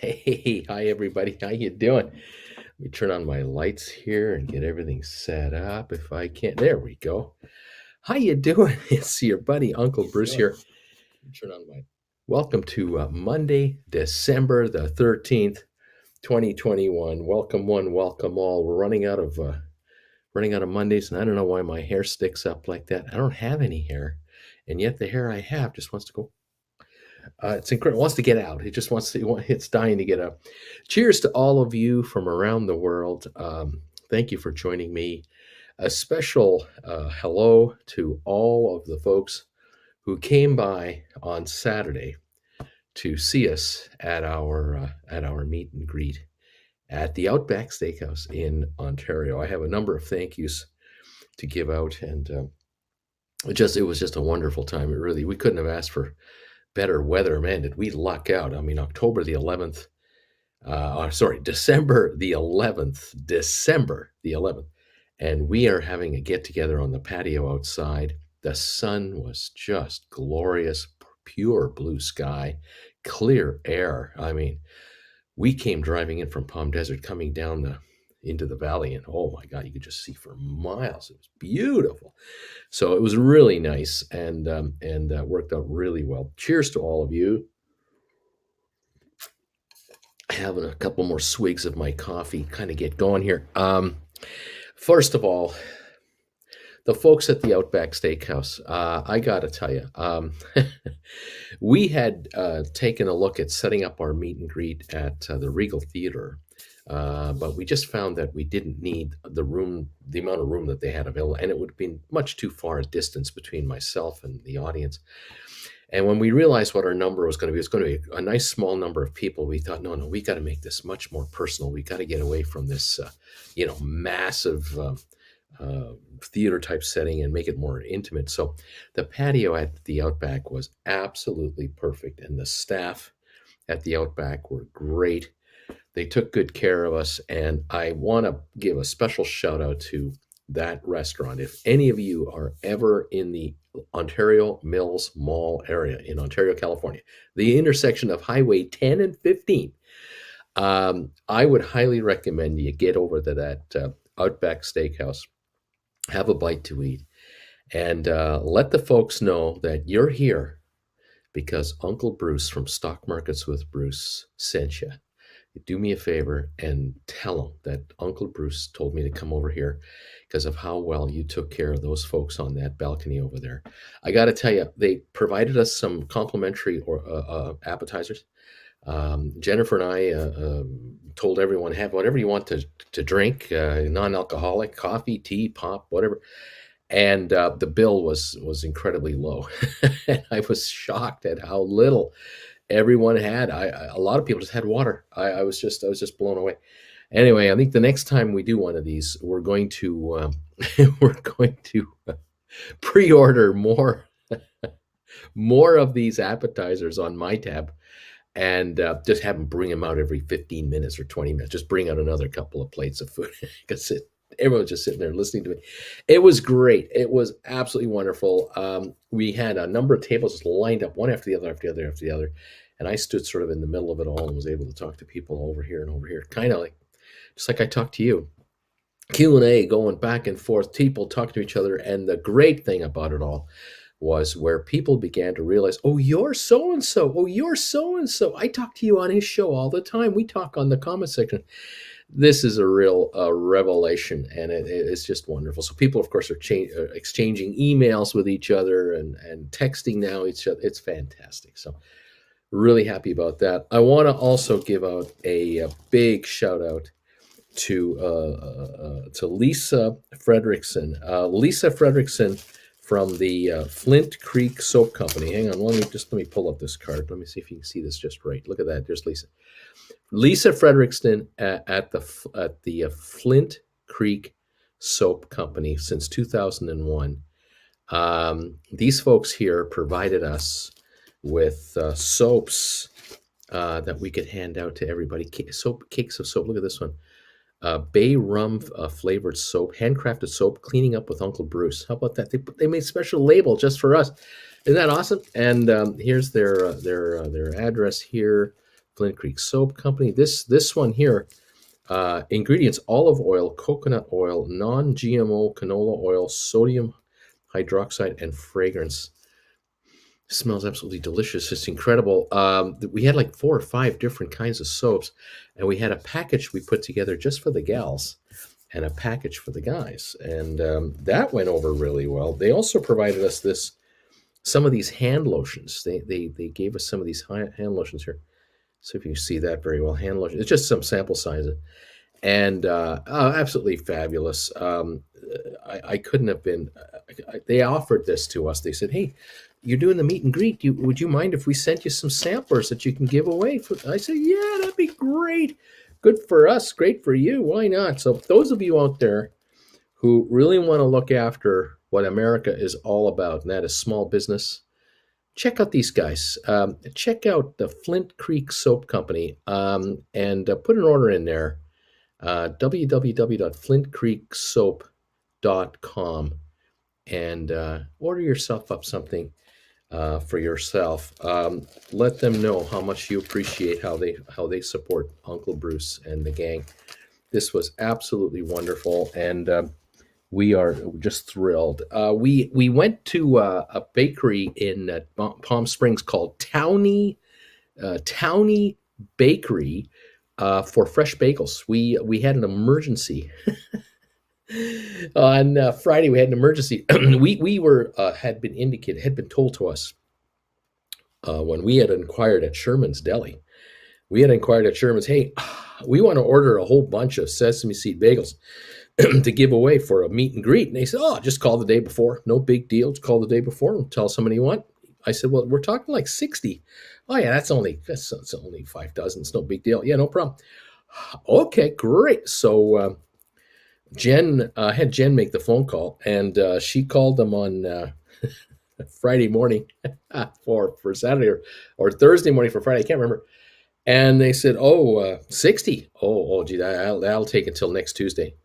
Hey, hi everybody. How you doing? Let me turn on my lights here and get everything set up if I can. There we go. How you doing? It's your buddy Uncle Bruce here. Let me turn on my. Welcome to Monday, December the 13th, 2021. Welcome one, welcome all. We're running out of Mondays, and I don't know why my hair sticks up like that. I don't have any hair, and yet the hair I have just wants to go. It's incredible. It wants to get out. It just wants to. It's dying to get out. Cheers to all of you from around the world. Thank you for joining me. A special hello to all of the folks who came by on Saturday to see us at our meet and greet at the Outback Steakhouse in Ontario. I have a number of thank yous to give out, and it was just a wonderful time. It really we couldn't have asked for better weather. Man, did we luck out? I mean, October the 11th, sorry, December the 11th, and we are having a get together on the patio outside. The sun was just glorious, pure blue sky, clear air. I mean, we came driving in from Palm Desert, coming down into the valley, and oh my God, you could just see for miles. It was beautiful. So it was really nice and worked out really well. Cheers to all of you. Having a couple more swigs of my coffee, kind of get going here. First of all, the folks at the Outback Steakhouse, I got to tell you, we had taken a look at setting up our meet and greet at the Regal Theater, but we just found that we didn't need the amount of room that they had available, and it would have been much too far a distance between myself and the audience. And when we realized what our number was going to be, it's going to be a nice small number of people. We thought, no, we got to make this much more personal. We got to get away from this, massive theater type setting and make it more intimate. So the patio at the Outback was absolutely perfect, and the staff at the Outback were great. They took good care of us, and I want to give a special shout out to that restaurant. If any of you are ever in the Ontario Mills Mall area in Ontario, California, the intersection of Highway 10 and 15, I would highly recommend you get over to that Outback Steakhouse, have a bite to eat, and let the folks know that you're here because Uncle Bruce from Stock Markets with Bruce sent you. Do me a favor and tell them that Uncle Bruce told me to come over here because of how well you took care of those folks on that balcony over there. I got to tell you, they provided us some complimentary appetizers. Jennifer and I told everyone, have whatever you want to drink, non-alcoholic, coffee, tea, pop, whatever. And the bill was incredibly low. And I was shocked at how little everyone had. A lot of people just had water. I was just blown away. Anyway, I think the next time we do one of these, we're going to we're going to pre-order more of these appetizers on my tab, and just have them bring them out every 15 minutes or 20 minutes. Just bring out another couple of plates of food because everyone was just sitting there listening to me. It was great. It was absolutely wonderful. We had a number of tables just lined up one after the other, after the other, after the other. And I stood sort of in the middle of it all and was able to talk to people over here and over here. Kind of just like I talked to you. Q&A going back and forth, people talking to each other. And the great thing about it all was where people began to realize, oh, you're so-and-so. Oh, you're so-and-so. I talk to you on his show all the time. We talk on the comment section. This is a real revelation, and it's just wonderful. So people, of course, are exchanging emails with each other and texting now. It's fantastic. So really happy about that. I want to also give out a big shout out to Lisa Fredrickson. Lisa Fredrickson from the Flint Creek Soap Company. Hang on, let me pull up this card. Let me see if you can see this just right. Look at that. There's Lisa. Lisa Fredrickson at the Flint Creek Soap Company since 2001. These folks here provided us with soaps that we could hand out to everybody. Cakes of soap. Look at this one. Bay rum flavored soap, handcrafted soap, cleaning up with Uncle Bruce. How about that? They made a special label just for us. Isn't that awesome? And here's their address here. Flint Creek Soap Company. This one here, ingredients: olive oil, coconut oil, non-GMO canola oil, sodium hydroxide, and fragrance. It smells absolutely delicious. It's incredible. We had like 4 or 5 different kinds of soaps, and we had a package we put together just for the gals and a package for the guys, and that went over really well. They also provided us some of these hand lotions. They gave us some of these hand lotions here. So if you see that very well, hand lotion. It's just some sample sizes, and absolutely fabulous. I couldn't have been. They offered this to us. They said, "Hey, you're doing the meet and greet. Would you mind if we sent you some samplers that you can give away?" I said, "Yeah, that'd be great. Good for us. Great for you. Why not?" So those of you out there who really want to look after what America is all about, and that is small business, check out these guys. Check out the Flint Creek Soap Company, and put an order in there. www.flintcreeksoap.com, and order yourself up something for yourself. Let them know how much you appreciate how they support Uncle Bruce and the gang. This was absolutely wonderful, and we are just thrilled. We went to a bakery in Palm Springs called Townie Bakery for fresh bagels. We had an emergency on Friday. We had an emergency. we were had been told to us when we had inquired at Sherman's Deli. We had inquired at Sherman's, hey, we want to order a whole bunch of sesame seed bagels to give away for a meet and greet. And they said, oh, just call the day before. No big deal. Just call the day before and tell somebody you want. I said, well, we're talking like 60. Oh, yeah, that's only 5 dozen. It's no big deal. Yeah, no problem. Okay, great. So Jen had Jen make the phone call, and she called them on Friday morning for Saturday or Thursday morning for Friday. I can't remember. And they said, 60. Oh, gee, that'll take until next Tuesday.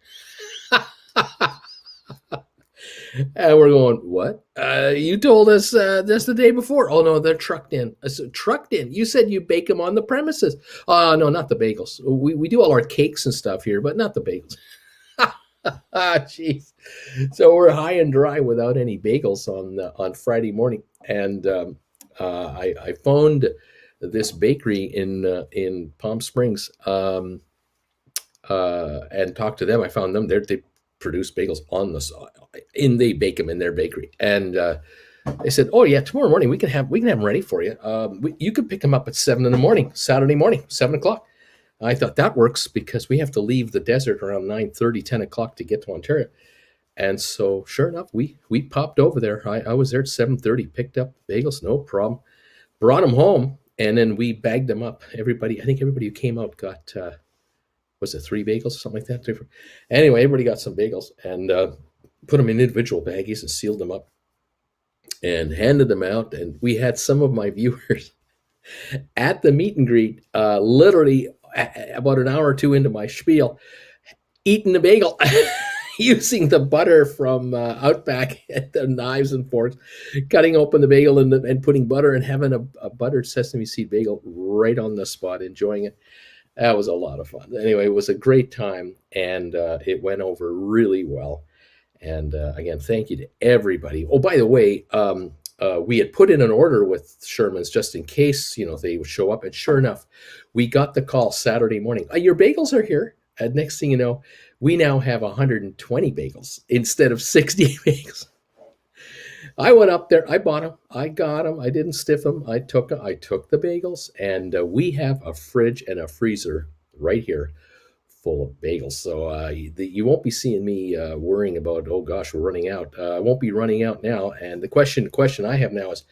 And we're going, what? You told us this the day before. Oh, no, they're trucked in. I said, trucked in? You said you bake them on the premises. Oh, no, not the bagels. We do all our cakes and stuff here, but not the bagels. Jeez. So we're high and dry without any bagels on Friday morning. And I phoned this bakery in Palm Springs and talked to them. I found them. They produce bagels on the side, and they bake them in their bakery. And they said, "Oh yeah, tomorrow morning we can have them ready for you. You can pick them up at 7 in the morning, Saturday morning, 7 o'clock." I thought that works because we have to leave the desert around 9:30, 10 o'clock to get to Ontario. And so, sure enough, we popped over there. I was there at 7:30, picked up the bagels, no problem, brought them home, and then we bagged them up. I think everybody who came out got. Was it 3 bagels or something like that? Anyway, everybody got some bagels and put them in individual baggies and sealed them up and handed them out. And we had some of my viewers at the meet and greet, literally about an hour or two into my spiel, eating the bagel, using the butter from Outback and the knives and forks, cutting open the bagel and putting butter and having a buttered sesame seed bagel right on the spot, enjoying it. That was a lot of fun. Anyway, it was a great time, and it went over really well. And again, thank you to everybody. Oh, by the way, we had put in an order with Sherman's just in case, they would show up. And sure enough, we got the call Saturday morning. Your bagels are here. And next thing you know, we now have 120 bagels instead of 60 bagels. I went up there. I bought them. I got them. I didn't stiff them. I took the bagels, and we have a fridge and a freezer right here full of bagels. So you won't be seeing me worrying about, oh gosh, we're running out. I won't be running out now. And the question I have now is,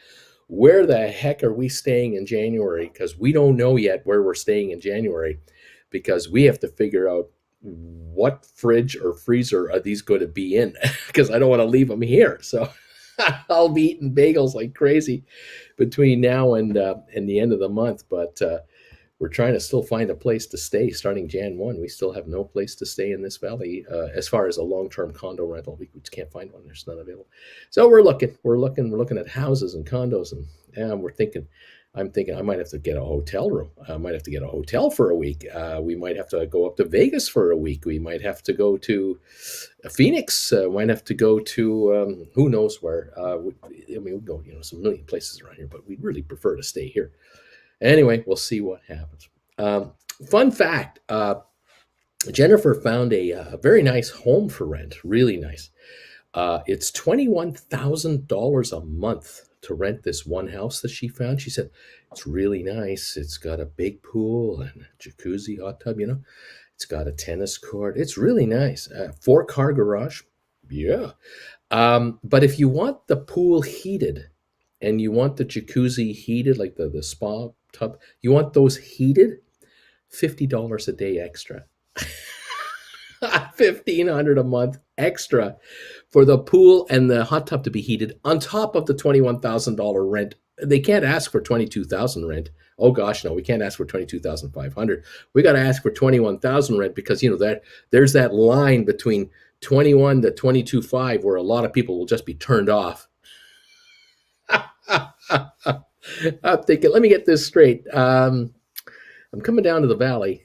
where the heck are we staying in January? Because we don't know yet where we're staying in January, because we have to figure out what fridge or freezer are these going to be in, because I don't want to leave them here. So I'll be eating bagels like crazy between now and the end of the month. But we're trying to still find a place to stay starting Jan 1. We still have no place to stay in this valley as far as a long-term condo rental. We just can't find one. There's none available. So we're looking at houses and condos, and we're thinking I'm thinking I might have to get a hotel room. I might have to get a hotel for a week. We might have to go up to Vegas for a week. We might have to go to Phoenix. Might have to go to who knows where. I mean, we go some million places around here, but we'd really prefer to stay here. Anyway, we'll see what happens. Um, Fun fact: Jennifer found a very nice home for rent. Really nice. It's $21,000 a month to rent this one house that she found. She said it's really nice. It's got a big pool and a jacuzzi, hot tub. It's got a tennis court. It's really nice. 4-car garage. Yeah. But if you want the pool heated and you want the jacuzzi heated, like the spa tub, you want those heated, $50 a day extra. 1,500 a month extra for the pool and the hot tub to be heated on top of the $21,000 rent. They can't ask for 22,000 rent. Oh gosh, no, we can't ask for 22,500. We got to ask for 21,000 rent because that there's that line between 21 to 22.5 where a lot of people will just be turned off. I'm thinking, let me get this straight. I'm coming down to the valley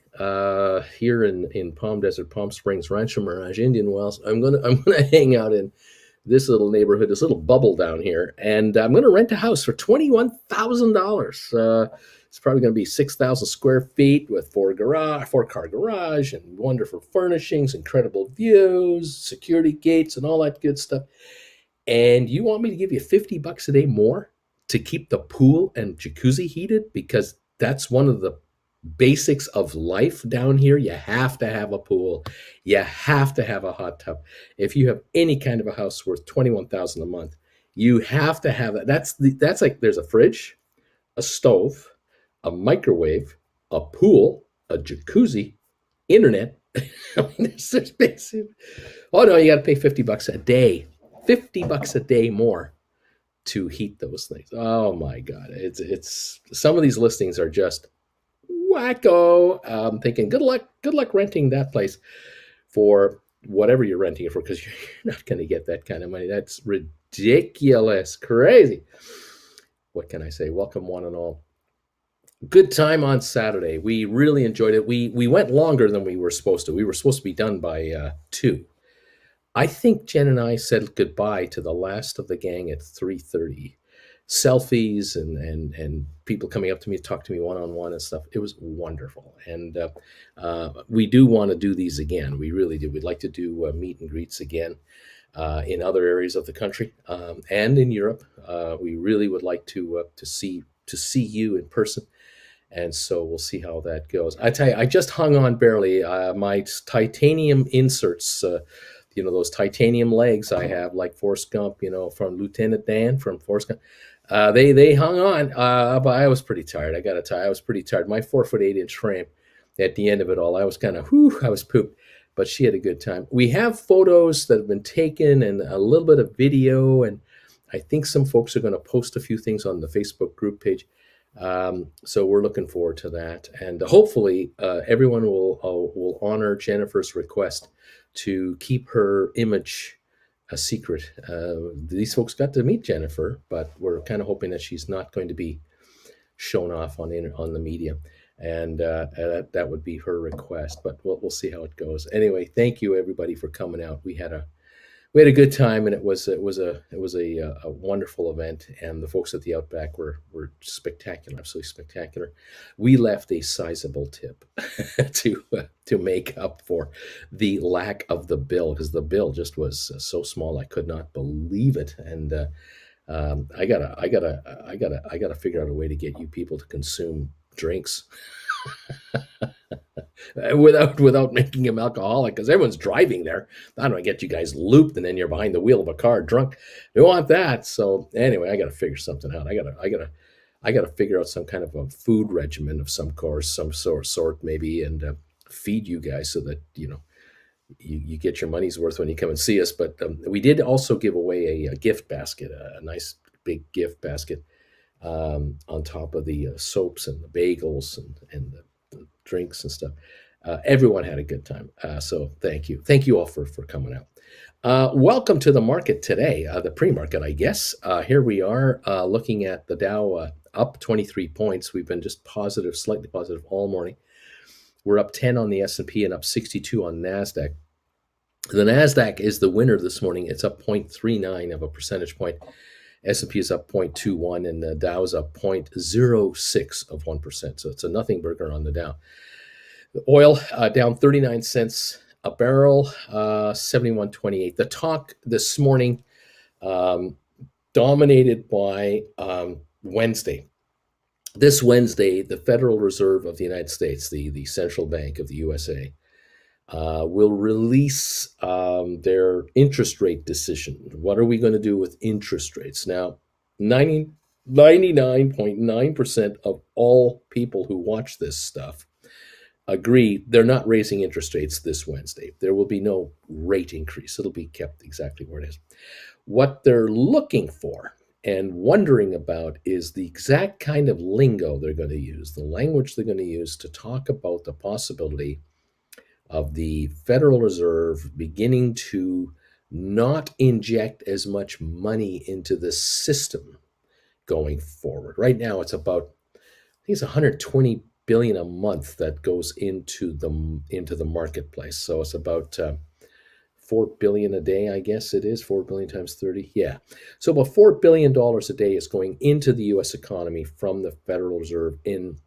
here in Palm Desert, Palm Springs, Rancho Mirage, Indian Wells. I'm gonna hang out in this little neighborhood, this little bubble down here, and I'm gonna rent a house for $21,000. It's probably gonna be 6,000 square feet with 4-car garage, and wonderful furnishings, incredible views, security gates, and all that good stuff. And you want me to give you $50 a day more to keep the pool and jacuzzi heated? Because that's one of the basics of life down here. You have to have a pool. You have to have a hot tub. If you have any kind of a house worth $21,000 a month, you have to have it. That's like there's a fridge, a stove, a microwave, a pool, a jacuzzi, internet. I mean, there's basic. Oh no, you got to pay $50 a day. $50 a day more to heat those things. Oh my God. It's some of these listings are just wacko. I'm thinking good luck renting that place for whatever you're renting it for, because you're not going to get that kind of money. That's ridiculous. Crazy. What can I say? Welcome one and all. Good time on Saturday. We really enjoyed it. We went longer than we were supposed to. We were supposed to be done by 2. I think Jen and I said goodbye to the last of the gang at 3:30. Selfies and people coming up to me to talk to me one-on-one and stuff. It was wonderful. And we do want to do these again. We really do. We'd like to do meet and greets again in other areas of the country and in Europe. We really would like to see you in person. And so we'll see how that goes. I tell you, I just hung on barely. My titanium inserts, those titanium legs I have, like Forrest Gump, from Lieutenant Dan from Forrest Gump. They hung on, but I was pretty tired. I got to tell you, I was pretty tired. My 4'8" frame, at the end of it all, I was kind of, I was pooped. But she had a good time. We have photos that have been taken and a little bit of video, and I think some folks are going to post a few things on the Facebook group page. So we're looking forward to that, and hopefully everyone will honor Jennifer's request to keep her image a secret. These folks got to meet Jennifer, but we're kind of hoping that she's not going to be shown off on the media, and that would be her request. But we'll see how it goes. Anyway, thank you everybody for coming out. We had a good time, and it was a wonderful event, and the folks at the Outback were spectacular, absolutely spectacular. We left a sizable tip to make up for the lack of the bill, because the bill just was so small. I could not believe it, and I gotta figure out a way to get you people to consume drinks. without making him alcoholic, because everyone's driving there. I don't want to get you guys looped and then you're behind the wheel of a car drunk. We want that. So anyway, I got to figure something out. I got to figure out some kind of a food regimen of some sort maybe, and feed you guys so that you get your money's worth when you come and see us. But we did also give away a gift basket, a nice big gift basket, on top of the soaps and the bagels and the drinks and stuff. Everyone had a good time. So thank you all for coming out. Welcome to the market today, the pre-market, I guess. Here we are looking at the Dow up 23 points. We've been just positive, slightly positive all morning. We're up 10 on the S&P and up 62 on NASDAQ. The NASDAQ is the winner this morning. It's up 0.39 of a percentage point. S&P is up 0.21 and the Dow is up 0.06 of 1%. So it's a nothing burger on the Dow. The oil down 39 cents a barrel, 71.28. The talk this morning dominated by Wednesday. This Wednesday, the Federal Reserve of the United States, the central bank of the USA, will release their interest rate decision. What are we going to do with interest rates? Now, 99.9% of all people who watch this stuff agree they're not raising interest rates this Wednesday. There will be no rate increase. It'll be kept exactly where it is. What they're looking for and wondering about is the exact kind of lingo they're going to use, the language they're going to use to talk about the possibility of the Federal Reserve beginning to not inject as much money into the system going forward. Right now, it's about, I think it's 120 billion a month that goes into the marketplace. So it's about 4 billion a day, I guess it is. 4 billion times 30. Yeah. So about $4 billion a day is going into the US economy from the Federal Reserve in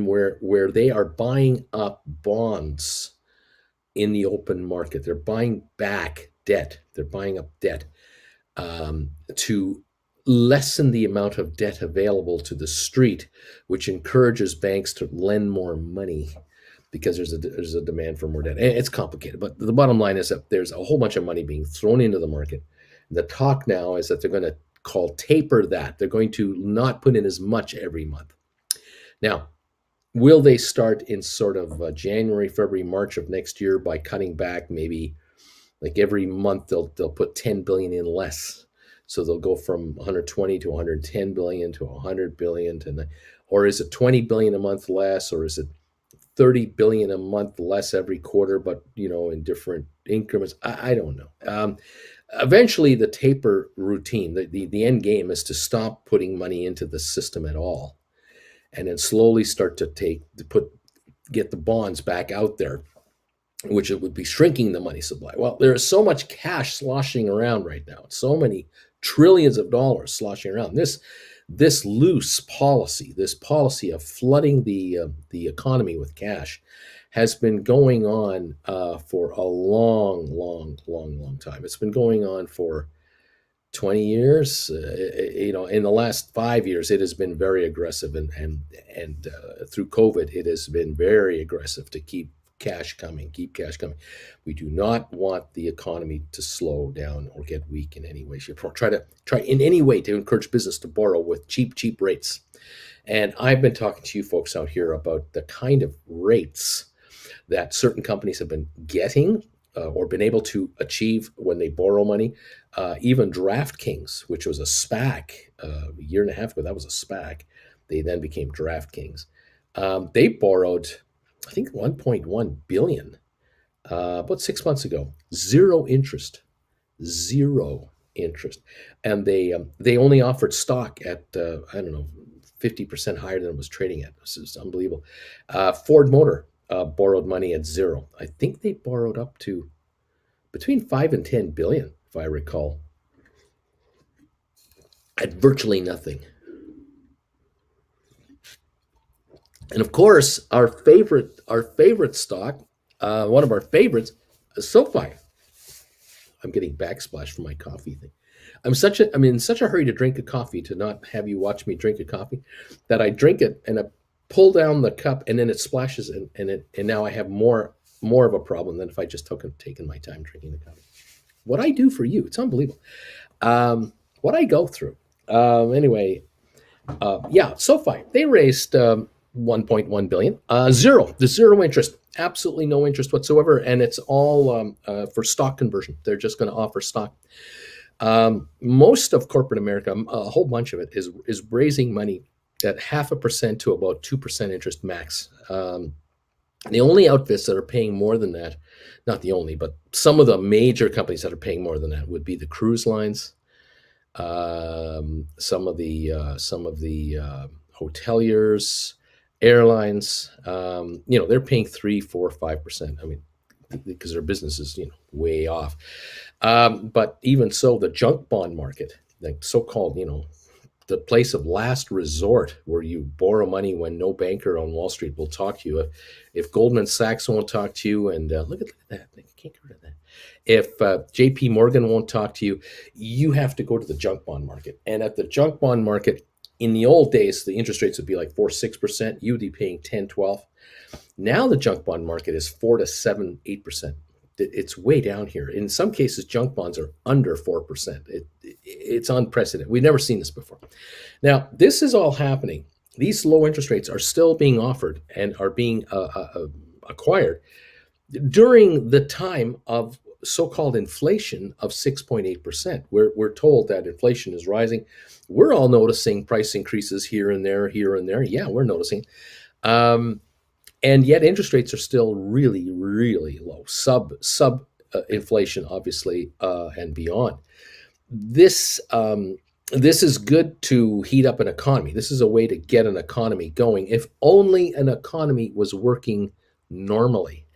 where they are buying up bonds in the open market. They're buying back debt. They're buying up debt to lessen the amount of debt available to the street, which encourages banks to lend more money because there's a demand for more debt. And it's complicated, but the bottom line is that there's a whole bunch of money being thrown into the market. The talk now is that they're going to taper that. They're going to not put in as much every month. Now, will they start in sort of January, February, March of next year by cutting back maybe like every month they'll put 10 billion in less. So they'll go from 120 to 110 billion to 100 billion to, or is it 20 billion a month less, or is it 30 billion a month less every quarter, but in different increments? I don't know. Eventually, the taper routine, the end game is to stop putting money into the system at all, and then slowly start to get the bonds back out there, which it would be shrinking the money supply. Well, there is so much cash sloshing around right now, so many trillions of dollars sloshing around. This loose policy, this policy of flooding the economy with cash, has been going on for a long time. It's been going on for 20 years. In the last 5 years, it has been very aggressive, and through COVID, it has been very aggressive to keep cash coming. We do not want the economy to slow down or get weak in any way, shape, or form. Try in any way to encourage business to borrow with cheap rates. And I've been talking to you folks out here about the kind of rates that certain companies have been getting or been able to achieve when they borrow money. Even DraftKings, which was a SPAC a year and a half ago, that was a SPAC. They then became DraftKings. They borrowed, I think, 1.1 billion about 6 months ago. Zero interest, and they only offered stock at 50% higher than it was trading at. This is unbelievable. Ford Motor borrowed money at zero. I think they borrowed up to between 5 and 10 billion, if I recall, at virtually nothing. And of course, our favorite stock, one of our favorites, is SoFi. I'm getting backsplash from my coffee thing. I'm in such a hurry to drink a coffee, to not have you watch me drink a coffee, that I drink it and I pull down the cup and then it splashes, and now I have more of a problem than if I just taken my time drinking the coffee. What I do for you, it's unbelievable. What I go through. Anyway, SoFi, they raised 1.1 billion. There's zero interest, absolutely no interest whatsoever, and it's all for stock conversion. They're just going to offer stock. Most of corporate America, a whole bunch of it, is raising money at 0.5% to about 2% interest max. The only outfits that are paying more than that, not the only, but some of the major companies that are paying more than that would be the cruise lines, some of the hoteliers, airlines. They're paying 3, 4, 5%. I mean, because their business is way off. But even so, the junk bond market, like so-called, the place of last resort where you borrow money when no banker on Wall Street will talk to you. If Goldman Sachs won't talk to you, and look at that, I can't get rid of that. If J.P. Morgan won't talk to you, you have to go to the junk bond market. And at the junk bond market, in the old days, the interest rates would be like 4, 6%. You'd be paying 10, 12. Now the junk bond market is 4 to 7, 8%. It's way down here. In some cases, junk bonds are under 4%. It's unprecedented. We've never seen this before. Now, this is all happening. These low interest rates are still being offered and are being acquired during the time of so-called inflation of 6.8%. We're told that inflation is rising. We're all noticing price increases here and there, here and there. Yeah, we're noticing. And yet interest rates are still really, really low, sub inflation, obviously, and beyond. This is good to heat up an economy. This is a way to get an economy going. If only an economy was working normally.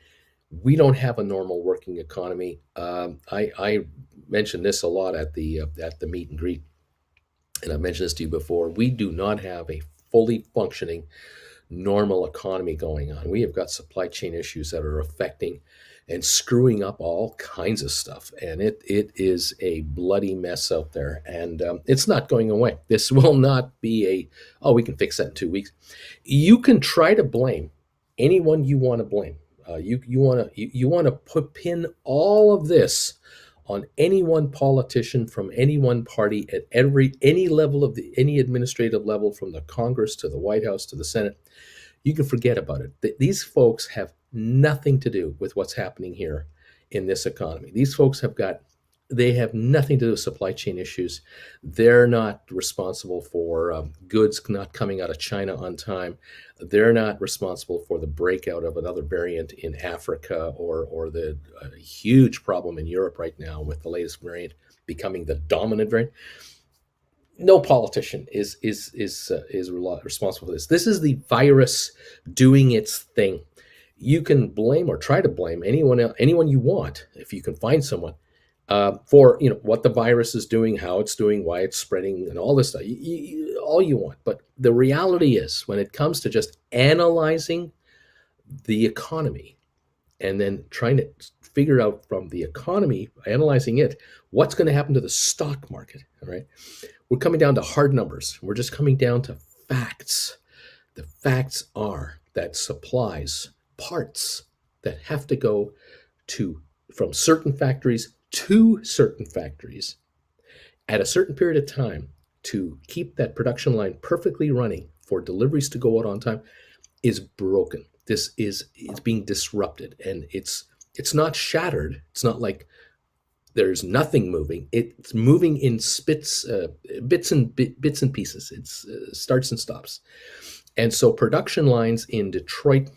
We don't have a normal working economy. I mentioned this a lot at the meet and greet, and I mentioned this to you before. We do not have a fully functioning normal economy going on. We have got supply chain issues that are affecting and screwing up all kinds of stuff. And it is a bloody mess out there. And it's not going away. This will not be we can fix that in 2 weeks. You can try to blame anyone you want to blame. You want to pin all of this on any one politician from any one party at any level of any administrative level, from the Congress to the White House to the Senate. You can forget about it. These folks have nothing to do with what's happening here in this economy. These folks they have nothing to do with supply chain issues. They're not responsible for goods not coming out of China on time. They're not responsible for the breakout of another variant in Africa or the huge problem in Europe right now with the latest variant becoming the dominant variant. No politician is responsible for this. This is the virus doing its thing. You can blame or try to blame anyone you want, if you can find someone, for what the virus is doing, how it's doing, why it's spreading, and all this stuff. All you want. But the reality is, when it comes to just analyzing the economy and then trying to figure out from the economy, analyzing it, what's going to happen to the stock market, all right? We're coming down to hard numbers. We're just coming down to facts. The facts are that supplies, parts that have to go from certain factories to certain factories at a certain period of time to keep that production line perfectly running for deliveries to go out on time is broken. It's being disrupted, and it's not shattered. It's not like there's nothing moving. It's moving in bits and pieces. It's starts and stops. And so production lines in Detroit,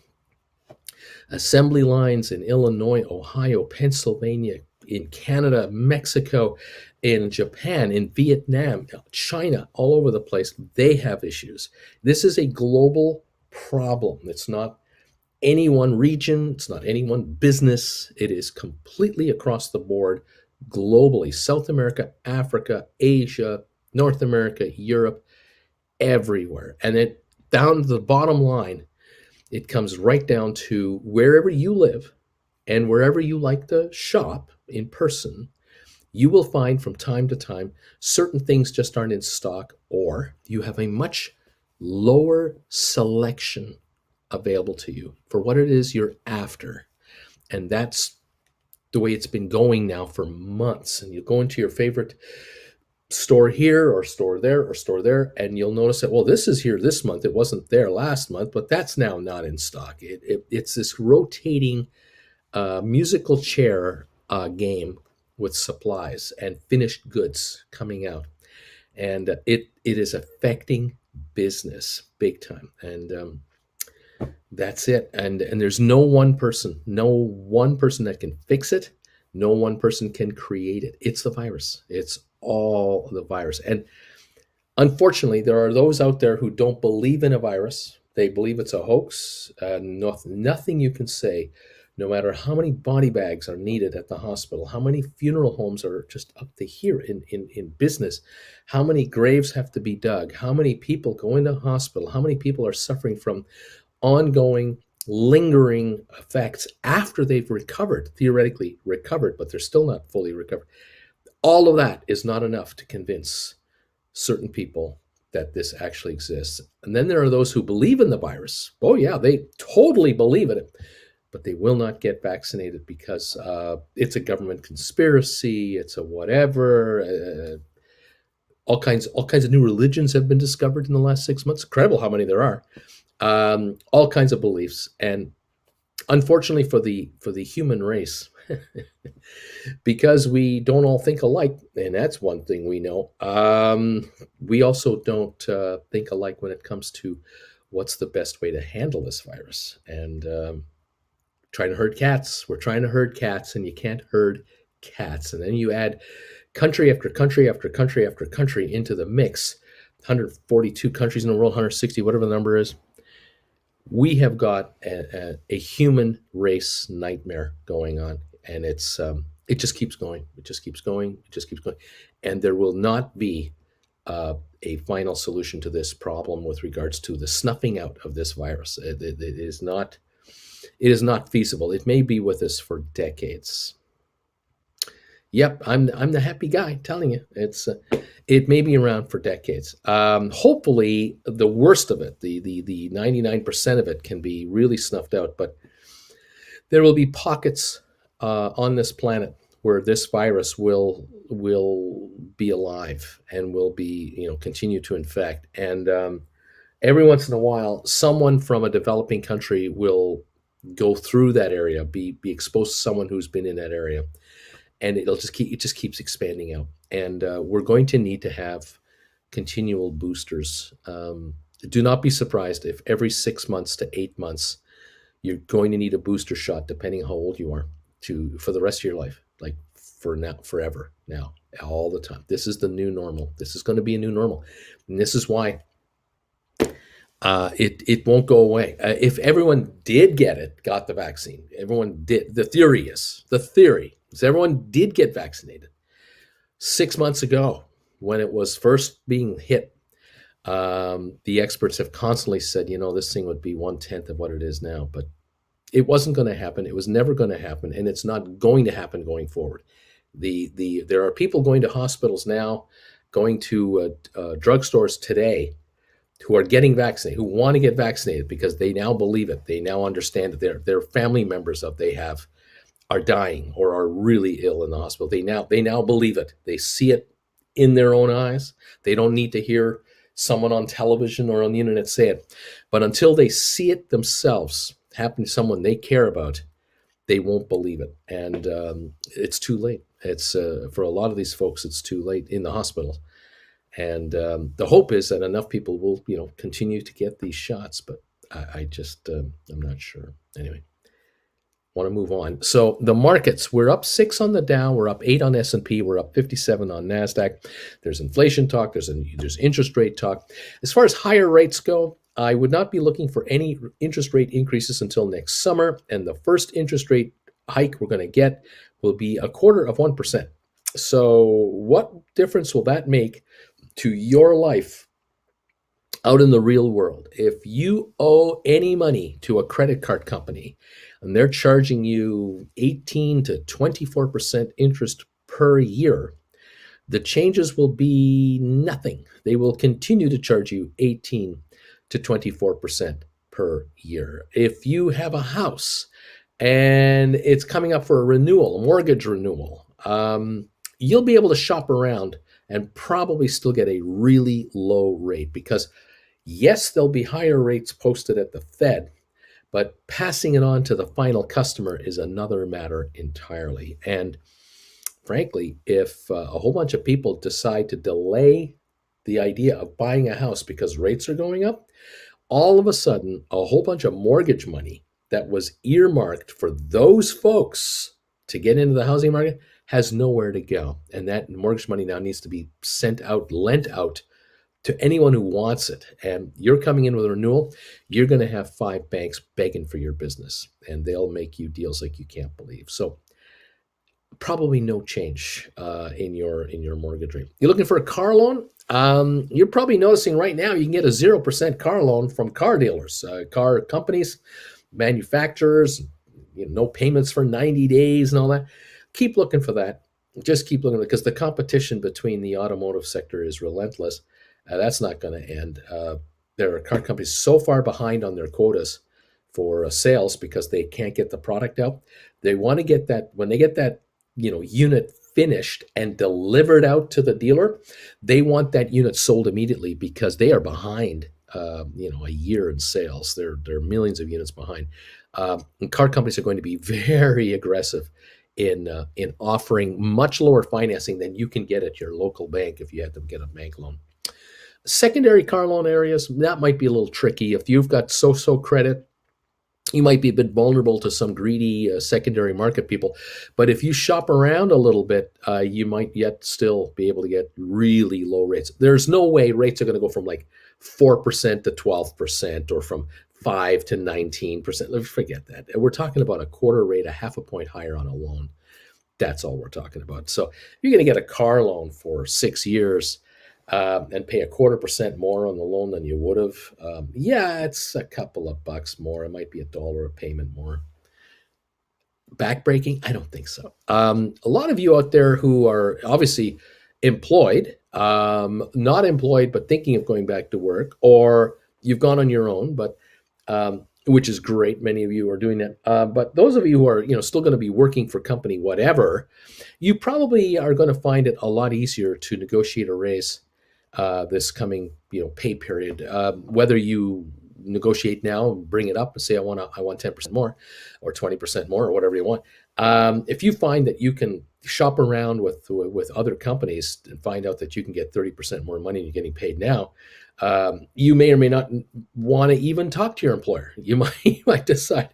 assembly lines in Illinois, Ohio, Pennsylvania, in Canada, Mexico, in Japan, in Vietnam, China, all over the place, they have issues. This is a global problem. It's not any one region. It's not any one business. It is completely across the board, globally. South America, Africa, Asia, North America, Europe, everywhere. And it down to the bottom line, it comes right down to wherever you live and wherever you like to shop in person, you will find from time to time certain things just aren't in stock, or you have a much lower selection available to you for what it is you're after. And that's the way it's been going now for months. And you go into your favorite store here or store there or store there, and you'll notice that, well, this is here this month. It wasn't there last month, but that's now not in stock. It's this rotating musical chair game with supplies and finished goods coming out. And it is affecting business big time. And that's it. And there's no one person that can fix it. No one person can create it. It's the virus. It's all the virus. And Unfortunately, there are those out there who don't believe in a virus. They believe it's a hoax. Nothing you can say, no matter how many body bags are needed at the hospital, how many funeral homes are just up to here in business, how many graves have to be dug, how many people go into hospital, how many people are suffering from ongoing, lingering effects after they've recovered, theoretically recovered, but they're still not fully recovered. All of that is not enough to convince certain people that this actually exists. And then there are those who believe in the virus. Oh, yeah, they totally believe in it, but they will not get vaccinated because it's a government conspiracy. It's a whatever. All kinds of new religions have been discovered in the last 6 months. Incredible how many there are. All kinds of beliefs, and unfortunately for the human race, because we don't all think alike, and that's one thing we know. We also don't think alike when it comes to what's the best way to handle this virus. And trying to herd cats, we're trying to herd cats, and you can't herd cats. And then you add country after country after country after country into the mix. 142 countries in the world, 160, whatever the number is. We have got a human race nightmare going on, and it just keeps going. It just keeps going. It just keeps going, and there will not be a final solution to this problem with regards to the snuffing out of this virus. It is not. It is not feasible. It may be with us for decades. Yep, I'm the happy guy telling you it may be around for decades. Hopefully, the worst of it, the 99% of it, can be really snuffed out. But there will be pockets on this planet where this virus will be alive and will be continue to infect. And every once in a while, someone from a developing country will go through that area, be exposed to someone who's been in that area, and it just keeps expanding out. And we're going to need to have continual boosters. Do not be surprised if every 6 months to 8 months you're going to need a booster shot, depending how old you are, for the rest of your life, like for now, forever, now, all the time. This is the new normal. This is going to be a new normal, and this is why it won't go away. If everyone got the vaccine, everyone did. The theory is everyone did get vaccinated 6 months ago when it was first being hit. The experts have constantly said, this thing would be 1/10 of what it is now, but it wasn't going to happen. It was never going to happen, and it's not going to happen going forward. There are people going to hospitals now, going to drugstores today, who are getting vaccinated, who want to get vaccinated because they now believe it. They now understand that their family members that they have are dying or are really ill in the hospital. They now believe it. They see it in their own eyes. They don't need to hear someone on television or on the internet say it. But until they see it themselves happen to someone they care about, they won't believe it. And it's too late. It's for a lot of these folks, it's too late in the hospital. And the hope is that enough people will, continue to get these shots. But I just, I'm not sure. Anyway, want to move on. So the markets, we're up 6 on the Dow, we're up 8 on S&P, we're up 57 on NASDAQ. There's inflation talk, there's interest rate talk. As far as higher rates go, I would not be looking for any interest rate increases until next summer. And the first interest rate hike we're going to get will be 0.25%. So what difference will that make to your life out in the real world? If you owe any money to a credit card company and they're charging you 18 to 24% interest per year, the changes will be nothing. They will continue to charge you 18 to 24% per year. If you have a house and it's coming up for a renewal, a mortgage renewal, you'll be able to shop around and probably still get a really low rate, because yes, there'll be higher rates posted at the Fed, but passing it on to the final customer is another matter entirely. And frankly, if a whole bunch of people decide to delay the idea of buying a house because rates are going up, all of a sudden, a whole bunch of mortgage money that was earmarked for those folks to get into the housing market has nowhere to go. And that mortgage money now needs to be lent out to anyone who wants it, and you're coming in with a renewal, you're going to have five banks begging for your business, and they'll make you deals like you can't believe. So probably no change in your mortgage rate. You're looking for a car loan. You're probably noticing right now you can get a 0% car loan from car dealers, car companies, manufacturers. No payments for 90 days and all that. Keep looking for that. Just keep looking because the competition between the automotive sector is relentless. That's not going to end. There are car companies so far behind on their quotas for sales because they can't get the product out. They want to get that when they get that unit finished and delivered out to the dealer. They want that unit sold immediately because they are behind. A year in sales. They're millions of units behind. And car companies are going to be very aggressive in offering much lower financing than you can get at your local bank if you had to get a bank loan. Secondary car loan areas, that might be a little tricky. If you've got so-so credit, you might be a bit vulnerable to some greedy secondary market people. But if you shop around a little bit, you might yet still be able to get really low rates. There's no way rates are going to go from like 4% to 12% or from 5 to 19%. Let's forget that. We're talking about a quarter rate, a half a point higher on a loan. That's all we're talking about. So you're going to get a car loan for 6 years and pay a quarter% more on the loan than you would have. Yeah, it's a couple of bucks more. It might be $1 a payment more. Backbreaking? I don't think so. A lot of you out there who are obviously employed, not employed, but thinking of going back to work, or you've gone on your own, but which is great. Many of you are doing that. But those of you who are, still going to be working for company whatever, you probably are going to find it a lot easier to negotiate a raise this coming, pay period. Whether you negotiate now and bring it up and say I want 10% more, or 20% more, or whatever you want. If you find that you can shop around with other companies and find out that you can get 30% more money and you're getting paid now, you may or may not want to even talk to your employer. You might decide,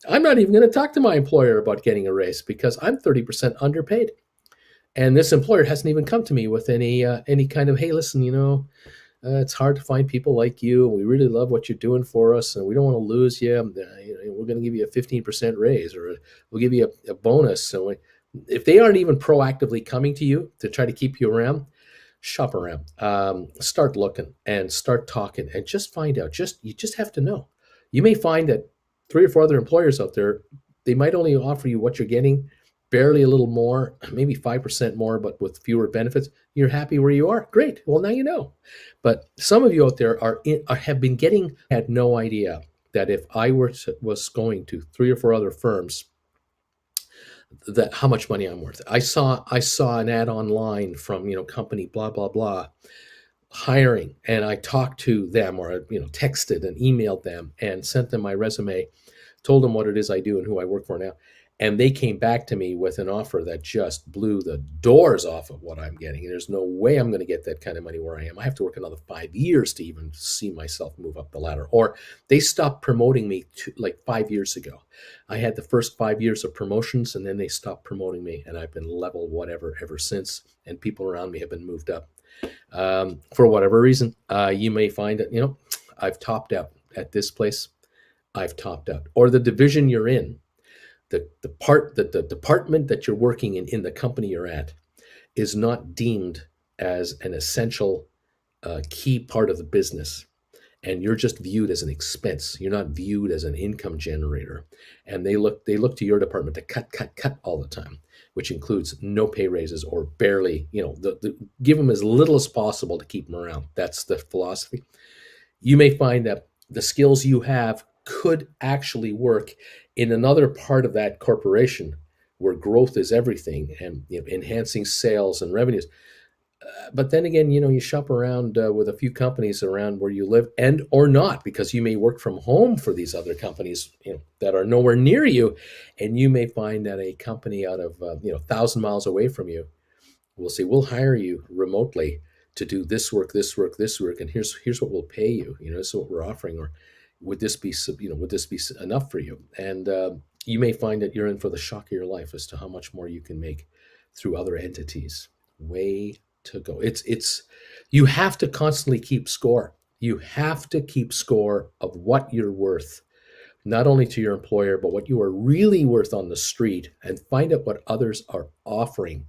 I'm not even going to talk to my employer about getting a raise because I'm 30% underpaid. And this employer hasn't even come to me with any kind of, hey, listen, it's hard to find people like you. We really love what you're doing for us, and we don't want to lose you. We're going to give you a 15% raise, or we'll give you a bonus. So if they aren't even proactively coming to you to try to keep you around, shop around, start looking, and start talking, and just find out. You just have to know. You may find that 3 or 4 other employers out there, they might only offer you what you're getting, barely a little more, maybe 5% more, but with fewer benefits. You're happy where you are. Great. Well, now you know. But some of you out there had no idea that if I was going to 3 or 4 other firms, that how much money I'm worth. I saw an ad online from company blah blah blah hiring, and I talked to them, or texted and emailed them and sent them my resume, told them what it is I do and who I work for now. And they came back to me with an offer that just blew the doors off of what I'm getting. And there's no way I'm going to get that kind of money where I am. I have to work another 5 years to even see myself move up the ladder. Or they stopped promoting me like 5 years ago. I had the first 5 years of promotions, and then they stopped promoting me, and I've been level whatever ever since. And people around me have been moved up. For whatever reason, you may find that, I've topped out at this place. I've topped out. Or the division you're in, the department that you're working in the company you're at, is not deemed as an essential key part of the business, and you're just viewed as an expense. You're not viewed as an income generator, and they look to your department to cut all the time, which includes no pay raises or barely, give them as little as possible to keep them around. That's the philosophy. You may find that the skills you have could actually work in another part of that corporation where growth is everything, and enhancing sales and revenues. But then again, you shop around with a few companies around where you live, and or not, because you may work from home for these other companies that are nowhere near you, and you may find that a company out of 1,000 miles away from you will say, we'll hire you remotely to do this work, and here's what we'll pay you. This is what we're offering. Or would this be enough for you? And you may find that you're in for the shock of your life as to how much more you can make through other entities. Way to go. It's you have to constantly keep score. You have to keep score of what you're worth, not only to your employer, but what you are really worth on the street, and find out what others are offering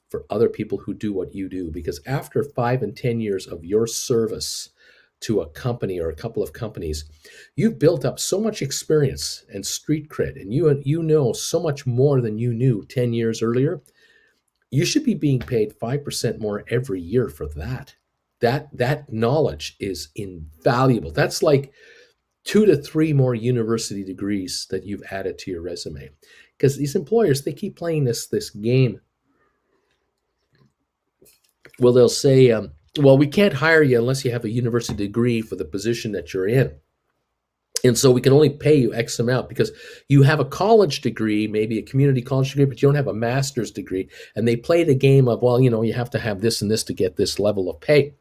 for other people who do what you do. Because after 5 and 10 years of your service to a company or a couple of companies, you've built up so much experience and street cred, and you know so much more than you knew 10 years earlier. You should be being paid 5% more every year for that. That knowledge is invaluable. That's like 2 to 3 more university degrees that you've added to your resume. Because these employers, they keep playing this game. Well, they'll say, well, we can't hire you unless you have a university degree for the position that you're in. And so we can only pay you X amount because you have a college degree, maybe a community college degree, but you don't have a master's degree. And they play the game of, well, you have to have this and this to get this level of pay,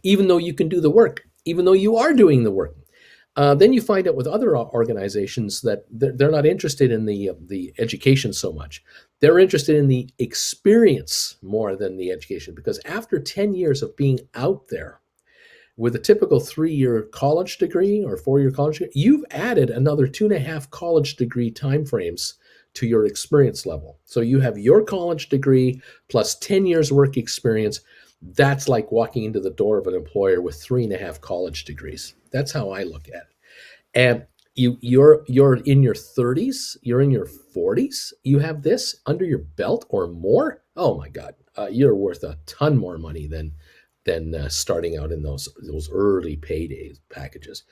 even though you can do the work, even though you are doing the work. Then you find out with other organizations that they're not interested in the education so much. They're interested in the experience more than the education, because after 10 years of being out there with a typical 3-year college degree or 4-year college degree, you've added another 2.5 college degree timeframes to your experience level. So you have your college degree plus 10 years work experience. That's like walking into the door of an employer with 3.5 college degrees. That's how I look at it. And you're in your 30s, you're in your 40s, you have this under your belt or more. Oh my God, you're worth a ton more money than starting out in those early payday packages.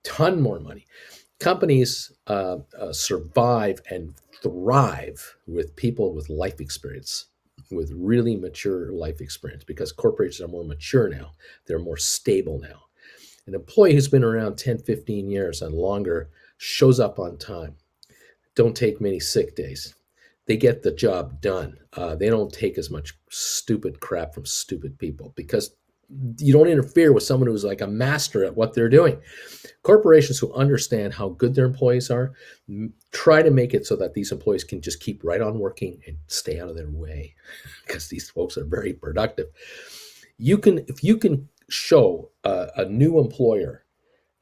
Ton more money. Companies survive and thrive with people with life experience, with really mature life experience, because corporations are more mature now. They're more stable now. An employee who's been around 10, 15 years and longer shows up on time, don't take many sick days. They get the job done. They don't take as much stupid crap from stupid people, because you don't interfere with someone who's like a master at what they're doing. Corporations who understand how good their employees are try to make it so that these employees can just keep right on working and stay out of their way, because these folks are very productive. If you can show a new employer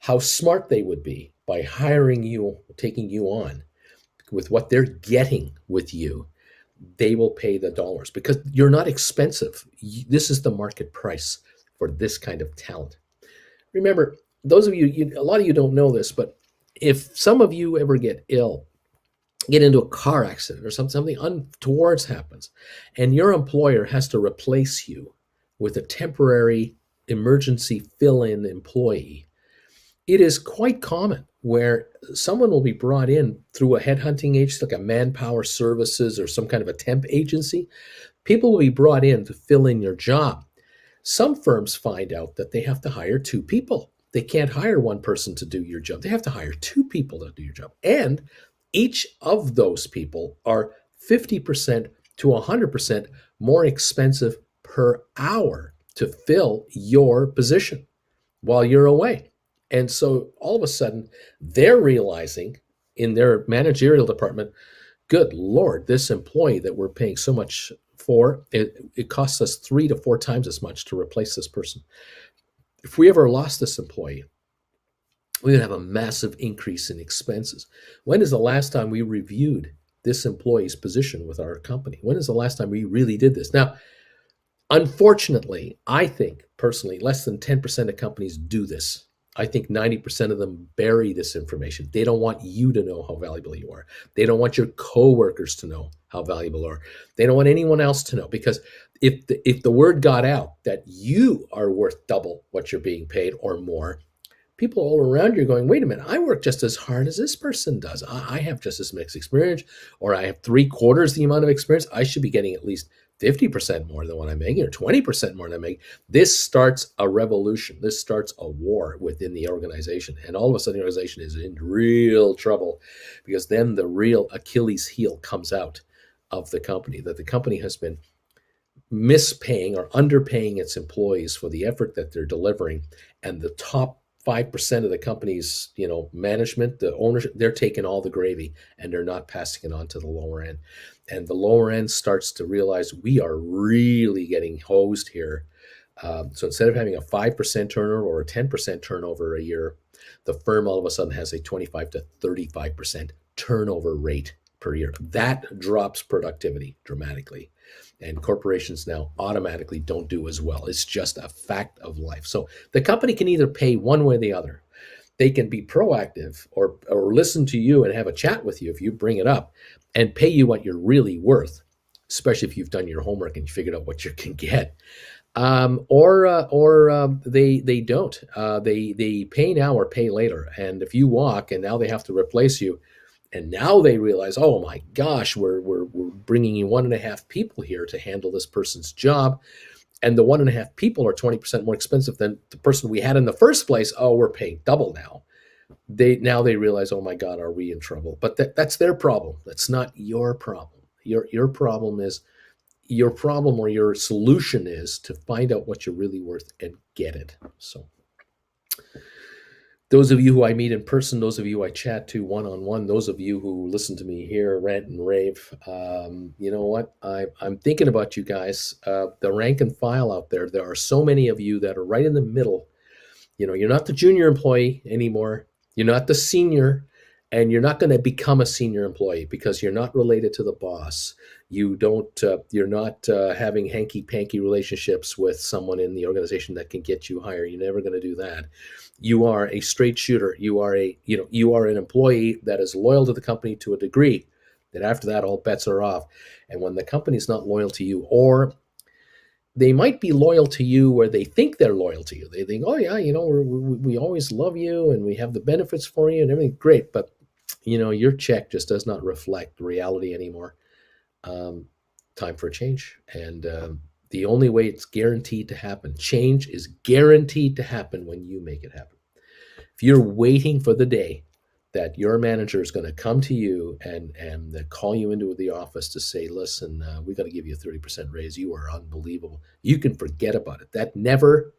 how smart they would be by hiring you, taking you on with what they're getting with you, they will pay the dollars, because you're not expensive. This is the market price for this kind of talent. Remember, those of you, a lot of you don't know this, but if some of you ever get ill, get into a car accident or something untoward happens, and your employer has to replace you with a temporary emergency fill-in employee, it is quite common where someone will be brought in through a headhunting agency, like a Manpower Services or some kind of a temp agency. People will be brought in to fill in your job. Some firms find out that they have to hire 2 people. They can't hire one person to do your job. They have to hire 2 people to do your job. And each of those people are 50% to 100% more expensive per hour to fill your position while you're away. And so all of a sudden, they're realizing in their managerial department, good Lord, this employee that we're paying so much for, it costs us 3 to 4 times as much to replace this person. If we ever lost this employee, we would have a massive increase in expenses. When is the last time we reviewed this employee's position with our company? When is the last time we really did this? Now, unfortunately, I think personally, less than 10% of companies do this. I think 90% of them bury this information. They don't want you to know how valuable you are. They don't want your coworkers to know how valuable you are. They don't want anyone else to know, because if the word got out that you are worth double what you're being paid or more, people all around you are going, wait a minute, I work just as hard as this person does. I have just as much experience, or I have 3/4 the amount of experience. I should be getting at least 50% more than what I'm making, or 20% more than I'm making. This starts a revolution. This starts a war within the organization. And all of a sudden, the organization is in real trouble, because then the real Achilles heel comes out of the company, that the company has been mispaying or underpaying its employees for the effort that they're delivering. And the top 5% of the company's, management, the ownership, they're taking all the gravy and they're not passing it on to the lower end. And the lower end starts to realize we are really getting hosed here. So instead of having a 5% turnover or a 10% turnover a year, the firm all of a sudden has a 25 to 35% turnover rate per year. That drops productivity dramatically. And corporations now automatically don't do as well. It's just a fact of life. So the company can either pay one way or the other. They can be proactive or listen to you and have a chat with you if you bring it up and pay you what you're really worth, especially if you've done your homework and you figured out what you can get. Or they don't. They pay now or pay later. And if you walk and now they have to replace you, and now they realize, oh my gosh, we're bringing in 1.5 people here to handle this person's job, and the 1.5 people are 20% more expensive than the person we had in the first place. Oh, we're paying double now. They realize, oh my God, are we in trouble? But that's their problem. That's not your problem. Your problem is your problem, or your solution is to find out what you're really worth and get it. So those of you who I meet in person, those of you I chat to one-on-one, those of you who listen to me here rant and rave, you know what? I'm thinking about you guys, the rank and file out there. There are so many of you that are right in the middle. You're not the junior employee anymore. You're not the senior, and you're not going to become a senior employee because you're not related to the boss. You're not having hanky-panky relationships with someone in the organization that can get you higher. You're never going to do that. You are a straight shooter. You are an employee that is loyal to the company to a degree. That after that, all bets are off. And when the company's not loyal to you, or they might be loyal to you where they think they're loyal to you. They think, oh yeah, we always love you and we have the benefits for you and everything. Great, but your check just does not reflect reality anymore. Time for a change. And the only way it's guaranteed to happen, change is guaranteed to happen when you make it happen. If you're waiting for the day that your manager is going to come to you and call you into the office to say, listen, we got to give you a 30% raise. You are unbelievable. You can forget about it. That never,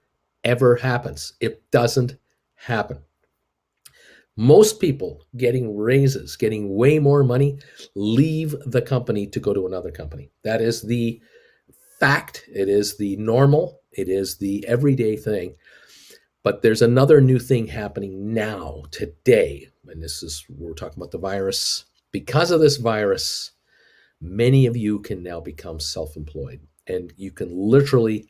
ever happens. It doesn't happen. Most people getting raises, getting way more money, leave the company to go to another company. That is the fact. It is the normal. It is the everyday thing. But there's another new thing happening now, today, and we're talking about the virus. Because of this virus, many of you can now become self-employed, and you can literally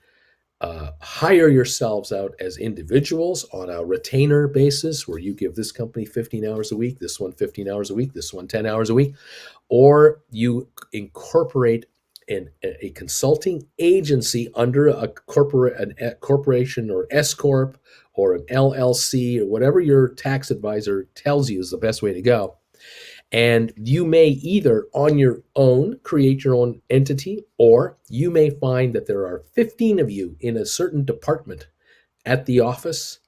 hire yourselves out as individuals on a retainer basis, where you give this company 15 hours a week, this one 15 hours a week, this one 10 hours a week, or you incorporate a consulting agency under a corporation or S corp or an LLC or whatever your tax advisor tells you is the best way to go. And you may either on your own create your own entity, or you may find that there are 15 of you in a certain department at the office,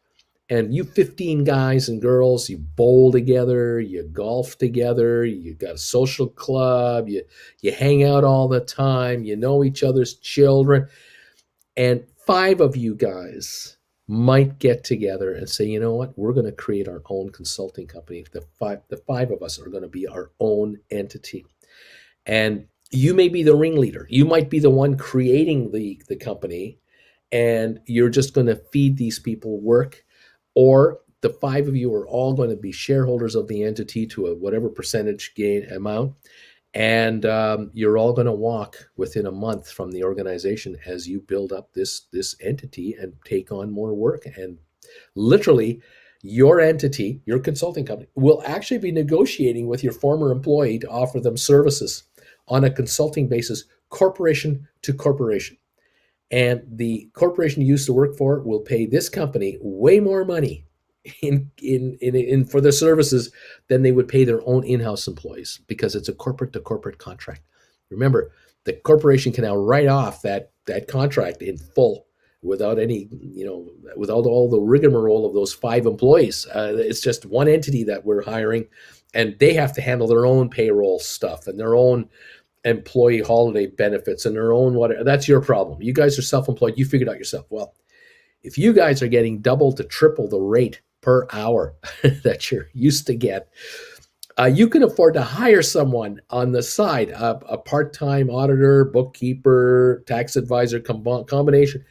and you 15 guys and girls, you bowl together, you golf together, you got a social club, you hang out all the time, you know each other's children, and 5 of you guys might get together and say, you know what, we're going to create our own consulting company. The five of us are going to be our own entity. And you may be the ringleader. You might be the one creating the company, and you're just going to feed these people work. Or the 5 of you are all going to be shareholders of the entity to a whatever percentage gain amount. And you're all going to walk within a month from the organization as you build up this entity and take on more work. And literally, your entity, your consulting company, will actually be negotiating with your former employee to offer them services on a consulting basis, corporation to corporation. And the corporation you used to work for will pay this company way more money in for their services than they would pay their own in-house employees, because it's a corporate to corporate contract. Remember, the corporation can now write off that contract in full without any, without all the rigmarole of those 5 employees. It's just one entity that we're hiring, and they have to handle their own payroll stuff and their own employee holiday benefits and their own whatever. That's your problem. You guys are self-employed. You figured out yourself. Well, if you guys are getting double to triple the rate per hour that you're used to get. You can afford to hire someone on the side, a part-time auditor, bookkeeper, tax advisor combination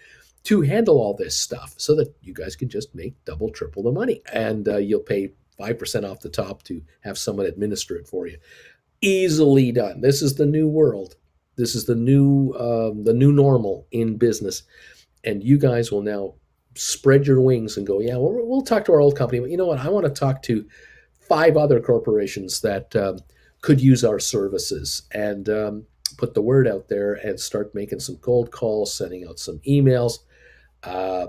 to handle all this stuff so that you guys can just make double, triple the money. And you'll pay 5% off the top to have someone administer it for you. Easily done. This is the new world. This is the new normal in business. And you guys will now spread your wings and go, yeah, we'll talk to our old company. But you know what? I want to talk to 5 other corporations that could use our services, and put the word out there and start making some cold calls, sending out some emails. Uh,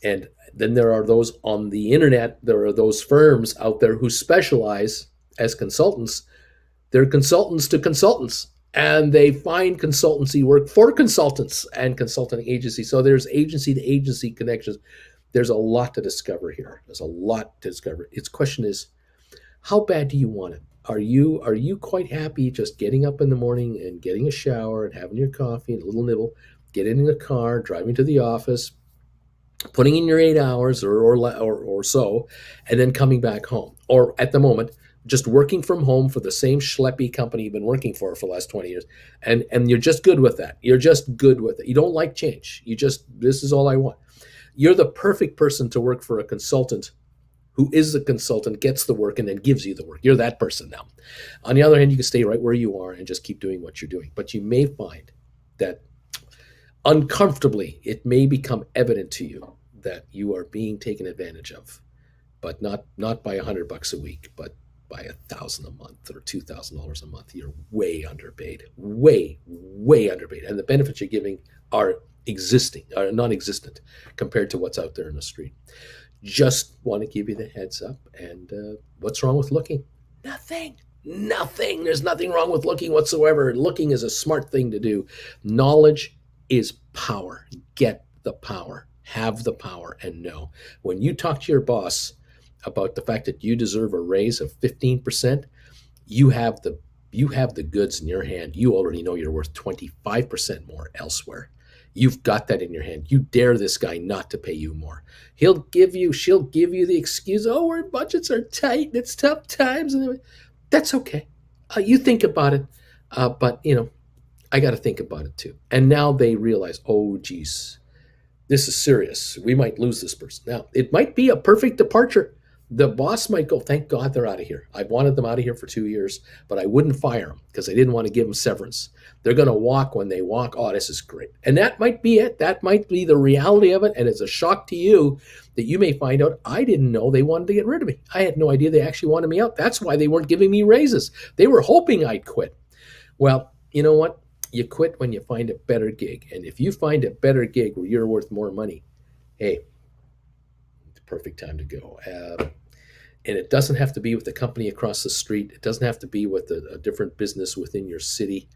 and then there are those on the internet, there are those firms out there who specialize as consultants. They're consultants to consultants, and they find consultancy work for consultants and consulting agencies. So there's agency to agency connections. There's a lot to discover here. There's a lot to discover. Its question is, how bad do you want it? Are you quite happy just getting up in the morning and getting a shower and having your coffee and a little nibble, getting in the car, driving to the office, putting in your 8 hours or so, and then coming back home? Or at the moment, just working from home for the same schleppy company you've been working for the last 20 years, and you're just good with that. You're just good with it. You don't like change. This is all I want. You're the perfect person to work for a consultant who is a consultant, gets the work, and then gives you the work. You're that person now. On the other hand, you can stay right where you are and just keep doing what you're doing. But you may find that uncomfortably, it may become evident to you that you are being taken advantage of, but not by $100 a week, but by $1,000 a month or $2,000 a month. You're way underpaid, way underpaid, and the benefits you're giving are non-existent compared to what's out there in the street. Just want to give you the heads up. And what's wrong with looking? Nothing. There's nothing wrong with looking whatsoever. Looking is a smart thing to do. Knowledge is power. Get the power. Have the power, and know. When you talk to your boss about the fact that you deserve a raise of 15%, you have the goods in your hand. You already know you're worth 25% more elsewhere. You've got that in your hand. You dare this guy not to pay you more. She'll give you the excuse, oh, our budgets are tight, it's tough times. And that's okay. You think about it, but I got to think about it too. And now they realize, oh, geez, this is serious. We might lose this person. Now, it might be a perfect departure. The boss might go, thank God they're out of here. I've wanted them out of here for 2 years, but I wouldn't fire them because I didn't want to give them severance. They're going to walk when they walk. Oh, this is great. And that might be it. That might be the reality of it. And it's a shock to you that you may find out, I didn't know they wanted to get rid of me. I had no idea they actually wanted me out. That's why they weren't giving me raises. They were hoping I'd quit. Well, you know what? You quit when you find a better gig. And if you find a better gig where you're worth more money, hey, it's the perfect time to go. And it doesn't have to be with a company across the street. It doesn't have to be with a different business within your city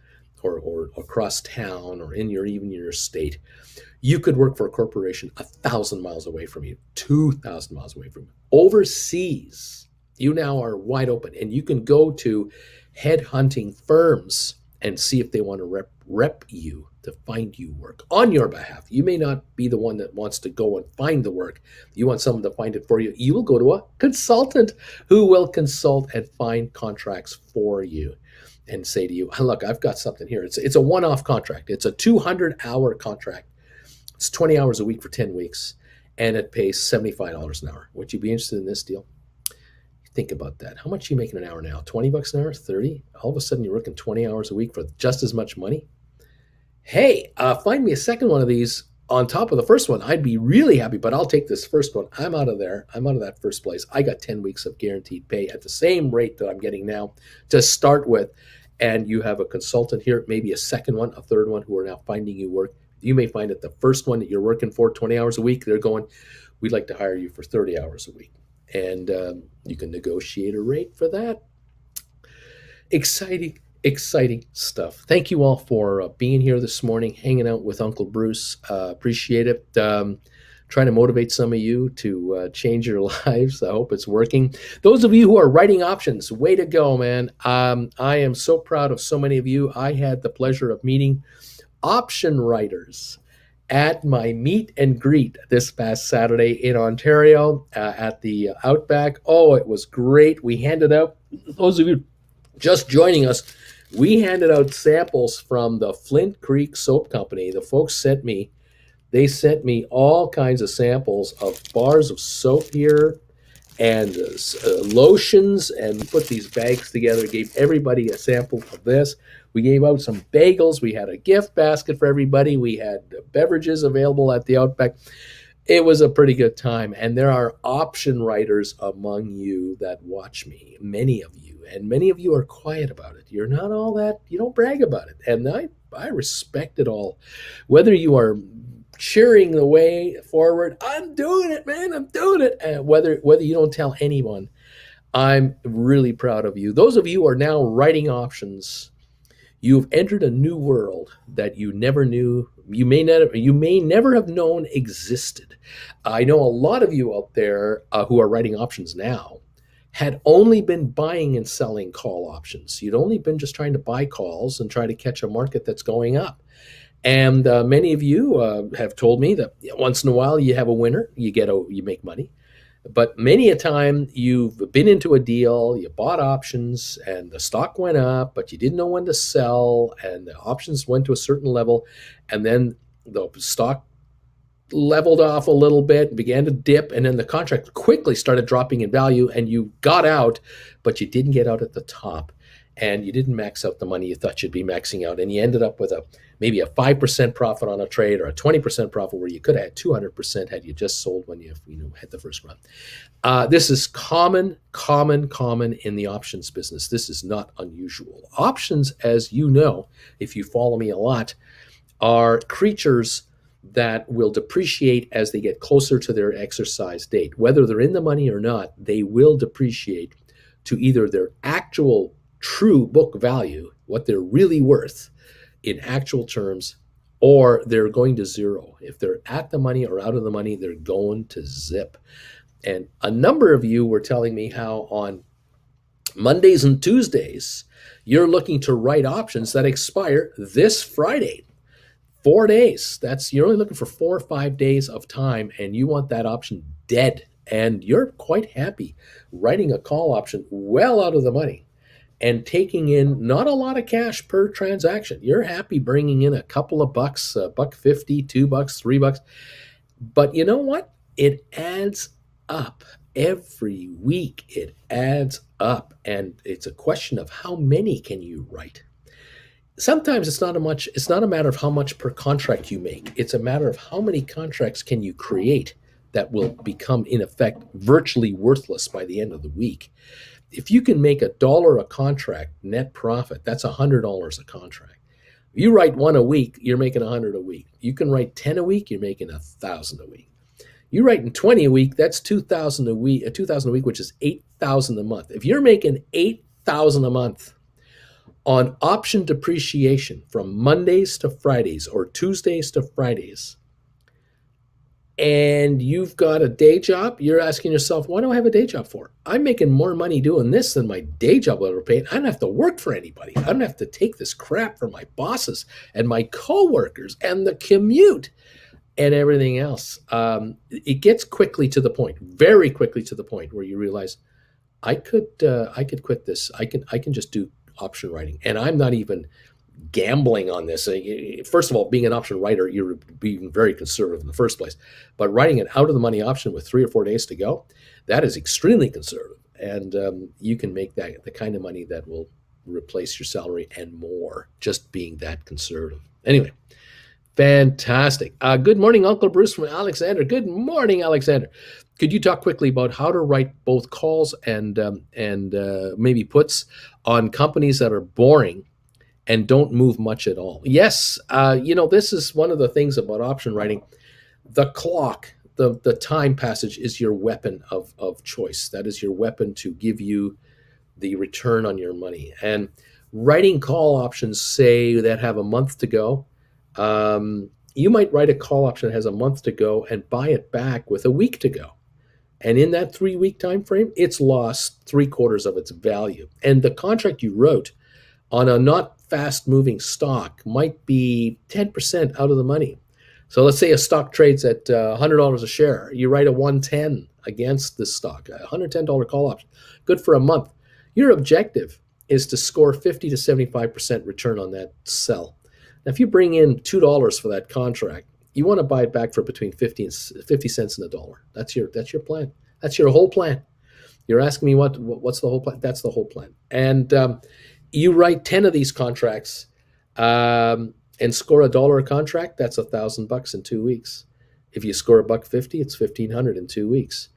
or across town or even your state. You could work for a corporation 1,000 miles away from you, 2,000 miles away from you. Overseas, you now are wide open, and you can go to headhunting firms and see if they want to rep you to find you work on your behalf. You may not be the one that wants to go and find the work. You want someone to find it for you. You will go to a consultant who will consult and find contracts for you and say to you, look, I've got something here. It's a one-off contract. It's a 200-hour contract. It's 20 hours a week for 10 weeks, and it pays $75 an hour. Would you be interested in this deal? Think about that. How much are you making an hour now? $20 an hour? 30? All of a sudden you're working 20 hours a week for just as much money? Hey, find me a second one of these on top of the first one. I'd be really happy, but I'll take this first one. I'm out of there. I'm out of that first place. I got 10 weeks of guaranteed pay at the same rate that I'm getting now to start with. And you have a consultant here, maybe a second one, a third one, who are now finding you work. You may find that the first one that you're working for 20 hours a week, they're going, we'd like to hire you for 30 hours a week. And you can negotiate a rate for that. Exciting stuff. Thank you all for being here this morning, hanging out with Uncle Bruce. Appreciate it. Trying to motivate some of you to change your lives. I hope it's working. Those of you who are writing options, way to go, man. I am so proud of so many of you. I had the pleasure of meeting option writers. at my meet and greet this past Saturday in Ontario at the Outback. Oh, it was great. We handed out, those of you just joining us, we handed out samples from the Flint Creek Soap Company. The folks sent me all kinds of samples of bars of soap here and lotions, and we put these bags together, gave everybody a sample of this. We gave out some bagels. We had a gift basket for everybody. We had beverages available at the Outback. It was a pretty good time. And there are option writers among you that watch me, many of you. And many of you are quiet about it. You're not all that, you don't brag about it. And I respect it all. Whether you are cheering the way forward, I'm doing it, man, I'm doing it. And whether you don't tell anyone, I'm really proud of you. Those of you who are now writing options, you've entered a new world that you never knew, you may never have known existed. I know a lot of you out there who are writing options now had only been buying and selling call options. You'd only been just trying to buy calls and try to catch a market that's going up. And many of you have told me that once in a while you have a winner, you make money. But many a time you've been into a deal, you bought options, and the stock went up, but you didn't know when to sell, and the options went to a certain level, and then the stock leveled off a little bit, began to dip, and then the contract quickly started dropping in value, and you got out, but you didn't get out at the top, and you didn't max out the money you thought you'd be maxing out, and you ended up with maybe a 5% profit on a trade or a 20% profit where you could have had 200% had you just sold when you had the first run. This is common in the options business. This is not unusual. Options, as you know, if you follow me a lot, are creatures that will depreciate as they get closer to their exercise date. Whether they're in the money or not, they will depreciate to either their actual true book value, what they're really worth in actual terms, or they're going to zero. If they're at the money or out of the money, they're going to zip. And a number of you were telling me how on Mondays and Tuesdays, you're looking to write options that expire this Friday. 4 days. You're only looking for 4 or 5 days of time, and you want that option dead. And you're quite happy writing a call option well out of the money and taking in not a lot of cash per transaction. You're happy bringing in a couple of bucks, $1.50, $2, $3. But you know what? It adds up every week. It adds up, and it's a question of how many can you write. Sometimes it's not a matter of how much per contract you make. It's a matter of how many contracts can you create that will become, in effect, virtually worthless by the end of the week. If you can make $1 a contract net profit, that's $100 a contract. If you write one a week, you're making $100 a week. You can write 10 a week, you're making $1,000 a week. You write in 20 a week, that's $2,000 a week, which is $8,000 a month. If you're making $8,000 a month on option depreciation from Mondays to Fridays or Tuesdays to Fridays, and you've got a day job, you're asking yourself, what do I have a day job for? I'm making more money doing this than my day job will ever pay. I don't have to work for anybody. I don't have to take this crap from my bosses and my coworkers and the commute and everything else. It gets quickly to the point, very quickly to the point where you realize I could quit this. I can just do option writing, and I'm not even gambling on this. First of all, being an option writer, you're being very conservative in the first place. But writing an out of the money option with 3 or 4 days to go, that is extremely conservative, and you can make that the kind of money that will replace your salary and more, just being that conservative. Anyway. Fantastic. Good morning, Uncle Bruce from Alexander. Good morning, Alexander. Could you talk quickly about how to write both calls and maybe puts on companies that are boring and don't move much at all? Yes. This is one of the things about option writing. The clock, the time passage is your weapon of choice. That is your weapon to give you the return on your money. And writing call options, say, that have a month to go, you might write a call option that has a month to go and buy it back with a week to go. And in that 3-week time frame, it's lost 3/4 of its value. And the contract you wrote on a not fast moving stock might be 10% out of the money. So let's say a stock trades at $100 a share. You write a 110 against this stock, a $110 call option, good for a month. Your objective is to score 50 to 75% return on that sell. Now, if you bring in $2 for that contract, you want to buy it back for between 50 cents and a dollar. That's your plan. That's your whole plan. You're asking me what's the whole plan? That's the whole plan. And you write 10 of these contracts and score $1 a contract. That's $1,000 in 2 weeks. If you score $1.50, it's $1,500 in 2 weeks.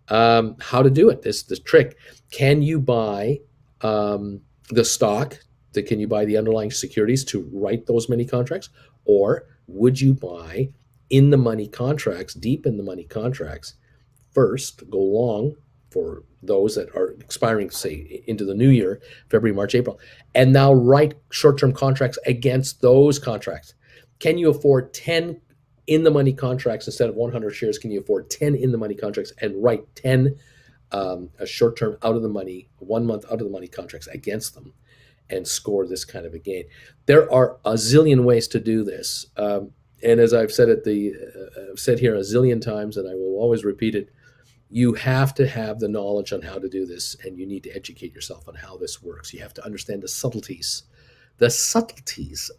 How to do it? This is the trick. Can you buy the stock? Can you buy the underlying securities to write those many contracts, or would you buy in the money contracts, deep in the money contracts first, go long for those that are expiring, say, into the new year, February, March, April, and now write short-term contracts against those contracts? Can you afford 10 in the money contracts instead of 100 shares? Can you afford 10 in the money contracts and write 10 a short-term out of the money, 1 month out of the money contracts against them and score this kind of a gain? There are a zillion ways to do this. And as I've said I've said here a zillion times, and I will always repeat it, you have to have the knowledge on how to do this, and you need to educate yourself on how this works. You have to understand the subtleties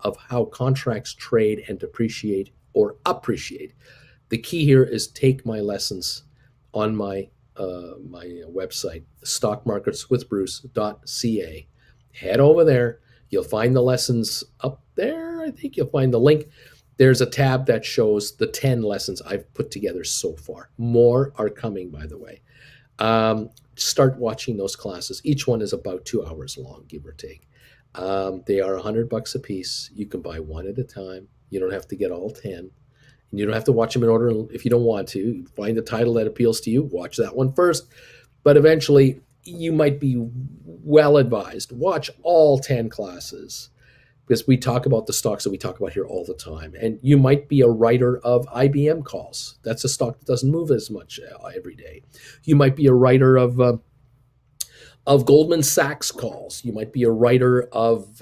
of how contracts trade and depreciate or appreciate. The key here is take my lessons on my website, stockmarketswithbruce.ca. Head over there. You'll find the lessons up there. I think you'll find the link. There's a tab that shows the 10 lessons I've put together so far. More are coming, by the way. Start watching those classes. Each one is about 2 hours long, give or take. They are $100 a piece. You can buy one at a time. You don't have to get all 10. And you don't have to watch them in order if you don't want to. Find the title that appeals to you. Watch that one first. But eventually, you might be well advised. Watch all 10 classes, because we talk about the stocks that we talk about here all the time. And you might be a writer of IBM calls. That's a stock that doesn't move as much every day. You might be a writer of Goldman Sachs calls. You might be a writer of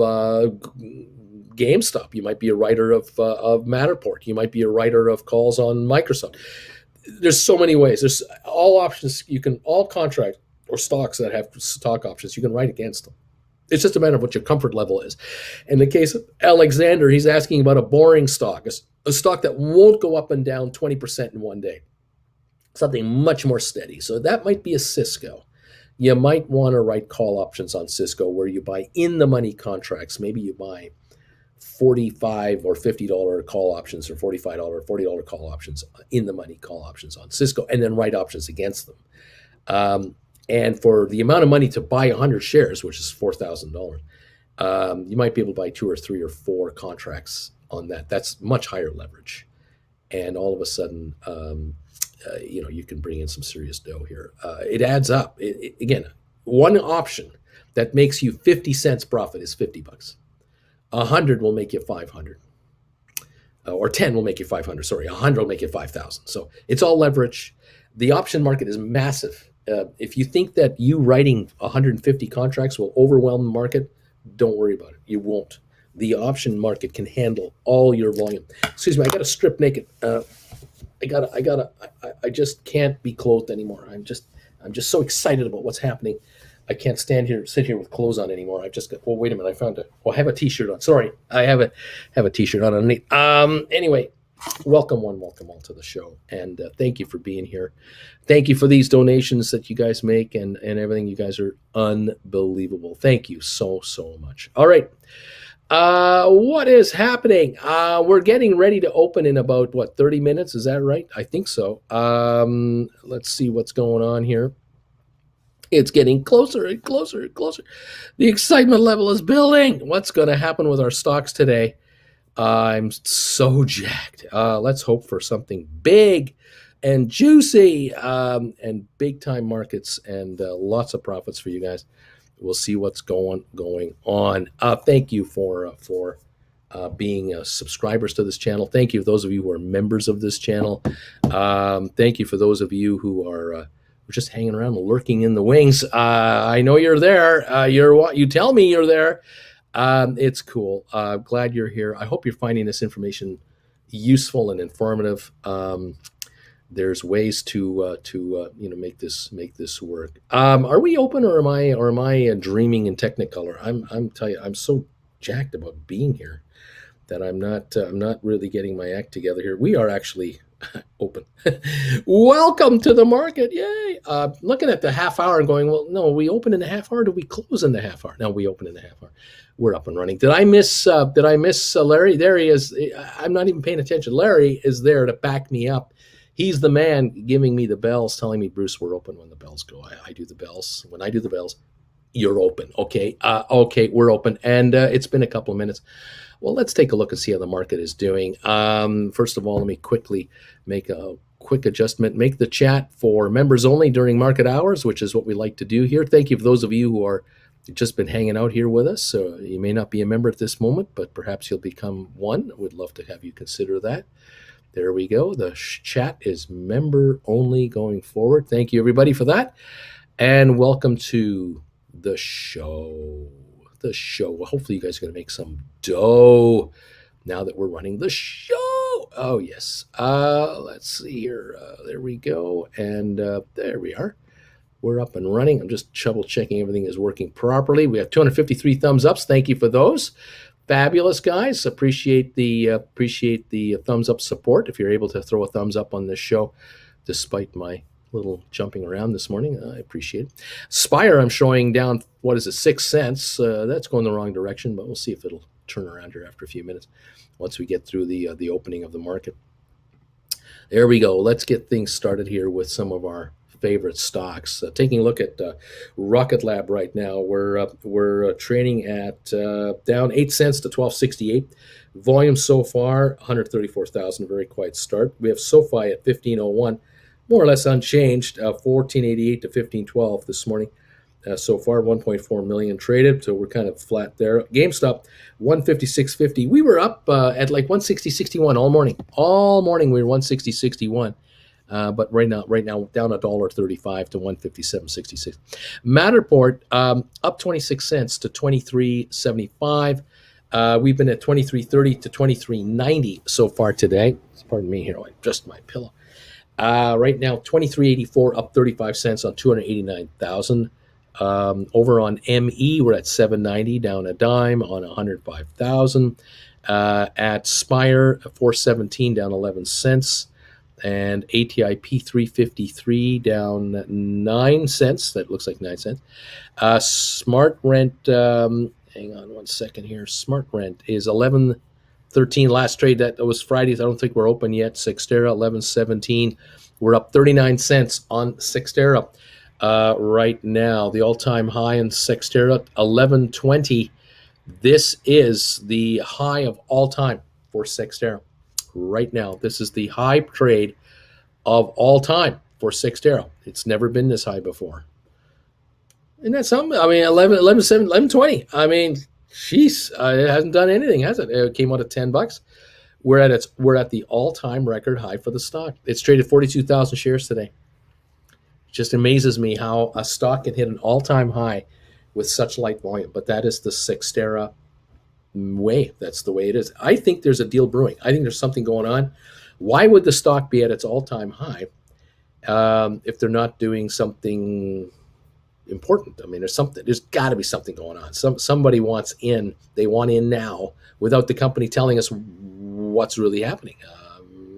GameStop. You might be a writer of Matterport. You might be a writer of calls on Microsoft. There's so many ways. There's all options. All contract or stocks that have stock options, you can write against them. It's just a matter of what your comfort level is. In the case of Alexander, he's asking about a boring stock, a stock that won't go up and down 20% in one day, something much more steady. So that might be a Cisco. You might want to write call options on Cisco where you buy in the money contracts. Maybe you buy $45 or $50 call options, or $45 or $40 call options in the money call options on Cisco, and then write options against them. And for the amount of money to buy 100 shares, which is $4,000, you might be able to buy 2 or 3 or 4 contracts on that. That's much higher leverage. And all of a sudden, you can bring in some serious dough here. It adds up. Again, one option that makes you 50 cents profit is $50. 100 will make you 500. Or 10 will make you 500. Sorry, 100 will make you 5,000. So it's all leverage. The option market is massive. If you think that you writing 150 contracts will overwhelm the market, don't worry about it. You won't. The option market can handle all your volume. Excuse me, I got to strip naked. I just can't be clothed anymore. I'm just so excited about what's happening. I can't sit here with clothes on anymore. I've just got. Oh, wait a minute! I have a T-shirt on. Sorry, I have a T-shirt on underneath. Anyway. Welcome all to the show, and thank you for being here. Thank you for these donations that you guys make and everything. You guys are unbelievable. Thank you so much. All right, what is happening? We're getting ready to open in about 30 minutes. Is that right? I think so. Let's see what's going on here. It's getting closer and closer and closer. The excitement level is building. What's going to happen with our stocks today? I'm so jacked. Let's hope for something big and juicy and big time markets and lots of profits for you guys. We'll see what's going on. Thank you for being subscribers to this channel. Thank you for those of you who are members of this channel. Thank you for those of you who are just hanging around, lurking in the wings. I know you're there. You tell me you're there. It's cool. Glad you're here. I hope you're finding this information useful and informative. There's ways make this work. Are we open, or am I dreaming in Technicolor? I'm tell you, I'm so jacked about being here that I'm not really getting my act together here. We are actually open. Welcome to the market. Yay. Looking at the half hour and going, well, no, we open in the half hour. Do we close in the half hour? No, we open in the half hour. We're up and running. Did I miss Larry? There he is. I'm not even paying attention. Larry is there to back me up. He's the man giving me the bells, telling me, Bruce, we're open when the bells go. I do the bells. When I do the bells, you're open. Okay. Okay, we're open. And it's been a couple of minutes. Well, let's take a look and see how the market is doing. First of all, let me quickly make a quick adjustment. Make the chat for members only during market hours, which is what we like to do here. Thank you for those of you who are just been hanging out here with us. So you may not be a member at this moment, but perhaps you'll become one. We'd love to have you consider that. There we go. The chat is member only going forward. Thank you, everybody, for that. And welcome to the show. The show. Well, hopefully you guys are going to make some dough now that we're running the show. Oh, yes. Let's see here. There we go. And there we are. We're up and running. I'm just double checking everything is working properly. We have 253 thumbs ups. Thank you for those. Fabulous, guys. Appreciate the thumbs up support. If you're able to throw a thumbs up on this show, despite my little jumping around this morning, I appreciate it. Spire, I'm showing down, what is it, 6 cents. That's going the wrong direction, but we'll see if it'll turn around here after a few minutes once we get through the opening of the market. There we go. Let's get things started here with some of our favorite stocks. Taking a look at Rocket Lab right now, we're trading at down 8 cents to 12.68. Volume so far 134,000. Very quiet start. We have SoFi at 15.01, more or less unchanged. 14.88 to 15.12 this morning. So far, 1.4 million traded, so we're kind of flat there. GameStop, 156.50. We were up at like 160.61 all morning. All morning we were 160.61. But right now down $1.35 to 157.66. Matterport up 26 cents to 23.75. We've been at 23.30 to 23.90 so far today. Pardon me here, I adjust my pillow. Right now 23.84, up 35 cents on 289,000. Over on ME, we're at 7.90, down a dime on 105,000. At Spire, 4.17, down 11 cents. And ATIP 353 down 9 cents. That looks like 9 cents. Smart Rent, hang on one second here. Smart Rent is 11.13. Last trade, that was Friday. I don't think we're open yet. Cyxtera, 11.17. We're up 39 cents on Cyxtera right now. The all-time high in Cyxtera, 11.20. This is the high of all time for Cyxtera. Right now, this is the high trade of all time for Cyxtera. It's never been this high before. And that's something. I mean, 11.20. I mean, jeez, it hasn't done anything, has it? It came out at $10. We're at the all-time record high for the stock. It's traded 42,000 shares today. It just amazes me how a stock can hit an all-time high with such light volume. But that is the Cyxtera way. That's the way it is. I think there's a deal brewing. I think there's something going on. Why would the stock be at its all-time high if they're not doing something important? I mean, there's got to be something going on. Somebody wants in. They want in now without the company telling us what's really happening.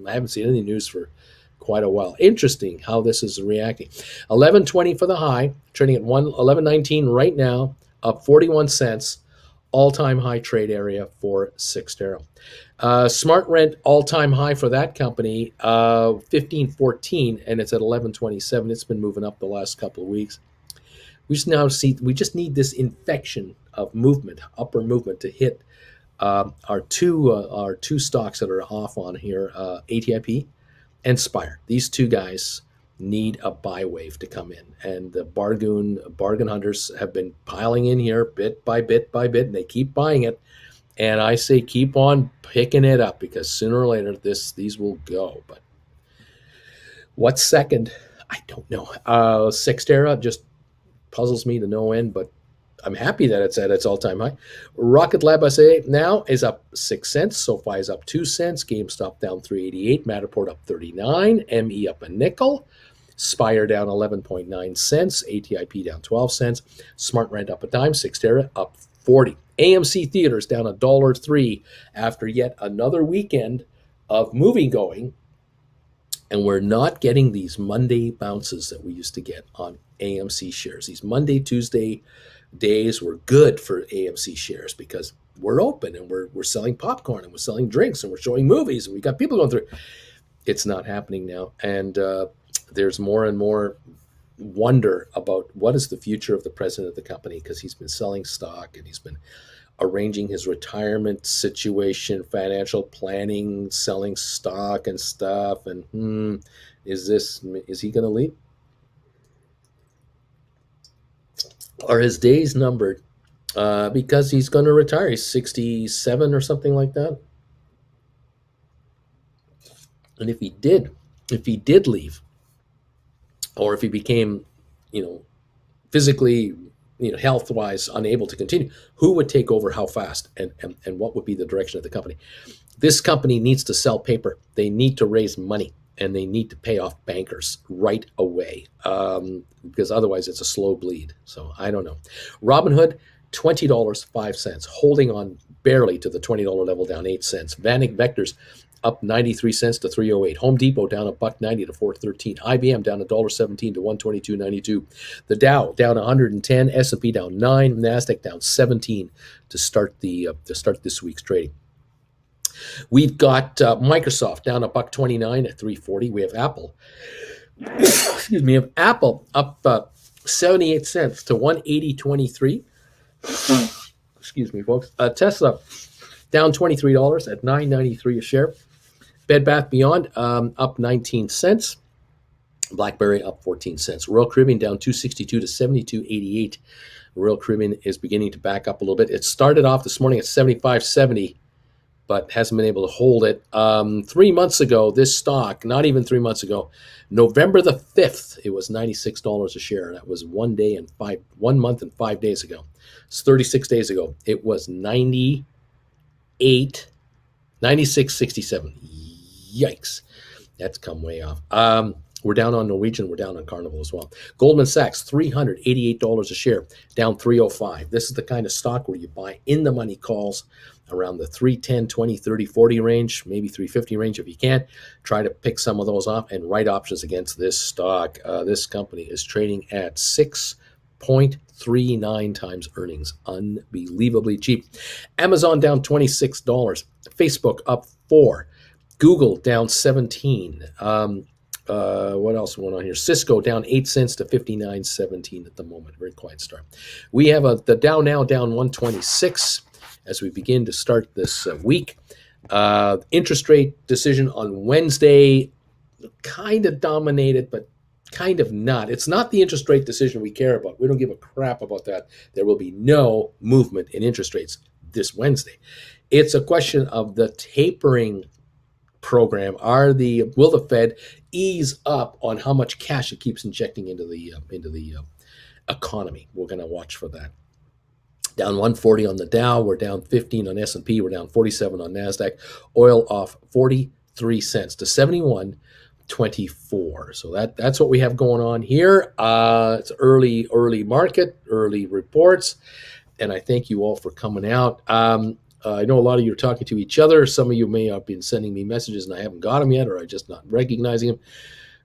I haven't seen any news for quite a while. Interesting how this is reacting. 11.20 for the high, trading at 11.19 right now, up 41 cents. All-time high trade area for Cyxtera. Smart Rent, all-time high for that company, 15.14, and it's at 11.27. It's been moving up the last couple of weeks. We just need this infection of movement, upper movement, to hit our two stocks that are off on here, ATIP and Spire. These two guys need a buy wave to come in, and the bargain hunters have been piling in here bit by bit by bit, and they keep buying it. And I say keep on picking it up, because sooner or later these will go. But what's second? I don't know. Cyxtera just puzzles me to no end, but I'm happy that it's at its all-time high. Rocket Lab SA now is up 6 cents. SoFi is up 2 cents. GameStop down 388. Matterport up 39. ME up a nickel. Spire down 11.9 cents. ATIP down 12 cents. SmartRent up a dime. Xterra up 40. AMC Theaters down $1.03 after yet another weekend of movie going. And we're not getting these Monday bounces that we used to get on AMC shares. These Monday, Tuesday days were good for AMC shares because we're open and we're selling popcorn and we're selling drinks and we're showing movies and we got people going through. It's not happening now. And there's more and more wonder about what is the future of the president of the company, because he's been selling stock and he's been arranging his retirement situation, financial planning, selling stock and stuff. And is he going to leave? Are his days numbered? Because he's going to retire. He's 67 or something like that. And if he did leave, or if he became, physically, health-wise unable to continue, who would take over, how fast, and what would be the direction of the company? This company needs to sell paper. They need to raise money, and they need to pay off bankers right away, because otherwise it's a slow bleed. So I don't know. Robinhood, $20.05, holding on barely to the $20 level, down 8 cents. Vanek Vectors up 93 cents to 308. Home Depot down $1.90 to 413. IBM down $1.17 to 122.92. The Dow down 110. S&P down 9. Nasdaq down 17 to start this week's trading. We've got Microsoft down $1.29 at 340. We have Apple. Excuse me. We have Apple up 78 cents to 180.23. Excuse me, folks. Tesla down $23 at $9.93 a share. Bed Bath Beyond up 19 cents. BlackBerry up 14 cents. Royal Caribbean down 262 to 72.88. Royal Caribbean is beginning to back up a little bit. It started off this morning at 75.70, but hasn't been able to hold it. 3 months ago, this stock, not even 3 months ago, November the 5th, it was $96 a share. That was 1 month and 5 days ago. It's 36 days ago. It was 96.67. Yikes. That's come way off. We're down on Norwegian. We're down on Carnival as well. Goldman Sachs, $388 a share, down 305. This is the kind of stock where you buy in the money calls around the 310, 20, 30, 40 range, maybe 350 range if you can. Try to pick some of those off and write options against this stock. This company is trading at 6.39 times earnings. Unbelievably cheap. Amazon down $26. Facebook up 4. Google down 17. What else going on here? Cisco down 8 cents to 59.17 at the moment. Very quiet start. We have the Dow now down 126 as we begin to start this week. Interest rate decision on Wednesday, kind of dominated, but kind of not. It's not the interest rate decision we care about. We don't give a crap about that. There will be no movement in interest rates this Wednesday. It's a question of the tapering program. Will the Fed ease up on how much cash it keeps injecting into the economy? We're going to watch for that. Down 140 on the Dow. We're down 15 on S&P. We're down 47 on Nasdaq. Oil off 43 cents to 71.24. So that's what we have going on here. It's early market, early reports, and I thank you all for coming out. I know a lot of you are talking to each other. Some of you may have been sending me messages and I haven't got them yet, or I'm just not recognizing them.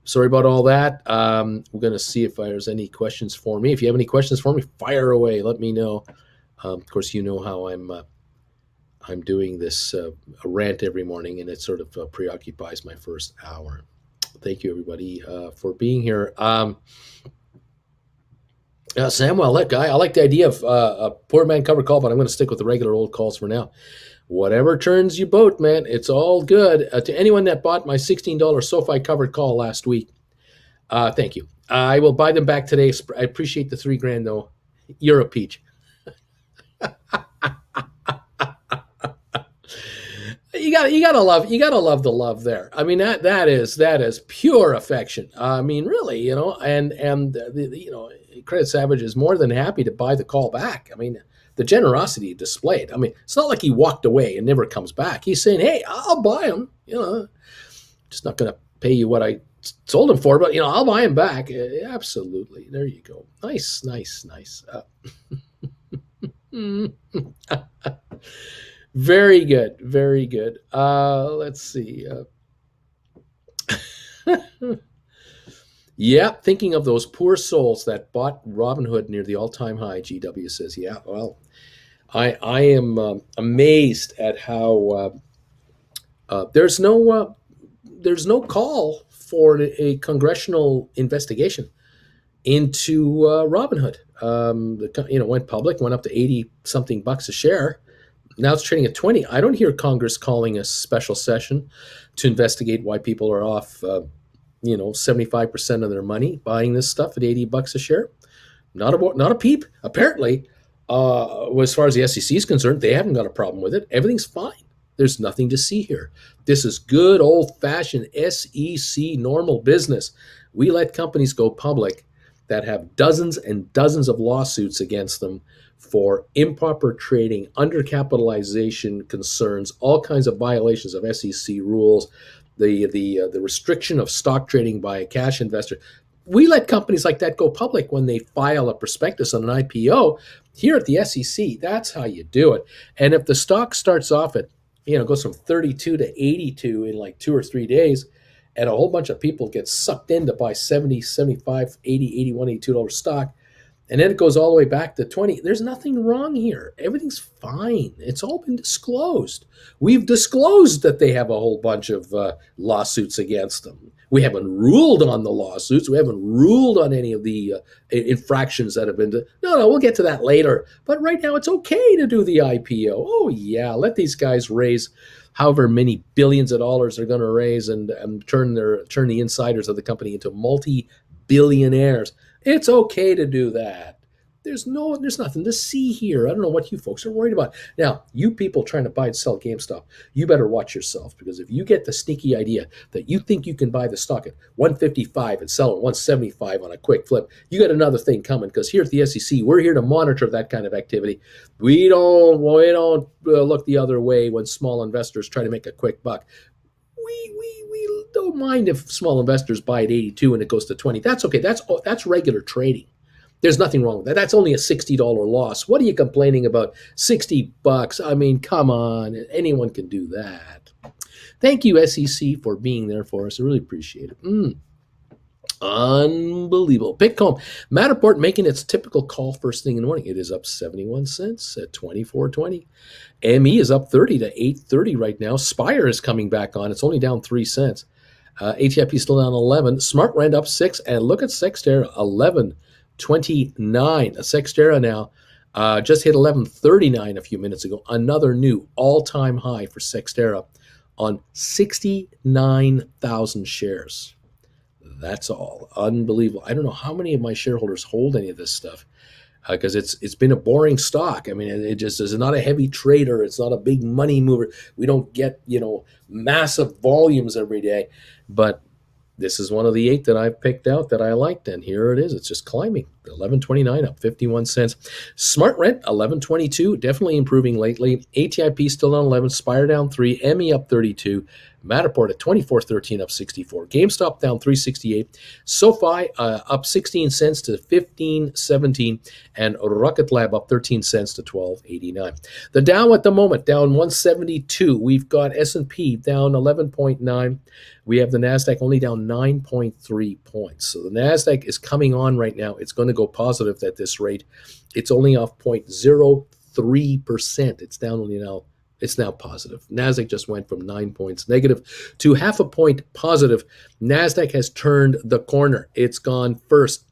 Sorry about all that. We're going to see if there's any questions for me. If you have any questions for me, fire away. Let me know. Of course, you know how I'm doing this a rant every morning, and it sort of preoccupies my first hour. Thank you, everybody, for being here. Samuel, that guy, I like the idea of a poor man covered call, but I'm going to stick with the regular old calls for now. Whatever turns you boat, man, it's all good. To anyone that bought my $16 SoFi covered call last week, thank you. I will buy them back today. I appreciate the $3,000 though. You're a peach. You gotta love the love there. I mean that is pure affection. I mean really, and Credit Savage is more than happy to buy the call back. I mean, the generosity displayed. I mean, it's not like he walked away and never comes back. He's saying, "Hey, I'll buy him. Just not going to pay you what I sold him for, but I'll buy him back." Absolutely. There you go. Nice, nice, nice. Very good, very good. Let's see. Yeah, thinking of those poor souls that bought Robinhood near the all-time high. GW says, "Yeah, well, I am amazed at how there's no call for a congressional investigation into Robinhood. Went public, went up to 80 something bucks a share. Now it's trading at 20. I don't hear Congress calling a special session to investigate why people are off 75% of their money buying this stuff at 80 bucks a share. Not a peep. Apparently, as far as the SEC is concerned, they haven't got a problem with it. Everything's fine. There's nothing to see here. This is good old-fashioned SEC normal business. We let companies go public that have dozens and dozens of lawsuits against them for improper trading, undercapitalization concerns, all kinds of violations of SEC rules, the restriction of stock trading by a cash investor. We let companies like that go public when they file a prospectus on an IPO. Here at the SEC, that's how you do it. And if the stock starts off at, goes from 32 to 82 in like 2 or 3 days, and a whole bunch of people get sucked in to buy 70, 75, 80, 81, $82 stock, and then it goes all the way back to 20. There's nothing wrong here. Everything's fine. It's all been disclosed. We've disclosed that they have a whole bunch of lawsuits against them. We haven't ruled on the lawsuits. We haven't ruled on any of the infractions that have been done. No, we'll get to that later. But right now, it's okay to do the IPO. Oh, yeah, let these guys raise however many billions of dollars they're going to raise and turn the insiders of the company into multi-billionaires. It's okay to do that. There's nothing to see here. I don't know what you folks are worried about. Now, you people trying to buy and sell GameStop, you better watch yourself, because if you get the sneaky idea that you think you can buy the stock at 155 and sell it 175 on a quick flip, you got another thing coming, because here at the SEC, we're here to monitor that kind of activity. We don't look the other way when small investors try to make a quick buck. We don't mind if small investors buy at 82 and it goes to 20. That's okay. That's regular trading. There's nothing wrong with that. That's only a $60 loss. What are you complaining about? 60 bucks. I mean, come on. Anyone can do that. Thank you, SEC, for being there for us. I really appreciate it. Unbelievable. Pickcomb. Matterport making its typical call first thing in the morning. It is up 71 cents at 24.20. ME is up 30 to 8.30 right now. Spire is coming back on. It's only down 3 cents. ATIP is still down 11. Smart Rent up 6. And look at Sextera, 11.29. Sextera now just hit 11.39 a few minutes ago. Another new all-time high for Sextera on 69,000 shares. That's all. Unbelievable. I don't know how many of my shareholders hold any of this stuff, because it's been a boring stock. I mean, it just is not a heavy trader. It's not a big money mover. We don't get, massive volumes every day. But this is one of the 8 that I've picked out that I liked, and here it is. It's just climbing. 11.29 up 51 cents. Smart Rent 11.22, definitely improving lately. ATIP still down 11. Spire down 3. ME up 32. Matterport at 24.13 up 64. GameStop down 3.68. SoFi up 16 cents to 15.17, and Rocket Lab up 13 cents to 12.89. The Dow at the moment down 172. We've got S&P down 11.9. We have the Nasdaq only down 9.3 points. So the Nasdaq is coming on right now. It's going to go positive at this rate. It's only off 0.03%. It's down only now. It's now positive. Nasdaq just went from 9 points negative to half a point positive. Nasdaq has turned the corner. It's gone first.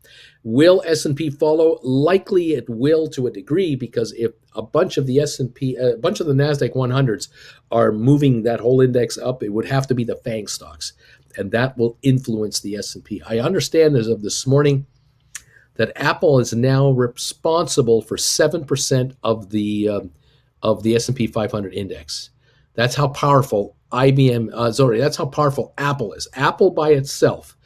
Will S&P follow? Likely it will, to a degree, because if a bunch of the S&P, a bunch of the Nasdaq 100s are moving that whole index up, it would have to be the FANG stocks, and that will influence the S&P. I understand as of this morning that Apple is now responsible for 7% of the S&P 500 index. That's how powerful that's how powerful Apple is. Apple by itself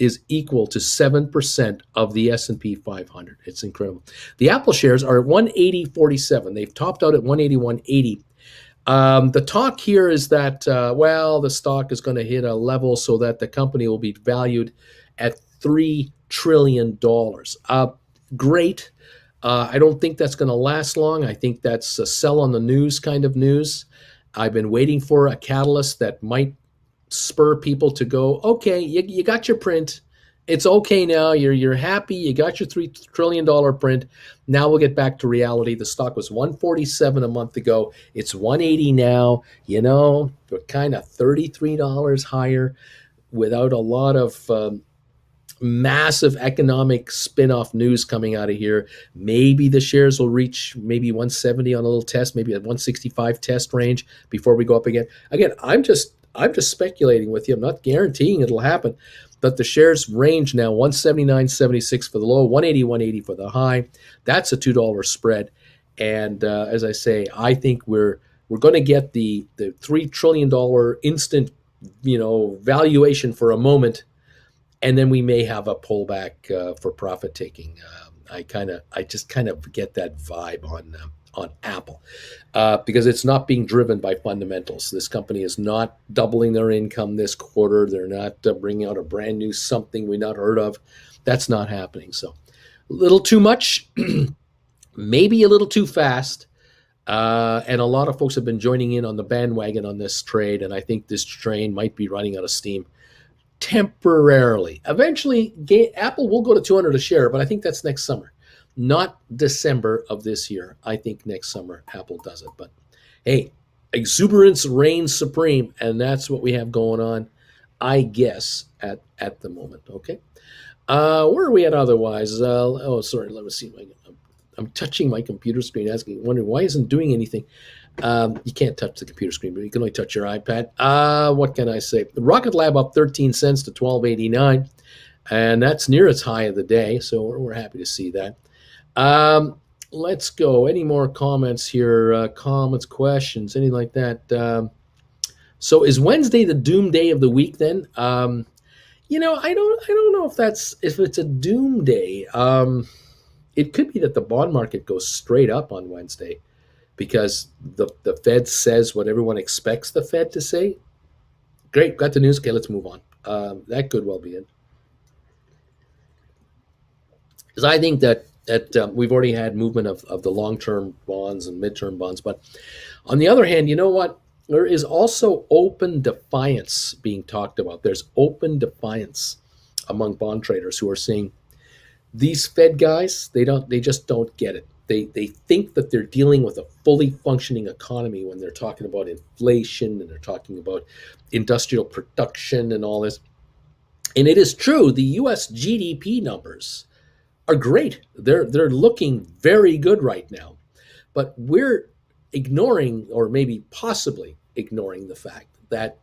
is equal to 7% of the S&P 500. It's incredible. The Apple shares are at 180.47. They've topped out at 181.80. The talk here is that, well, the stock is going to hit a level so that the company will be valued at $3 trillion. Great. I don't think that's going to last long. I think that's a sell on the news kind of news. I've been waiting for a catalyst that might spur people to go, okay, you got your print. It's okay now. You're happy. You got your $3 trillion print. Now we'll get back to reality. The stock was 147 a month ago. It's 180 now. We're kind of $33 higher without a lot of massive economic spin-off news coming out of here. Maybe the shares will reach maybe 170 on a little test, maybe a 165 test range before we go up again. Again, I'm just speculating with you. I'm not guaranteeing it'll happen. But the shares range now 179.76 for the low, 180 for the high. That's a $2 spread. And as I say, I think we're going to get the $3 trillion instant, valuation for a moment, and then we may have a pullback for profit taking. I just kind of get that vibe on Apple because it's not being driven by fundamentals. This company is not doubling their income this quarter. They're not bringing out a brand new something we not heard of. That's not happening. So a little too much, maybe a little too fast. And a lot of folks have been joining in on the bandwagon on this trade, and I think this train might be running out of steam temporarily. Eventually, Apple will go to 200 a share, but I think that's next summer, not December of this year. I think next summer Apple does it. But hey, exuberance reigns supreme, and that's what we have going on, I guess, at the moment. Okay, where are we at otherwise? Sorry, let me see. I'm touching my computer screen, wondering why isn't doing anything. You can't touch the computer screen, but you can only touch your iPad. What can I say? The Rocket Lab up 13 cents to 12.89, and that's near its high of the day, so we're happy to see that. Let's go. Any more comments here? Comments, questions, anything like that? So is Wednesday the doom day of the week then? I don't know if it's a doom day. It could be that the bond market goes straight up on Wednesday, because the Fed says what everyone expects the Fed to say. Great, got the news. Okay, let's move on. That could well be it. Because I think that we've already had movement of the long-term bonds and mid-term bonds. But on the other hand, you know what? There is also open defiance being talked about. There's open defiance among bond traders who are saying these Fed guys, they just don't get it. They think that they're dealing with a fully functioning economy when they're talking about inflation and they're talking about industrial production and all this. And it is true, the U.S. GDP numbers are great. They're looking very good right now. But we're ignoring, or maybe possibly ignoring, the fact that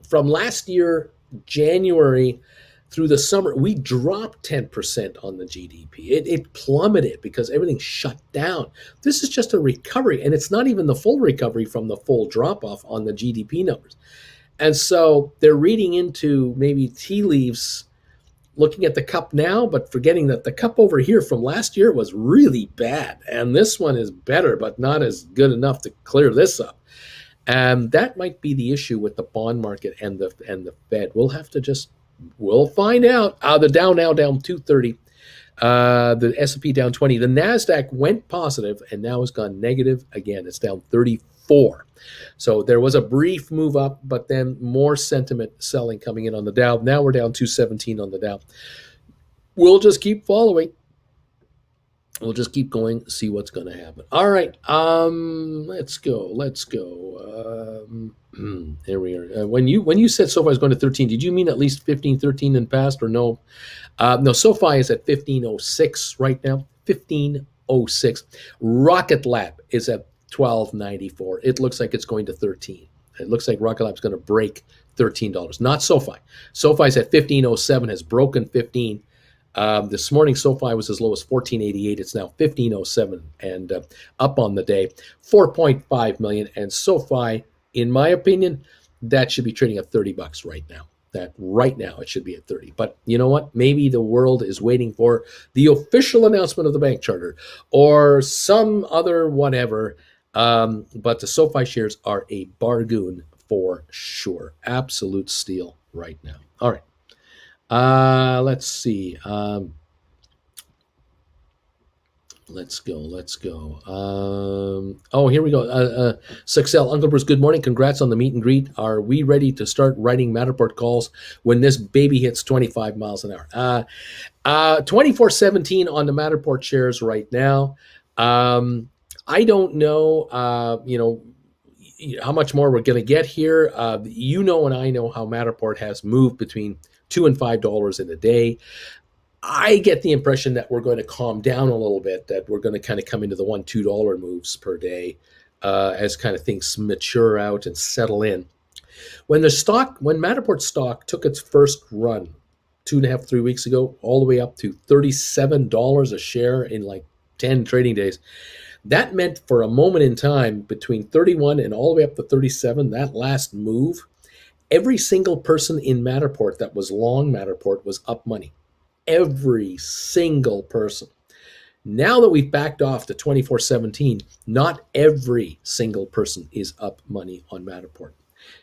from last year, January, through the summer, we dropped 10% on the GDP. It plummeted because everything shut down. This is just a recovery, and it's not even the full recovery from the full drop-off on the GDP numbers. And so they're reading into maybe tea leaves, looking at the cup now, but forgetting that the cup over here from last year was really bad. And this one is better, but not as good enough to clear this up. And that might be the issue with the bond market and the Fed. We'll find out. The Dow now down 230. The S&P down 20. The NASDAQ went positive and now has gone negative again. It's down 34. So there was a brief move up, but then more sentiment selling coming in on the Dow. Now we're down 217 on the Dow. We'll just keep following. We'll just keep going, see what's going to happen. All right, let's go. Here we are. When you said SoFi is going to 13, did you mean at least 15, 13 in past, or no? No, SoFi is at 1506 right now. 1506. Rocket Lab is at 1294. It looks like it's going to 13. It looks like Rocket Lab is going to break $13. Not SoFi. SoFi is at 1507. Has broken 15. This morning, SoFi was as low as 1488. It's now 1507 and up on the day, 4.5 million. And SoFi, in my opinion, that should be trading at $30 right now. that right now it should be at 30. But you know what? Maybe the world is waiting for the official announcement of the bank charter or some other whatever. But the SoFi shares are a bargain for sure. Absolute steal right now. All right. Let's see. Let's go. Let's go. Oh, here we go. Suxel, Uncle Bruce, good morning. Congrats on the meet and greet. Are we ready to start writing Matterport calls when this baby hits 25 miles an hour? 24.17 on the Matterport shares right now. I don't know, how much more we're going to get here. And I know how Matterport has moved between $2 and $5 in a day. I get the impression that we're going to calm down a little bit, that we're going to kind of come into the $1, $2 moves per day as kind of things mature out and settle in. When Matterport stock took its first run 2.5, 3 weeks ago, all the way up to $37 a share in like 10 trading days, that meant for a moment in time between 31 and all the way up to 37, that last move, every single person in Matterport that was long Matterport was up money. Every single person. Now that we've backed off to 24.17, not every single person is up money on Matterport.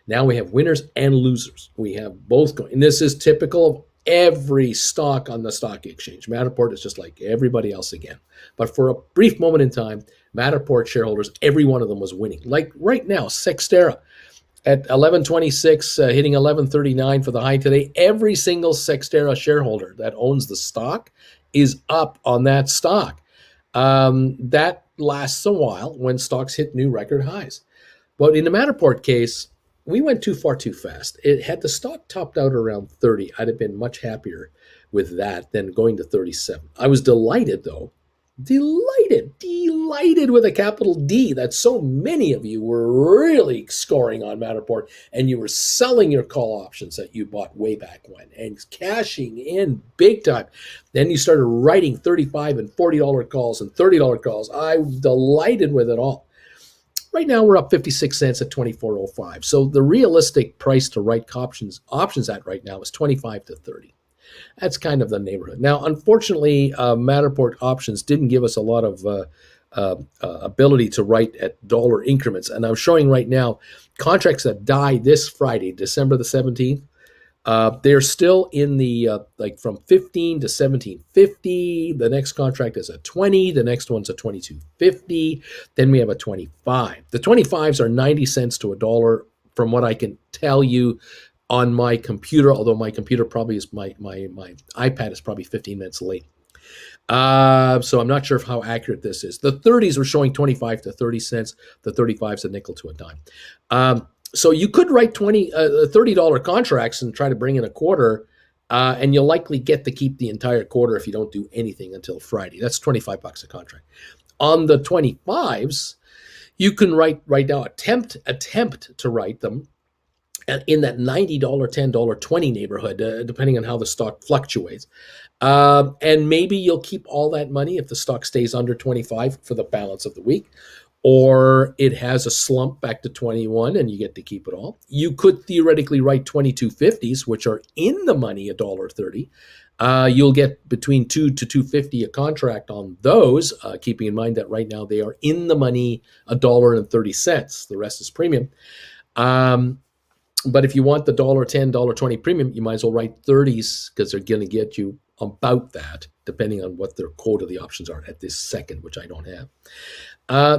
Now we have winners and losers. We have both going. And this is typical of every stock on the stock exchange. Matterport is just like everybody else again. But for a brief moment in time, Matterport shareholders, every one of them was winning. Like right now, Sextera at 1126, hitting 1139 for the high today. Every single Sextera shareholder that owns the stock is up on that stock. That lasts a while when stocks hit new record highs. But in the Matterport case, we went too far too fast. Had the stock topped out around 30, I'd have been much happier with that than going to 37. I was delighted, though. Delighted with a capital D that so many of you were really scoring on Matterport, and you were selling your call options that you bought way back when and cashing in big time. Then you started writing $35 and $40 calls and $30 calls. I'm delighted with it all. Right now, we're up 56 cents at 24.05. So the realistic price to write options at right now is 25 to 30. That's kind of the neighborhood. Now, unfortunately, Matterport options didn't give us a lot of ability to write at dollar increments. And I'm showing right now contracts that die this Friday, December the 17th. They're still in the from 15 to 17.50. The next contract is a 20. The next one's a 22.50. Then we have a 25. The 25s are 90 cents to $1 from what I can tell you on my computer, although my computer probably is my iPad is probably 15 minutes late. So I'm not sure how accurate this is. The 30s are showing 25 to 30 cents. The 35s a nickel to a dime. So you could write $30 contracts and try to bring in a quarter, and you'll likely get to keep the entire quarter if you don't do anything until Friday. That's $25 a contract. On the 25s, you can write right now, attempt to write them in that $90, $10, $20 neighborhood, depending on how the stock fluctuates. And maybe you'll keep all that money if the stock stays under 25 for the balance of the week, or it has a slump back to 21 and you get to keep it all. You could theoretically write 22.50s, which are in the money $1.30. You'll get between $2 to $2.50 a contract on those, keeping in mind that right now they are in the money $1.30. The rest is premium. But if you want the $10, $20 premium, you might as well write 30s because they're going to get you about that, depending on what their quote of the options are at this second, which I don't have.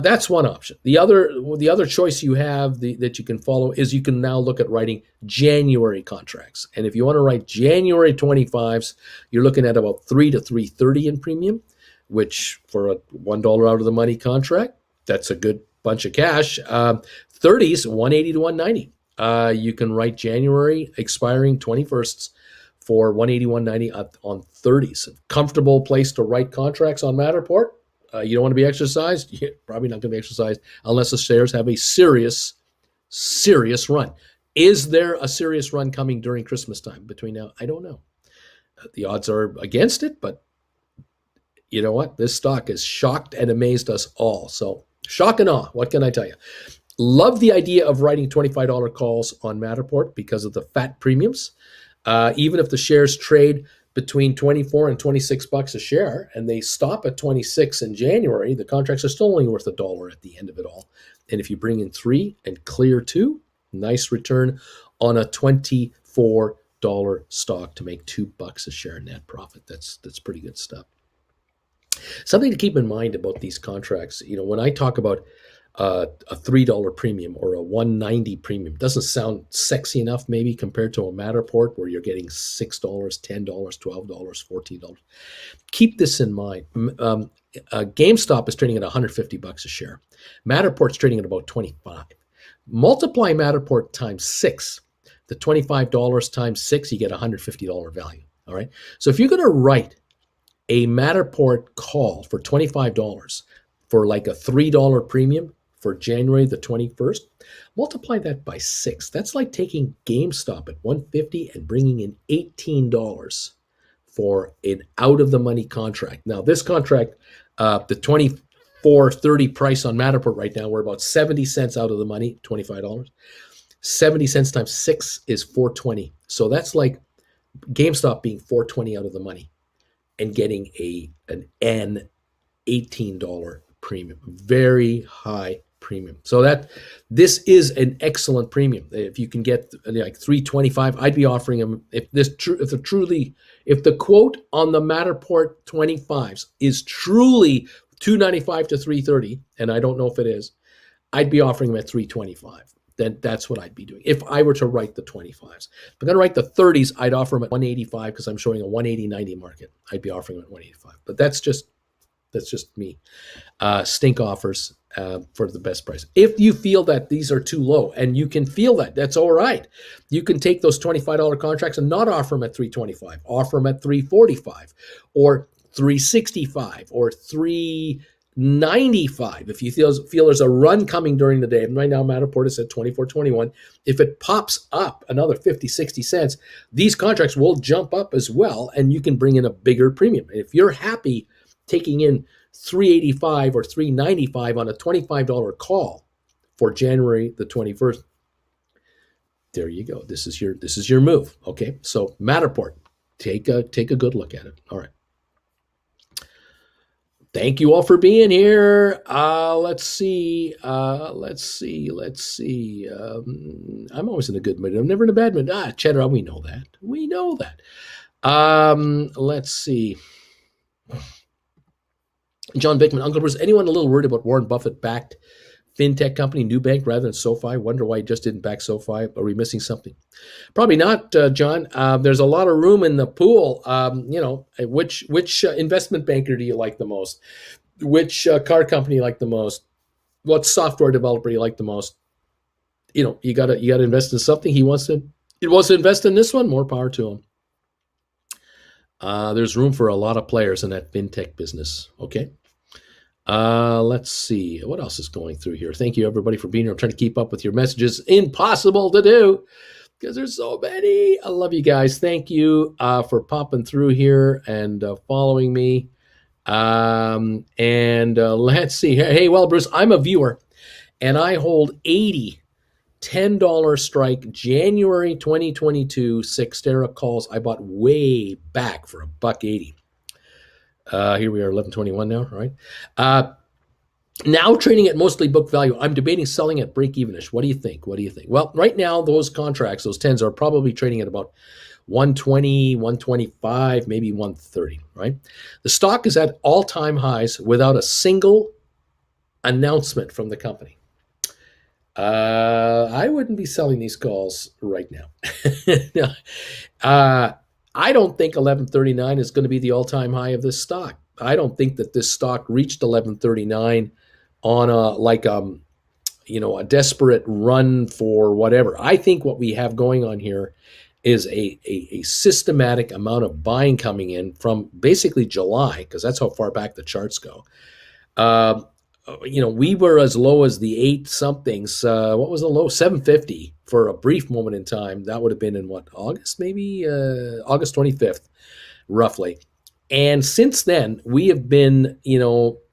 That's one option. The other choice you have that you can follow is you can now look at writing January contracts. And if you want to write January 25s, you're looking at about $3 to $3.30 in premium, which for a $1 out of the money contract, that's a good bunch of cash. 30s, $1.80 to $1.90. You can write January expiring 21st for $1.80, $1.90 on 30s. Comfortable place to write contracts on Matterport. You don't want to be exercised. You're probably not going to be exercised unless the shares have a serious run. Is there a serious run coming during Christmas time between now? I don't know. The odds are against it, but you know what? This stock has shocked and amazed us all. So shock and awe. What can I tell you? Love the idea of writing $25 calls on Matterport because of the fat premiums. Even if the shares trade between 24 and 26 bucks a share and they stop at 26 in January, the contracts are still only worth $1 at the end of it all. And if you bring in 3 and clear 2, nice return on a $24 stock to make $2 a share net profit. That's pretty good stuff. Something to keep in mind about these contracts, when I talk about a $3 premium or a 190 premium, doesn't sound sexy enough maybe compared to a Matterport where you're getting $6, $10, $12, $14. Keep this in mind. GameStop is trading at 150 bucks a share. Matterport's trading at about 25. Multiply Matterport times 6. The $25 times 6, you get $150 value. All right. So if you're going to write a Matterport call for $25 for like a $3 premium for January the 21st, multiply that by 6. That's like taking GameStop at 150 and bringing in $18 for an out of the money contract. Now, this contract, the 24.30 price on Matterport right now, we're about 70 cents out of the money, $25. 70 cents times 6 is 420. So that's like GameStop being 420 out of the money and getting an $18 premium. Very high premium. So this is an excellent premium. If you can get like 325, I'd be offering them if the quote on the Matterport 25s is truly 295 to 330, and I don't know if it is, I'd be offering them at 325. Then that's what I'd be doing if I were to write the 25s. If I'm going to write the 30s, I'd offer them at 185 because I'm showing a 180.90 market. I'd be offering them at 185. But that's just me. Stink offers for the best price. If you feel that these are too low, and you can feel that, that's all right. You can take those $25 contracts and not offer them at 325. Offer them at 345 or 365 or 395. If you feel there's a run coming during the day, and right now Matterport is at 24.21. If it pops up another 50, 60 cents, these contracts will jump up as well, and you can bring in a bigger premium. If you're happy taking in 385 or 395 on a $25 call for January the 21st, there you go. This is your move. Okay, so Matterport, take a good look at it. All right. Thank you all for being here. Let's see. I'm always in a good mood. I'm never in a bad mood. Cheddar, we know that. Let's see. John Bickman, Uncle Bruce, anyone a little worried about Warren Buffett backed fintech company Nubank rather than SoFi? Wonder why he just didn't back SoFi. Are we missing something? Probably not, John. There's a lot of room in the pool. Which investment banker do you like the most? Which car company you like the most? What software developer you like the most? You got to invest in something. He wants to invest in this one. More power to him. There's room for a lot of players in that fintech business. Okay. Let's see. What else is going through here? Thank you, everybody, for being here. I'm trying to keep up with your messages. Impossible to do because there's so many. I love you guys. Thank you for popping through here and following me. Let's see. Hey, well, Bruce, I'm a viewer, and I hold 80 $10 strike January 2022 Sextera calls I bought way back for $1.80. Here we are, 11:21 now, right? Now trading at mostly book value. I'm debating selling at break-evenish. What do you think? Well, right now, those contracts, those 10s, are probably trading at about 120, 125, maybe 130, right? The stock is at all-time highs without a single announcement from the company. I wouldn't be selling these calls right now. I don't think 1139 is going to be the all-time high of this stock. I don't think that this stock reached 1139 on a desperate run for whatever. I think what we have going on here is a systematic amount of buying coming in from basically July, because that's how far back the charts go. We were as low as the 8 somethings. What was the low? 750 for a brief moment in time. That would have been in what, August, maybe August 25th, roughly. And since then, we have been,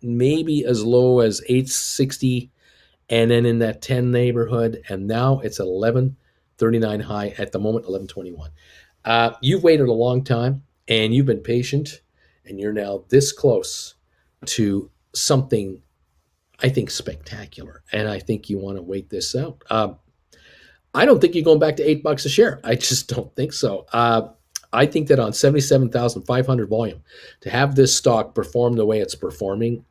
maybe as low as 860, and then in that 10 neighborhood, and now it's 11.39 high at the moment, 11.21. You've waited a long time, and you've been patient, and you're now this close to something I think spectacular, and I think you want to wait this out. I don't think you're going back to $8 a share. I just don't think so. I think that on 77,500 volume, to have this stock perform the way it's performing,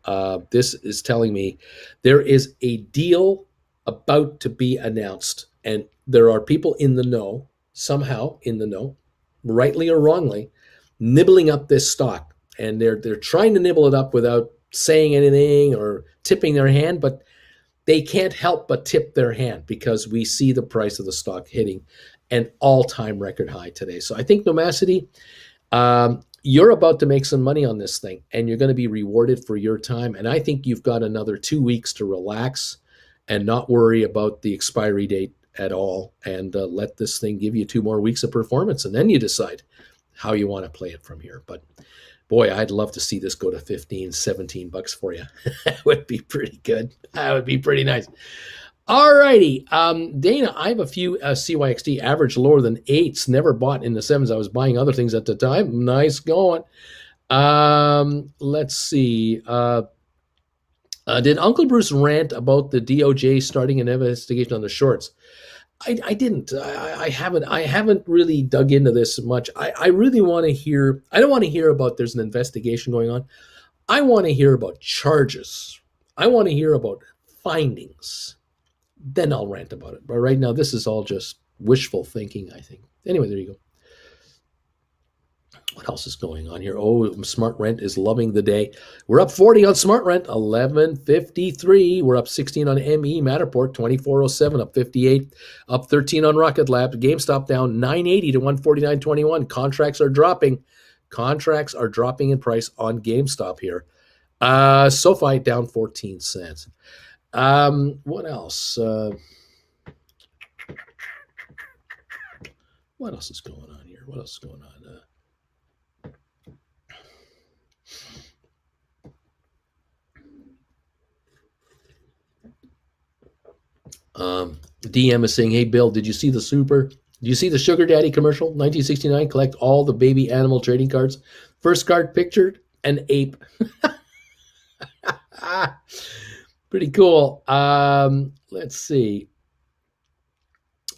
this is telling me there is a deal about to be announced, and there are people in the know, somehow in the know, rightly or wrongly, nibbling up this stock, and they're trying to nibble it up without saying anything or tipping their hand, but they can't help but tip their hand because we see the price of the stock hitting an all-time record high today. So I think Nomacity, you're about to make some money on this thing, and you're going to be rewarded for your time. And I think you've got another 2 weeks to relax and not worry about the expiry date at all, and let this thing give you 2 more weeks of performance, and then you decide how you want to play it from here. But boy, I'd love to see this go to 15, $17 for you. That would be pretty good. That would be pretty nice. All righty. Dana, I have a few CYXD average lower than 8s, never bought in the 7s. I was buying other things at the time. Nice going. Let's see. Did Uncle Bruce rant about the DOJ starting an investigation on the shorts? I didn't. I haven't really dug into this much. I really want to hear. I don't want to hear about there's an investigation going on. I want to hear about charges. I want to hear about findings. Then I'll rant about it. But right now, this is all just wishful thinking, I think. Anyway, there you go. What else is going on here? Oh, Smart Rent is loving the day. We're up 40 on Smart Rent, 11.53. We're up 16 on ME Matterport, 24.07, up 58, up 13 on Rocket Lab. GameStop down 9.80 to 149.21. Contracts are dropping. Contracts are dropping in price on GameStop here. SoFi down 14 cents. What else? What else is going on here? What else is going on? DM is saying, "Hey Bill, did you see the Sugar Daddy commercial? 1969. Collect all the baby animal trading cards. First card pictured an ape. Pretty cool. Let's see.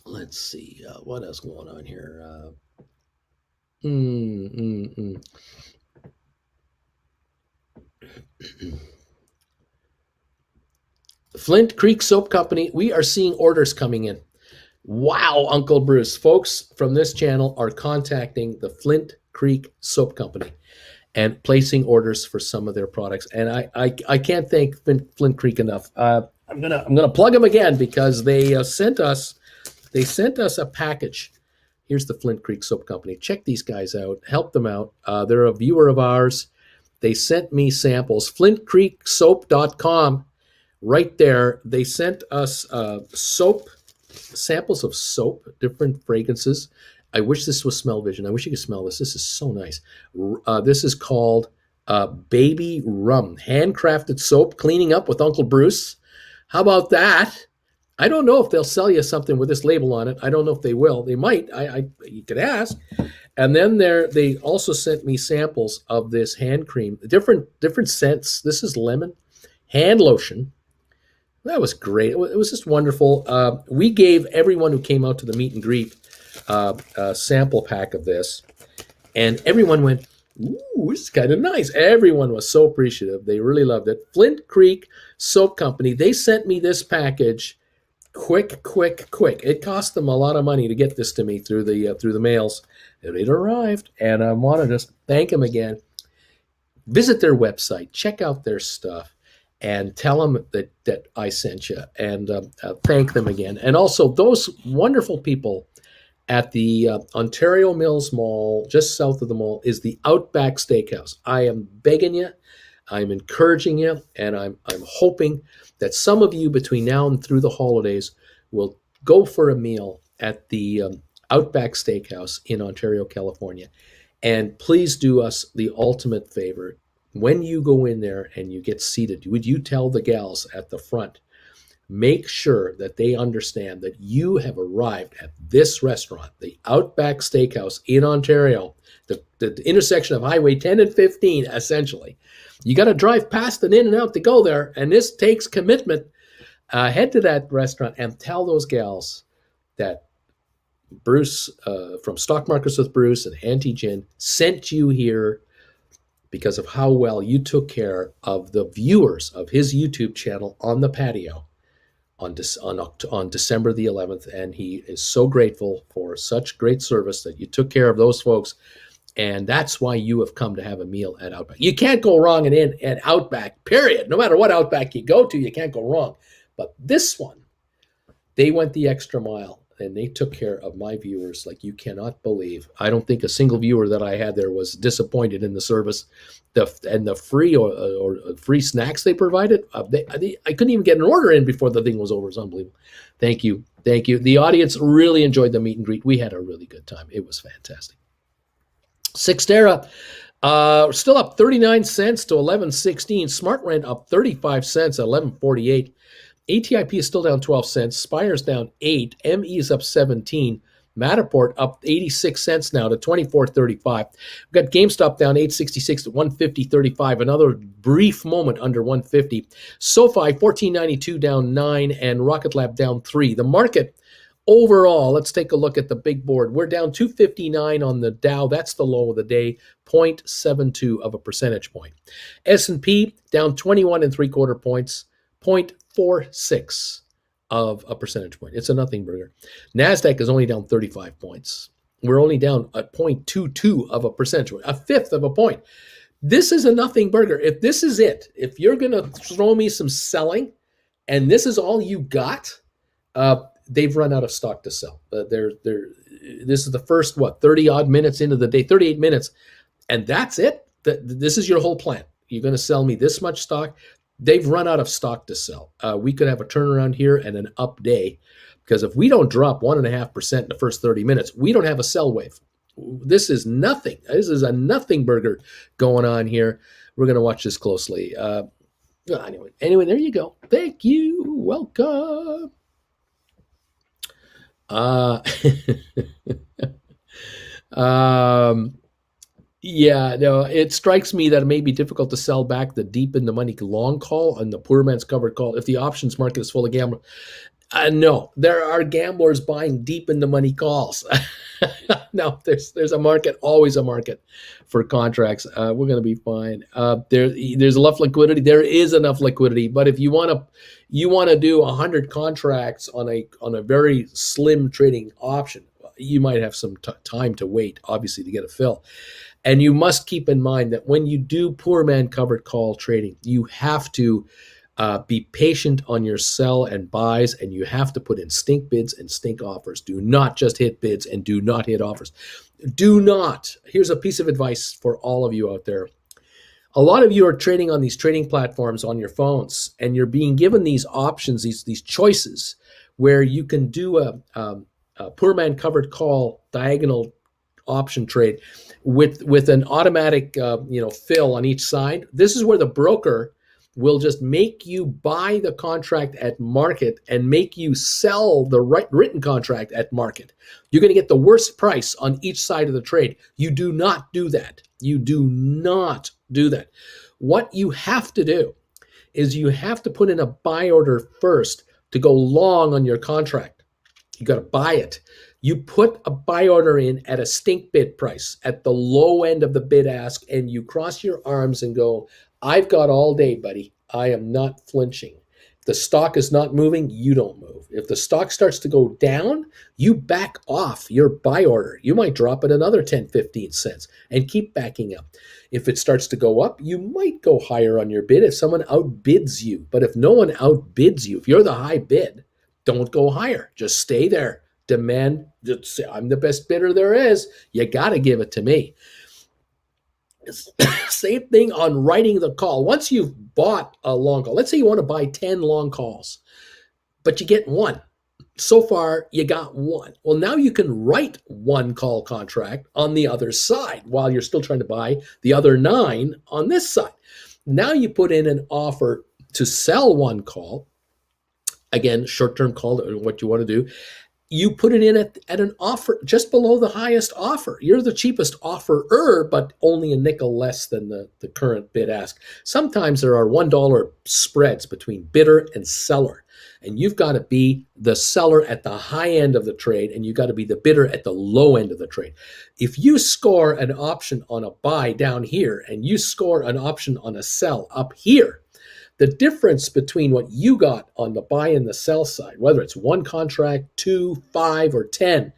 What else going on here? Flint Creek Soap Company, we are seeing orders coming in. Wow, Uncle Bruce. Folks from this channel are contacting the Flint Creek Soap Company and placing orders for some of their products. And I can't thank Flint Creek enough. I'm gonna plug them again because they sent us a package. Here's the Flint Creek Soap Company. Check these guys out. Help them out. They're a viewer of ours. They sent me samples. FlintCreekSoap.com. Right there, they sent us soap, samples of soap, different fragrances. I wish this was smell vision. I wish you could smell this. This is so nice. This is called Baby Rum, handcrafted soap, cleaning up with Uncle Bruce. How about that? I don't know if they'll sell you something with this label on it. I don't know if they will. They might. You could ask. And then they also sent me samples of this hand cream, different scents. This is lemon, hand lotion. That was great. It was just wonderful. We gave everyone who came out to the meet and greet a sample pack of this, and everyone went, "Ooh, this is kind of nice." Everyone was so appreciative. They really loved it. Flint Creek Soap Company, they sent me this package quick. It cost them a lot of money to get this to me through the mails. It arrived, and I want to just thank them again. Visit their website, check out their stuff, and tell them that I sent you, and thank them again. And also those wonderful people at the Ontario Mills Mall, just south of the mall, is the Outback Steakhouse. I am begging you, I'm encouraging you, and I'm hoping that some of you between now and through the holidays will go for a meal at the Outback Steakhouse in Ontario, California. And please do us the ultimate favor. When you go in there and you get seated, would you tell the gals at the front, make sure that they understand that you have arrived at this restaurant, the Outback Steakhouse in Ontario, the intersection of Highway 10 and 15, essentially. You got to drive past and in and out to go there, and this takes commitment. Head to that restaurant and tell those gals that Bruce from Stock Markets with Bruce and Auntie Jen sent you here because of how well you took care of the viewers of his YouTube channel on the patio on December the 11th. And he is so grateful for such great service that you took care of those folks. And that's why you have come to have a meal at Outback. You can't go wrong at Outback, period. No matter what Outback you go to, you can't go wrong. But this one, they went the extra mile, and they took care of my viewers like you cannot believe. I don't think a single viewer that I had there was disappointed in the service. The free or free snacks they provided, I couldn't even get an order in before the thing was over. It's unbelievable. Thank you. Thank you. The audience really enjoyed the meet and greet. We had a really good time. It was fantastic. Sixtera, still up 39 cents to 11.16. Smart Rent up 35 cents at 11.48. ATIP is still down 12 cents. Spire's down 8. ME is up 17. Matterport up 86 cents now to 24.35. We've got GameStop down 8.66 to 150.35. Another brief moment under 150. SoFi 14.92 down 9, and Rocket Lab down 3. The market overall, let's take a look at the big board. We're down 259 on the Dow. That's the low of the day, 0.72 of a percentage point. S&P down 21 3/4 points, 0.46 of a percentage point. It's a nothing burger. NASDAQ is only down 35 points. We're only down at 0.22 of a percentage point, a fifth of a point. This is a nothing burger. If this is it, if you're going to throw me some selling and this is all you got, they've run out of stock to sell. This is the first, 30-odd minutes into the day, 38 minutes, and that's it? This is your whole plan. You're going to sell me this much stock? They've run out of stock to sell. We could have a turnaround here and an up day, because if we don't drop 1.5% in the first 30 minutes, we don't have a sell wave. This is nothing. This is a nothing burger going on here. We're going to watch this closely. Anyway, there you go. Thank you. Welcome. Yeah, no, it strikes me that it may be difficult to sell back the deep in the money long call and the poor man's covered call if the options market is full of gamblers. No, there are gamblers buying deep in the money calls. No, there's a market, always a market for contracts. We're going to be fine. There's enough liquidity. There is enough liquidity, but if you want to do 100 contracts on a very slim trading option, you might have some time to wait, obviously, to get a fill. And you must keep in mind that when you do poor man covered call trading, you have to be patient on your sell and buys, and you have to put in stink bids and stink offers. Do not just hit bids and do not hit offers. Do not. Here's a piece of advice for all of you out there. A lot of you are trading on these trading platforms on your phones, and you're being given these options, these choices, where you can do a poor man covered call diagonal option trade with an automatic fill on each side. This is where the broker will just make you buy the contract at market and make you sell the written contract at market. You're going to get the worst price on each side of the trade. You do not do that. You do not do that. What you have to do is you have to put in a buy order first to go long on your contract. You got to buy it. You put a buy order in at a stink bid price, at the low end of the bid ask, and you cross your arms and go, I've got all day, buddy. I am not flinching. If the stock is not moving, you don't move. If the stock starts to go down, you back off your buy order. You might drop it another 10, 15 cents and keep backing up. If it starts to go up, you might go higher on your bid if someone outbids you. But if no one outbids you, if you're the high bid, don't go higher. Just stay there. Demand, I'm the best bidder there is. You got to give it to me. Same thing on writing the call. Once you've bought a long call, let's say you want to buy 10 long calls, but you get one. So far, you got one. Well, now you can write one call contract on the other side while you're still trying to buy the other 9 on this side. Now you put in an offer to sell one call Again, short-term call, what you want to do. You put it in at an offer just below the highest offer. You're the cheapest offerer, but only a nickel less than the current bid ask. Sometimes there are $1 spreads between bidder and seller, and you've got to be the seller at the high end of the trade, and you've got to be the bidder at the low end of the trade. If you score an option on a buy down here and you score an option on a sell up here, the difference between what you got on the buy and the sell side, whether it's one contract, 2, 5, or 10,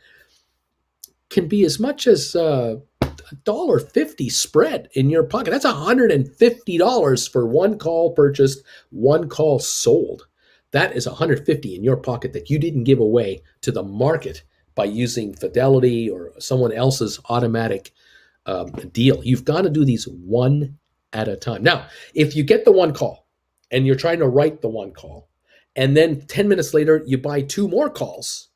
can be as much as $1.50 spread in your pocket. That's $150 for one call purchased, one call sold. That is $150 in your pocket that you didn't give away to the market by using Fidelity or someone else's automatic deal. You've got to do these one at a time. Now, if you get the one call, and you're trying to write the one call, and then 10 minutes later, you buy 2 more calls,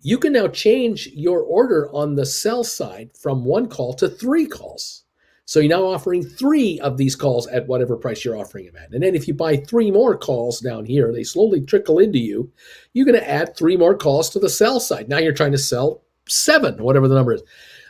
you can now change your order on the sell side from 1 call to 3 calls. So you're now offering 3 of these calls at whatever price you're offering them at. And then if you buy 3 more calls down here, they slowly trickle into you. You're going to add 3 more calls to the sell side. Now you're trying to sell 7, whatever the number is.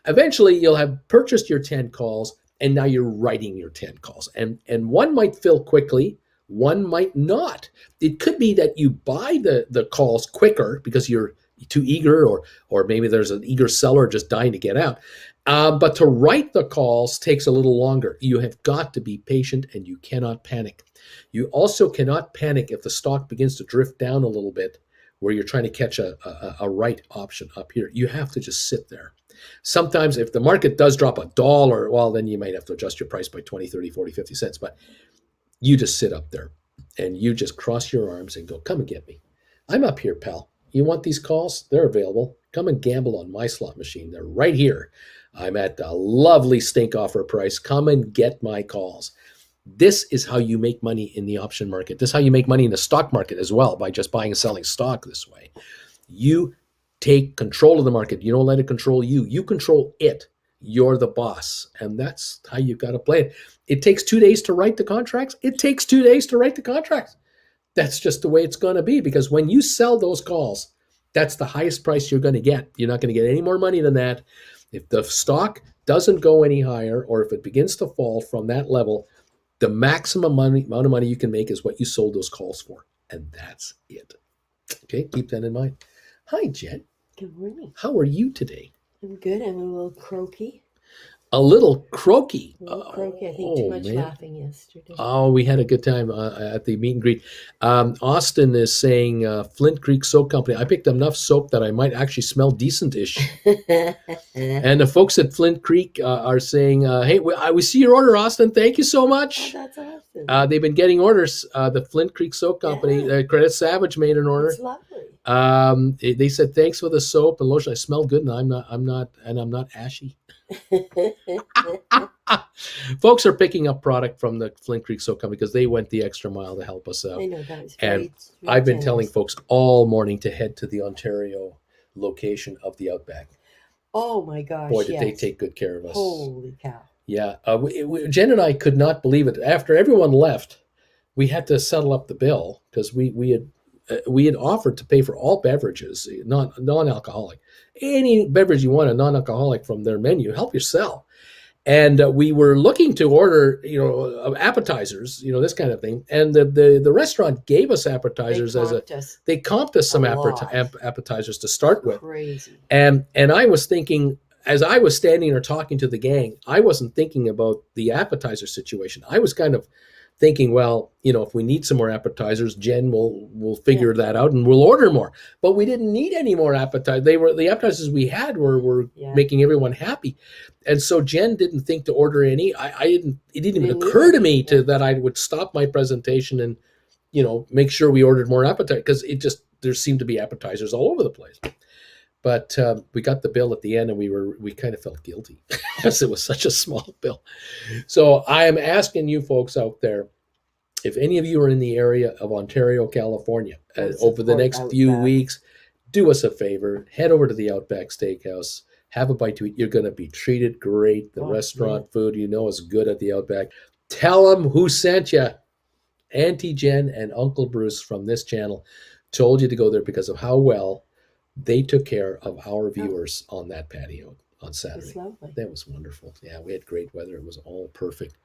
Eventually, you'll have purchased your 10 calls, and now you're writing your 10 calls. And one might fill quickly, one might not. It could be that you buy the calls quicker because you're too eager, or maybe there's an eager seller just dying to get out. But to write the calls takes a little longer. You have got to be patient, and you cannot panic. You also cannot panic if the stock begins to drift down a little bit where you're trying to catch a right option up here. You have to just sit there. Sometimes if the market does drop $1, well, then you might have to adjust your price by 20, 30, 40, 50 cents. But you just sit up there and you just cross your arms and go, come and get me. I'm up here, pal. You want these calls? They're available. Come and gamble on my slot machine. They're right here. I'm at a lovely stink offer price. Come and get my calls. This is how you make money in the option market. This is how you make money in the stock market as well, by just buying and selling stock this way. You take control of the market. You don't let it control you. You control it. You're the boss. And that's how you've got to play it. It takes 2 days to write the contracts. It takes 2 days to write the contracts. That's just the way it's going to be, because when you sell those calls, that's the highest price you're going to get. You're not going to get any more money than that. If the stock doesn't go any higher, or if it begins to fall from that level, the maximum amount of money you can make is what you sold those calls for. And that's it. Okay, keep that in mind. Hi, Jen. Good morning. How are you today? I'm good. I'm a little croaky. A little croaky. I think too much laughing yesterday. Oh, we had a good time at the meet and greet. Austin is saying Flint Creek Soap Company. I picked enough soap that I might actually smell decent-ish. And the folks at Flint Creek are saying, hey, we see your order, Austin. Thank you so much. Oh, that's awesome. They've been getting orders. The Flint Creek Soap Company, Credit Savage made an order. It's lovely. They said, thanks for the soap and lotion. I smell good, and I'm not ashy. Folks are picking up product from the Flint Creek Soap Company because they went the extra mile to help us out. I know that. And I've been telling folks all morning to head to the Ontario location of the Outback. Oh my gosh! Boy, did they take good care of us. Holy cow! Yeah, Jen and I could not believe it. After everyone left, we had to settle up the bill because we had offered to pay for all beverages, non-alcoholic. Any beverage you want, a non-alcoholic from their menu, help yourself. And we were looking to order, appetizers, this kind of thing. And the restaurant gave us appetizers they comped us some appetizers to start with. Crazy. And I was thinking, as I was standing there talking to the gang, I wasn't thinking about the appetizer situation. I was kind of thinking, well, if we need some more appetizers, Jen will figure that out and we'll order more. But we didn't need any more appetizers. The appetizers we had were making everyone happy. And so Jen didn't think to order any. It didn't even occur to me that I would stop my presentation and, make sure we ordered more appetizers, because there seemed to be appetizers all over the place. But we got the bill at the end, and we kind of felt guilty because it was such a small bill. So I am asking you folks out there, if any of you are in the area of Ontario, California, over the next few weeks, do us a favor. Head over to the Outback Steakhouse. Have a bite to eat. You're going to be treated great. The restaurant food, is good at the Outback. Tell them who sent you. Auntie Jen and Uncle Bruce from this channel told you to go there because of how well they took care of our viewers on that patio on Saturday. It's lovely. That was wonderful. Yeah, we had great weather. It was all perfect.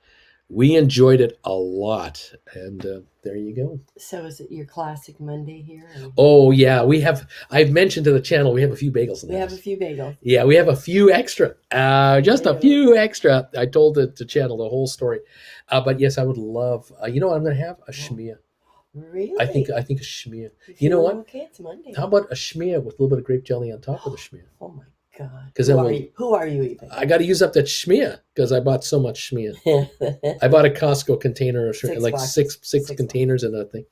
We enjoyed it a lot, and there you go. So is it your classic Monday here? Oh yeah, we have. I've mentioned to the channel we have a few bagels. We have a few bagels. Yeah, we have a few extra. Just a few extra. I told the channel the whole story, but yes, I would love. You know what I'm going to have? A schmear. Really? I think a schmear. You know what? Okay, it's Monday. How about a schmear with a little bit of grape jelly on top of the schmear? Oh my God! Because who are you even? I got to use up that schmear because I bought so much schmear. I bought a Costco container of schmear, like six containers of that thing.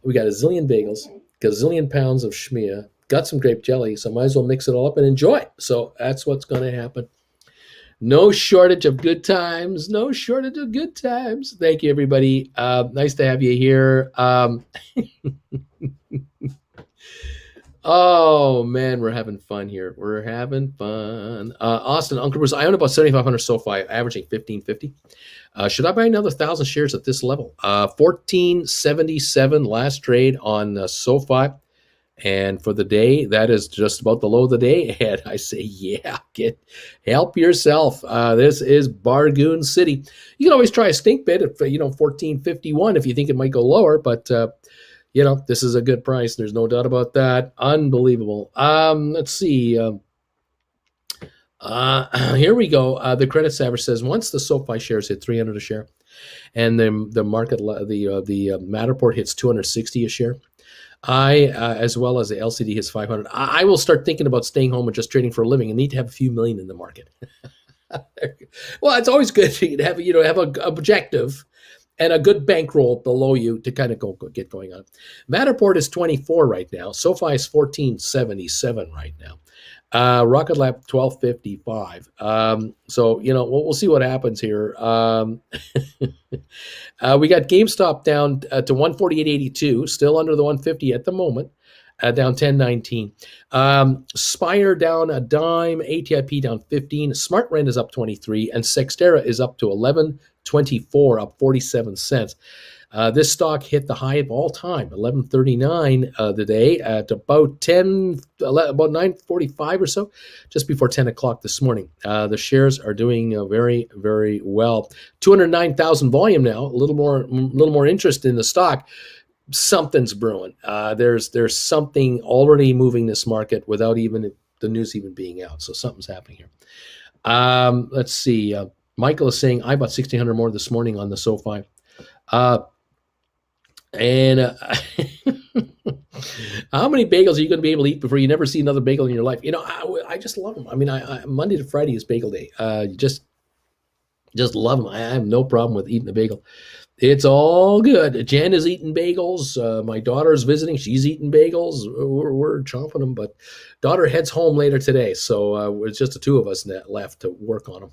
We got a zillion bagels, gazillion pounds of schmear, got some grape jelly, so might as well mix it all up and enjoy. So that's what's going to happen. No shortage of good times. No shortage of good times. Thank you, everybody. Nice to have you here. Oh, man, we're having fun here. We're having fun. Austin, Uncle Bruce, I own about 7,500 SoFi, averaging 1,550. Should I buy another 1,000 shares at this level? 1477 last trade on SoFi. And for the day, that is just about the low of the day. And I say, yeah, help yourself. This is Bargoon City. You can always try a stink bid at 1451 if you think it might go lower. But this is a good price. There's no doubt about that. Unbelievable. Let's see. Here we go. The Credit Savage says once the SoFi shares hit 300 a share, and then the market, the Matterport hits 260 a share. As well as the LCD hits 500. I will start thinking about staying home and just trading for a living and need to have a few million in the market. Well, it's always good to have an objective and a good bankroll below you to kind of get going on. Matterport is 24 right now. SoFi is 1477 right now. Rocket Lab 1255. So we'll see what happens here. We got GameStop down to 148.82, still under the 150 at the moment, down 10.19. Spire down a dime, ATIP down 15. SmartRent is up 23, and Sextera is up to 11.24, up 47 cents. This stock hit the high of all time, 11.39 today at about 9:45 or so, just before 10 o'clock this morning. The shares are doing very, very well. 209,000 volume now, a little more interest in the stock. Something's brewing. There's something already moving this market without even the news even being out. So something's happening here. Let's see. Michael is saying I bought 1,600 more this morning on the SoFi. And how many bagels are you going to be able to eat before you never see another bagel in your life? I just love them. I mean, Monday to Friday is bagel day. Just love them. I have no problem with eating a bagel. It's all good. Jen is eating bagels. My daughter's visiting. She's eating bagels. We're chomping them, but daughter heads home later today. So it's just the two of us left to work on them.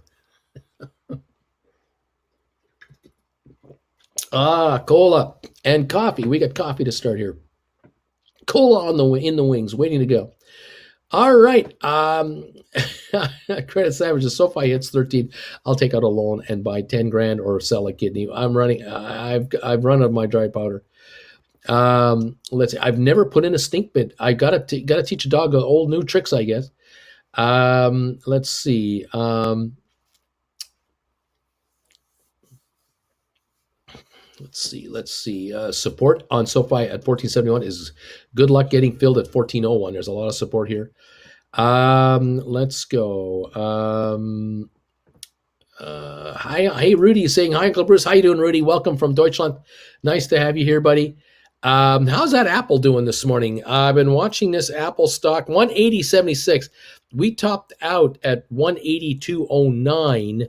Cola and coffee. We got coffee to start here. Cola in the wings, waiting to go. All right. Credit Savage, the SoFi hits 13. I'll take out a loan and buy 10 grand or sell a kidney. I've run out of my dry powder. Let's see. I've never put in a stink bid. I gotta teach a dog old new tricks, I guess. Let's see. Let's see. Support on SoFi at 1471 is good luck getting filled at 1401. There's a lot of support here. Let's go. Hey, Rudy is saying, hi, Uncle Bruce. How you doing, Rudy? Welcome from Deutschland. Nice to have you here, buddy. How's that Apple doing this morning? I've been watching this Apple stock, 180.76. We topped out at 182.09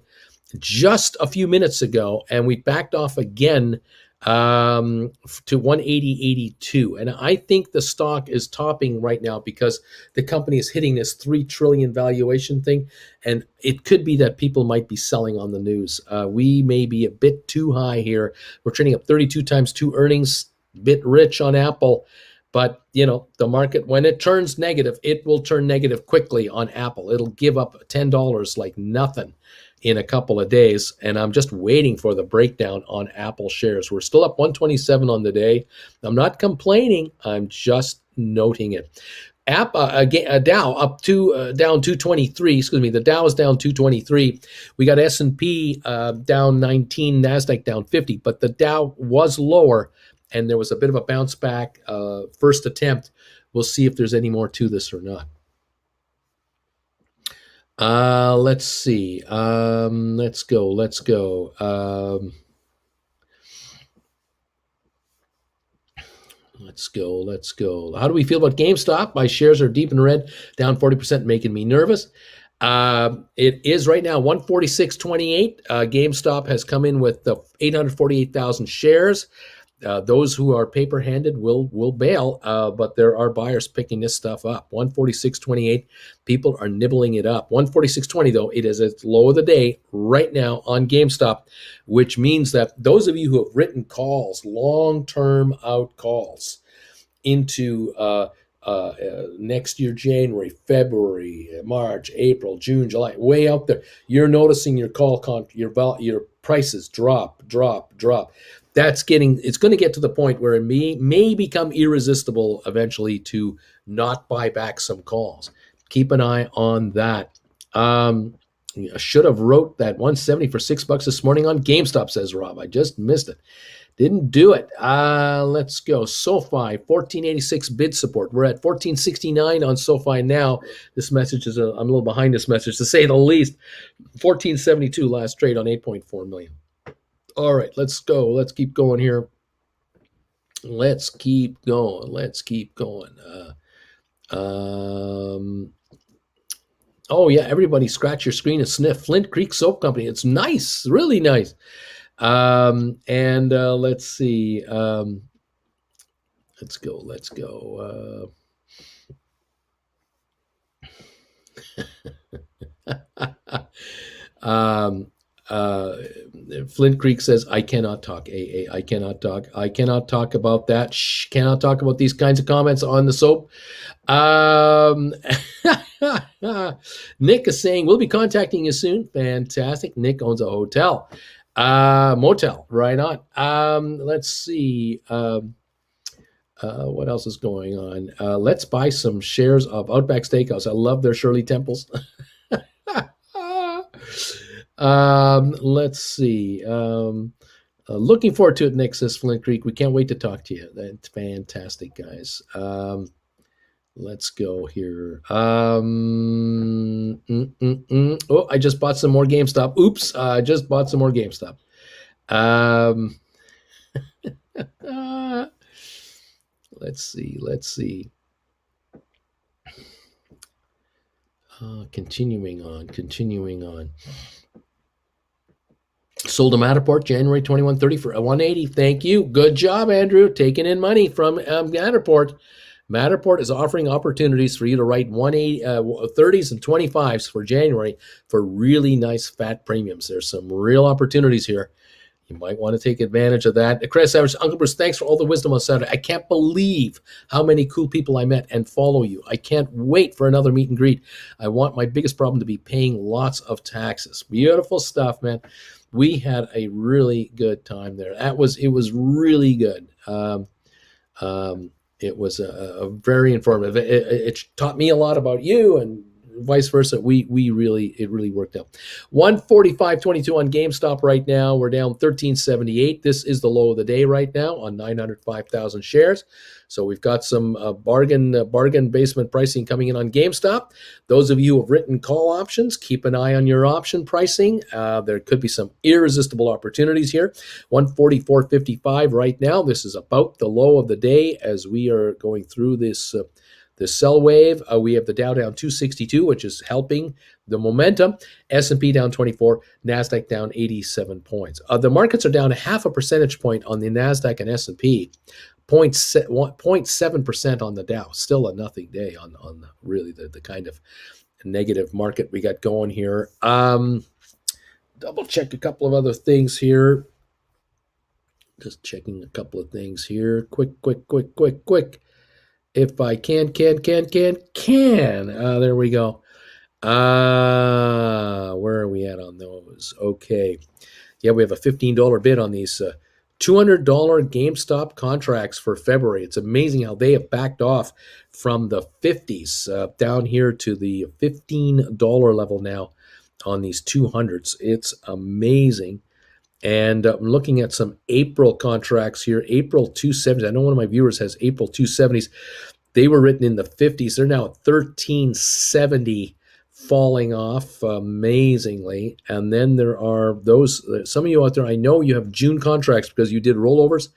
just a few minutes ago, and we backed off again to 180.82. And I think the stock is topping right now because the company is hitting this $3 trillion valuation thing, and it could be that people might be selling on the news. We may be a bit too high here. We're trading up 32 times 2 earnings, bit rich on Apple. But, the market, when it turns negative, it will turn negative quickly on Apple. It'll give up $10 like nothing in a couple of days, and I'm just waiting for the breakdown on Apple shares. We're still up 127 on the day. I'm not complaining. I'm just noting it. Dow up to down 223. Excuse me. The Dow is down 223. We got S&P down 19, Nasdaq down 50, but the Dow was lower, and there was a bit of a bounce back. First attempt. We'll see if there's any more to this or not. Let's see. Let's go. Let's go. Let's go. Let's go. How do we feel about GameStop? My shares are deep in red, down 40%, making me nervous. It is right now 146.28. GameStop has come in with 848,000 shares. Those who are paper-handed will bail, but there are buyers picking this stuff up. 146.28. People are nibbling it up. 146.20 though, it is at low of the day right now on GameStop, which means that those of you who have written calls, long-term out calls into next year, January, February, March, April, June, July, way out there, you're noticing your your prices drop. It's going to get to the point where it may become irresistible eventually to not buy back some calls. Keep an eye on that. I should have wrote that 170 for $6 this morning on GameStop, says Rob. I just missed it. Didn't do it. Let's go. SoFi, 1486 bid support. We're at 1469 on SoFi now. This message is, I'm a little behind this message, to say the least. 1472 last trade on 8.4 million. All right, let's go. Let's keep going here. Let's keep going. Oh, yeah, everybody scratch your screen and sniff. Flint Creek Soap Company. It's nice, really nice. Let's see. Let's go. Flint Creek says, I cannot talk. I cannot talk. I cannot talk about that. Cannot talk about these kinds of comments on the soap. Nick is saying, we'll be contacting you soon. Fantastic. Nick owns a hotel. Motel. Right on. Let's see. What else is going on? Let's buy some shares of Outback Steakhouse. I love their Shirley Temples. Let's see. Looking forward to it, Nick, says Flint Creek. We can't wait to talk to you. That's fantastic, guys. Let's go here. Oh, I just bought some more GameStop. Oops, I just bought some more GameStop. Let's see. Continuing on. Sold a Matterport January 2130 for 180. Thank you. Good job, Andrew, taking in money from Matterport. Matterport is offering opportunities for you to write 180, 30s and 25s for January for really nice fat premiums. There's some real opportunities here. You might want to take advantage of that. Chris Savage, Uncle Bruce, thanks for all the wisdom on Saturday. I can't believe how many cool people I met and follow you. I can't wait for another meet and greet. I want my biggest problem to be paying lots of taxes. Beautiful stuff, man. We had a really good time there. It was really good. It was a very informative. It taught me a lot about you, and vice versa. It really worked out. 145.22 on GameStop right now. We're down 13.78. This is the low of the day right now on 905,000 shares. So we've got some bargain basement pricing coming in on GameStop. Those of you who have written call options, keep an eye on your option pricing. There could be some irresistible opportunities here. 144.55 right now. This is about the low of the day as we are going through this sell wave. We have the Dow down 262, which is helping the momentum. S&P down 24, NASDAQ down 87 points. The markets are down a half a percentage point on the NASDAQ and S&P, 0.7% on the Dow. Still a nothing day on really the kind of negative market we got going here. Double check a couple of other things here. Just checking a couple of things here. Quick. If I can. There we go. Where are we at on those? Okay. Yeah, we have a $15 bid on these $200 GameStop contracts for February. It's amazing how they have backed off from the 50s down here to the $15 level now on these 200s. It's amazing. And I'm looking at some April contracts here. April 270s. I know one of my viewers has April 270s. They were written in the 50s. They're now at 1370, falling off amazingly. And then there are those, some of you out there, I know you have June contracts because you did rollovers.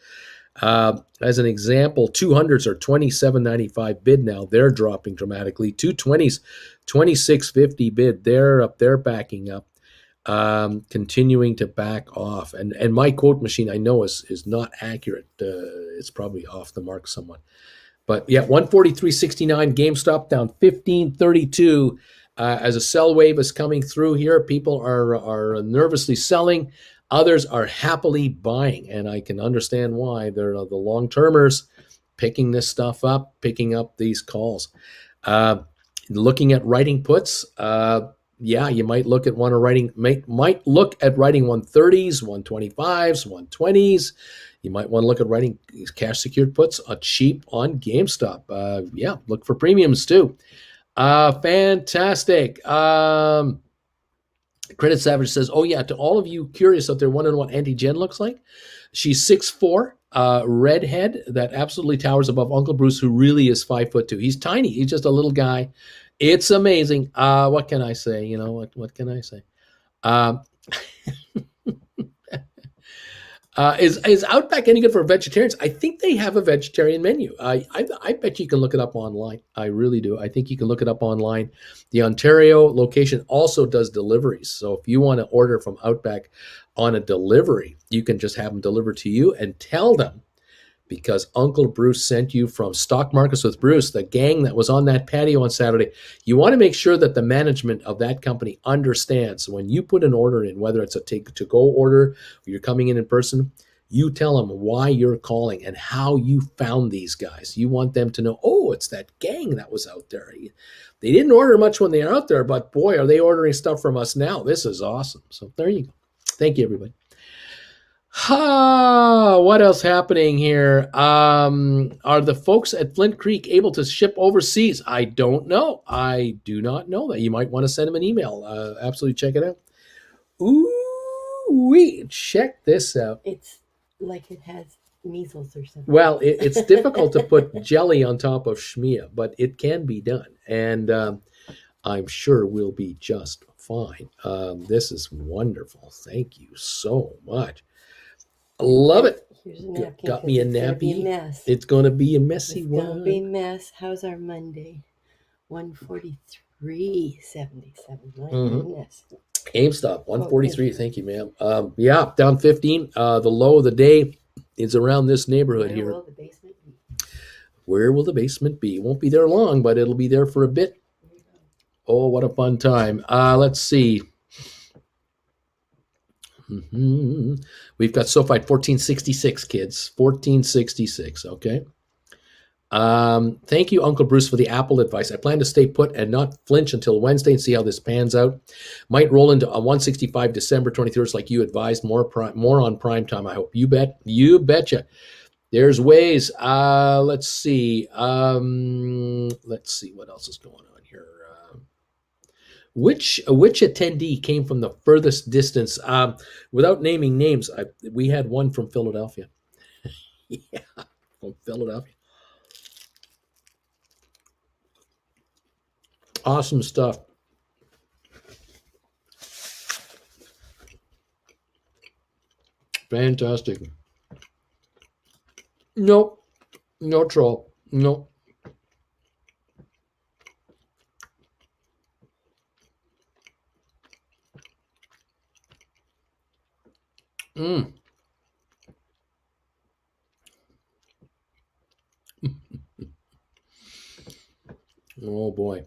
As an example, 200s are 27.95 bid now. They're dropping dramatically. 220s, 26.50 bid. They're up. They're backing up. Continuing to back off. And my quote machine, I know, is not accurate. It's probably off the mark somewhat. But yeah, 143.69 GameStop down 15.32 as a sell wave is coming through here. People are nervously selling. Others are happily buying, and I can understand why. They're the long-termers picking this stuff up, picking up these calls. Looking at writing puts, yeah, you might look at might look at writing 130s, 125s, 120s. You might want to look at writing cash secured puts cheap on GameStop. Yeah, look for premiums too. Fantastic. Credit Savage says, oh yeah, to all of you curious out there wondering what Auntie Jen looks like, she's 6'4", redhead that absolutely towers above Uncle Bruce, who really is 5'2". He's tiny. He's just a little guy. It's amazing. What can I say? You know, what can I say? Is Outback any good for vegetarians? I think they have a vegetarian menu. I bet you can look it up online. I really do. I think you can look it up online. The Ontario location also does deliveries. So if you want to order from Outback on a delivery, you can just have them delivered to you and tell them, because Uncle Bruce sent you from Stock Markets with Bruce, the gang that was on that patio on Saturday. You want to make sure that the management of that company understands when you put an order in, whether it's a take-to-go order or you're coming in person, you tell them why you're calling and how you found these guys. You want them to know, oh, it's that gang that was out there. They didn't order much when they were out there, but boy, are they ordering stuff from us now. This is awesome. So there you go. Thank you, everybody. What else happening here? Are the folks at Flint Creek able to ship overseas? I don't know. I do not know that. You might want to send them an email. Absolutely check it out. Ooh, check this out. It's like it has measles or something. Well, it's difficult to put jelly on top of schmia, but it can be done. And I'm sure we'll be just fine. This is wonderful. Thank you so much. I love it. Here's a napkin. Got me a nappy. It's going to be a messy one. one. It's going to be a mess. How's our Monday? 143.77. My goodness. GameStop, 143. Thank you, ma'am. Yeah, down 15. The low of the day is around this neighborhood here. Where will the basement be? Where will the basement be? It won't be there long, but it'll be there for a bit. Oh, what a fun time. Let's see. We've got SoFi 1466, kids. 1466, okay. Thank you, Uncle Bruce, for the Apple advice. I plan to stay put and not flinch until Wednesday and see how this pans out. Might roll into a 165 December 23rd, like you advised. More on prime time, I hope. You bet. You betcha. There's ways. Let's see. Let's see what else is going on here. Which attendee came from the furthest distance? Without naming names, we had one from Philadelphia. Yeah, from Philadelphia. Awesome stuff. Fantastic. Nope. No troll. Nope. Oh boy.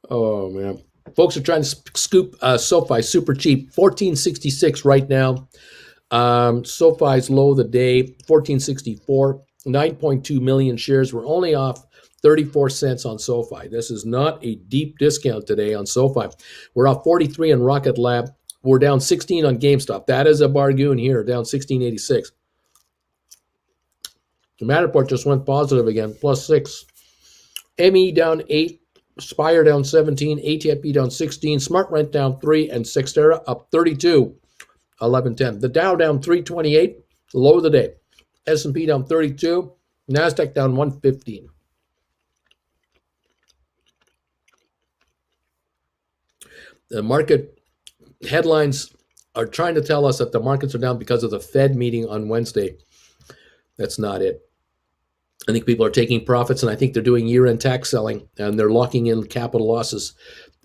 Oh man. Folks are trying to scoop SoFi super cheap, 1466 right now. SoFi's low of the day, 1464, 9.2 million shares. We're only off 34 cents on SoFi. This is not a deep discount today on SoFi. We're off 43 on Rocket Lab. We're down 16 on GameStop. That is a bargain here, down 1686. Matterport just went positive again, plus 6. ME down 8. Spire down 17. ATIP down 16. SmartRent down 3. And Sextera up 32. 1110. The Dow down 328. Low of the day. S&P down 32. NASDAQ down 115. The market headlines are trying to tell us that the markets are down because of the Fed meeting on Wednesday. That's not it. I think people are taking profits, and I think they're doing year-end tax selling, and they're locking in capital losses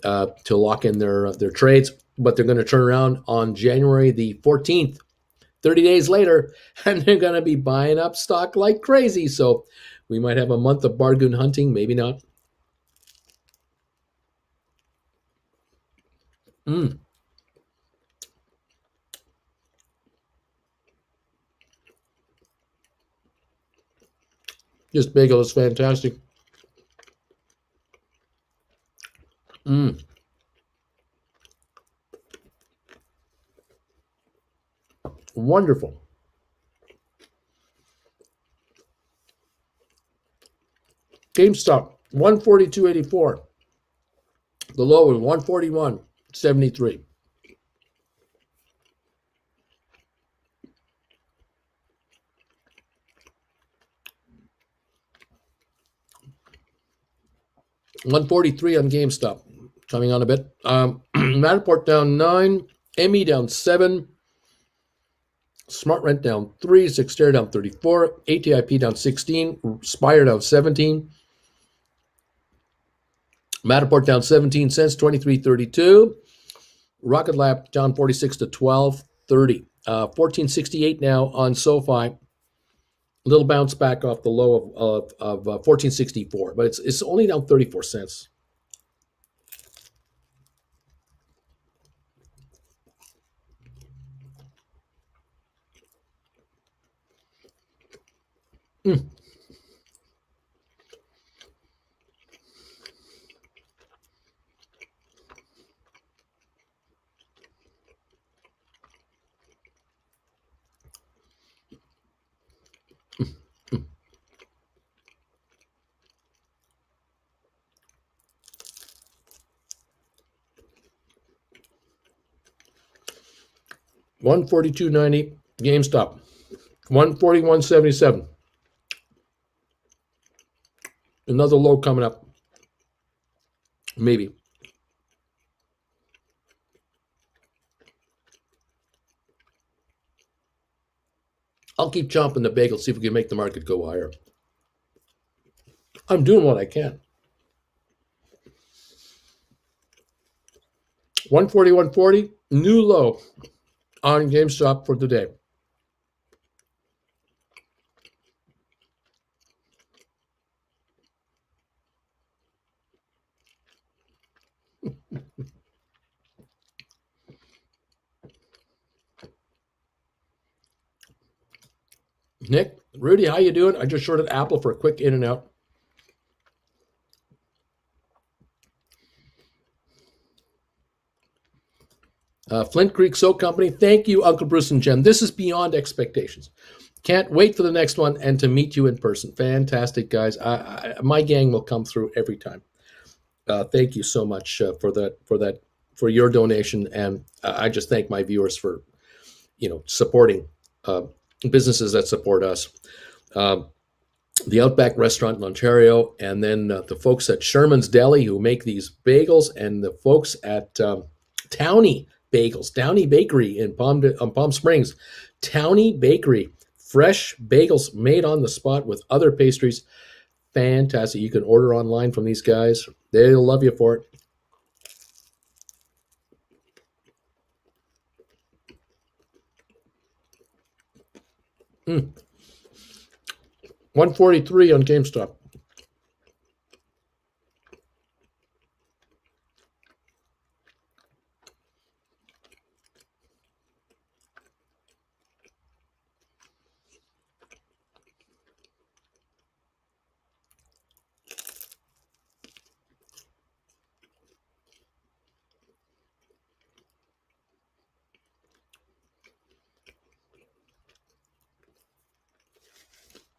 to lock in their trades. But they're going to turn around on January the 14th, 30 days later, and they're going to be buying up stock like crazy. So we might have a month of bargain hunting, maybe not. This bagel is fantastic. Wonderful. GameStop, 142.84. The low is 141.73. $143 on GameStop, coming on a bit. Matterport down 9, ME down 7, SmartRent down 3, Sextera down 34, ATIP down 16, Spire down 17, Matterport down 17 cents, 23.32. Rocket Lab down 46 to 12.30. 1468 now on SoFi. A little bounce back off the low of 1464, but it's only down 34 cents. Mm. $142.90 GameStop. 141.77. Another low coming up. Maybe. I'll keep chomping the bagel, see if we can make the market go higher. I'm doing what I can. 141.40, new low on GameStop for today. Nick, Rudy, how you doing? I just shorted Apple for a quick in and out. Flint Creek Soap Company, thank you, Uncle Bruce and Jen. This is beyond expectations. Can't wait for the next one and to meet you in person. Fantastic, guys. My gang will come through every time. Thank you so much for your donation, and I just thank my viewers for supporting businesses that support us. The Outback restaurant in Ontario, and then the folks at Sherman's Deli who make these bagels, and the folks at Townie Bagels, Townie Bakery in Palm Springs. Townie Bakery, fresh bagels made on the spot with other pastries. Fantastic. You can order online from these guys. They'll love you for it. Mm. 143 on GameStop.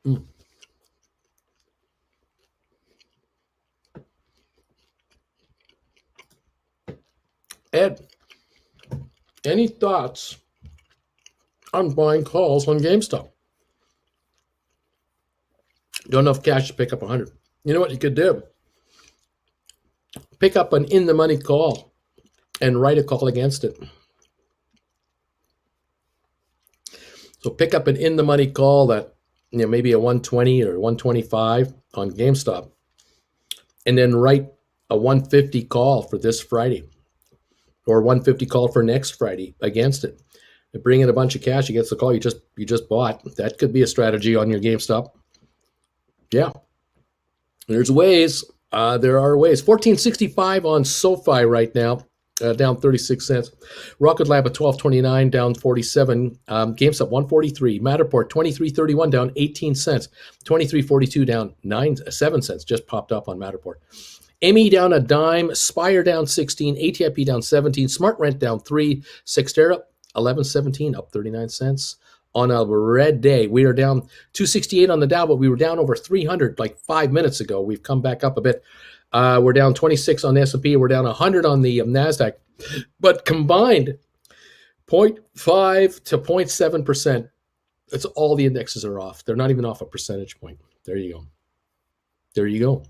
Mm. Ed, any thoughts on buying calls on GameStop? Don't have enough cash to pick up 100. You know what you could do? Pick up an in-the-money call and write a call against it. So pick up an in-the-money call that, maybe a 120 or 125 on GameStop, and then write a 150 call for this Friday or 150 call for next Friday against it. And bring in a bunch of cash against the call you just bought. That could be a strategy on your GameStop. Yeah, there's ways. There are ways. 1465 on SoFi right now, down 36 cents. Rocket Lab at 1229, down 47. GameStop 143. Matterport 2331, down 18 cents. 2342, down 7 cents. Just popped up on Matterport. ME down a dime. Spire down 16. ATIP down 17. Smart Rent down 3. Sixtera 1117, up 39 cents. On a red day, we are down 268 on the Dow, but we were down over 300 like 5 minutes ago. We've come back up a bit. We're down 26 on the S&P. We're down 100 on the NASDAQ. But combined, 0.5 to 0.7%. That's all the indexes are off. They're not even off a percentage point. There you go. There you go.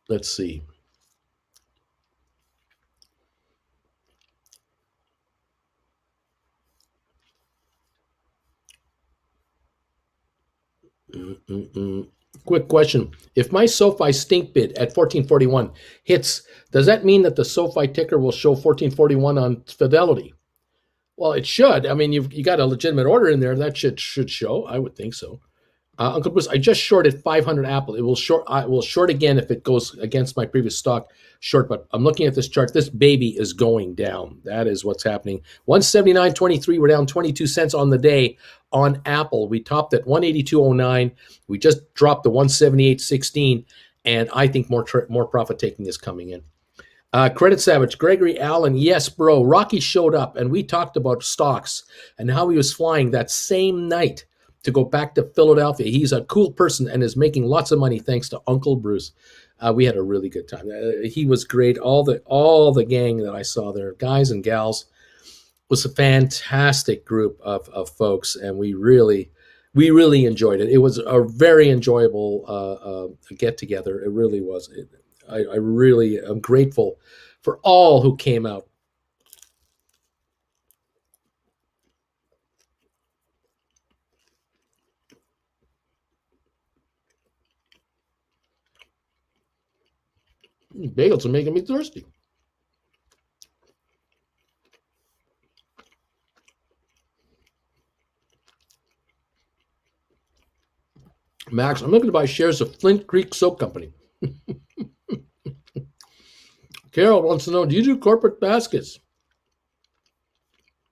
Let's see. Quick question. If my SoFi stink bid at 1441 hits, does that mean that the SoFi ticker will show 1441 on Fidelity? Well, it should. I mean, you got a legitimate order in there. That should show. I would think so. Uncle Bruce, I just shorted 500 Apple. It will short. I will short again if it goes against my previous stock short. But I'm looking at this chart. This baby is going down. That is what's happening. 179.23. We're down 22 cents on the day on Apple. We topped at 182.09. We just dropped to 178.16, and I think more profit taking is coming in. Credit Savage, Gregory Allen, yes, bro. Rocky showed up, and we talked about stocks and how he was flying that same night to go back to Philadelphia. He's a cool person and is making lots of money thanks to Uncle Bruce. We had a really good time. He was great. All the gang that I saw there, guys and gals, was a fantastic group of folks, and we really enjoyed it. It was a very enjoyable get together. It really was. I really am grateful for all who came out. Bagels are making me thirsty. Max, I'm looking to buy shares of Flint Creek Soap Company. Carol wants to know, do you do corporate baskets?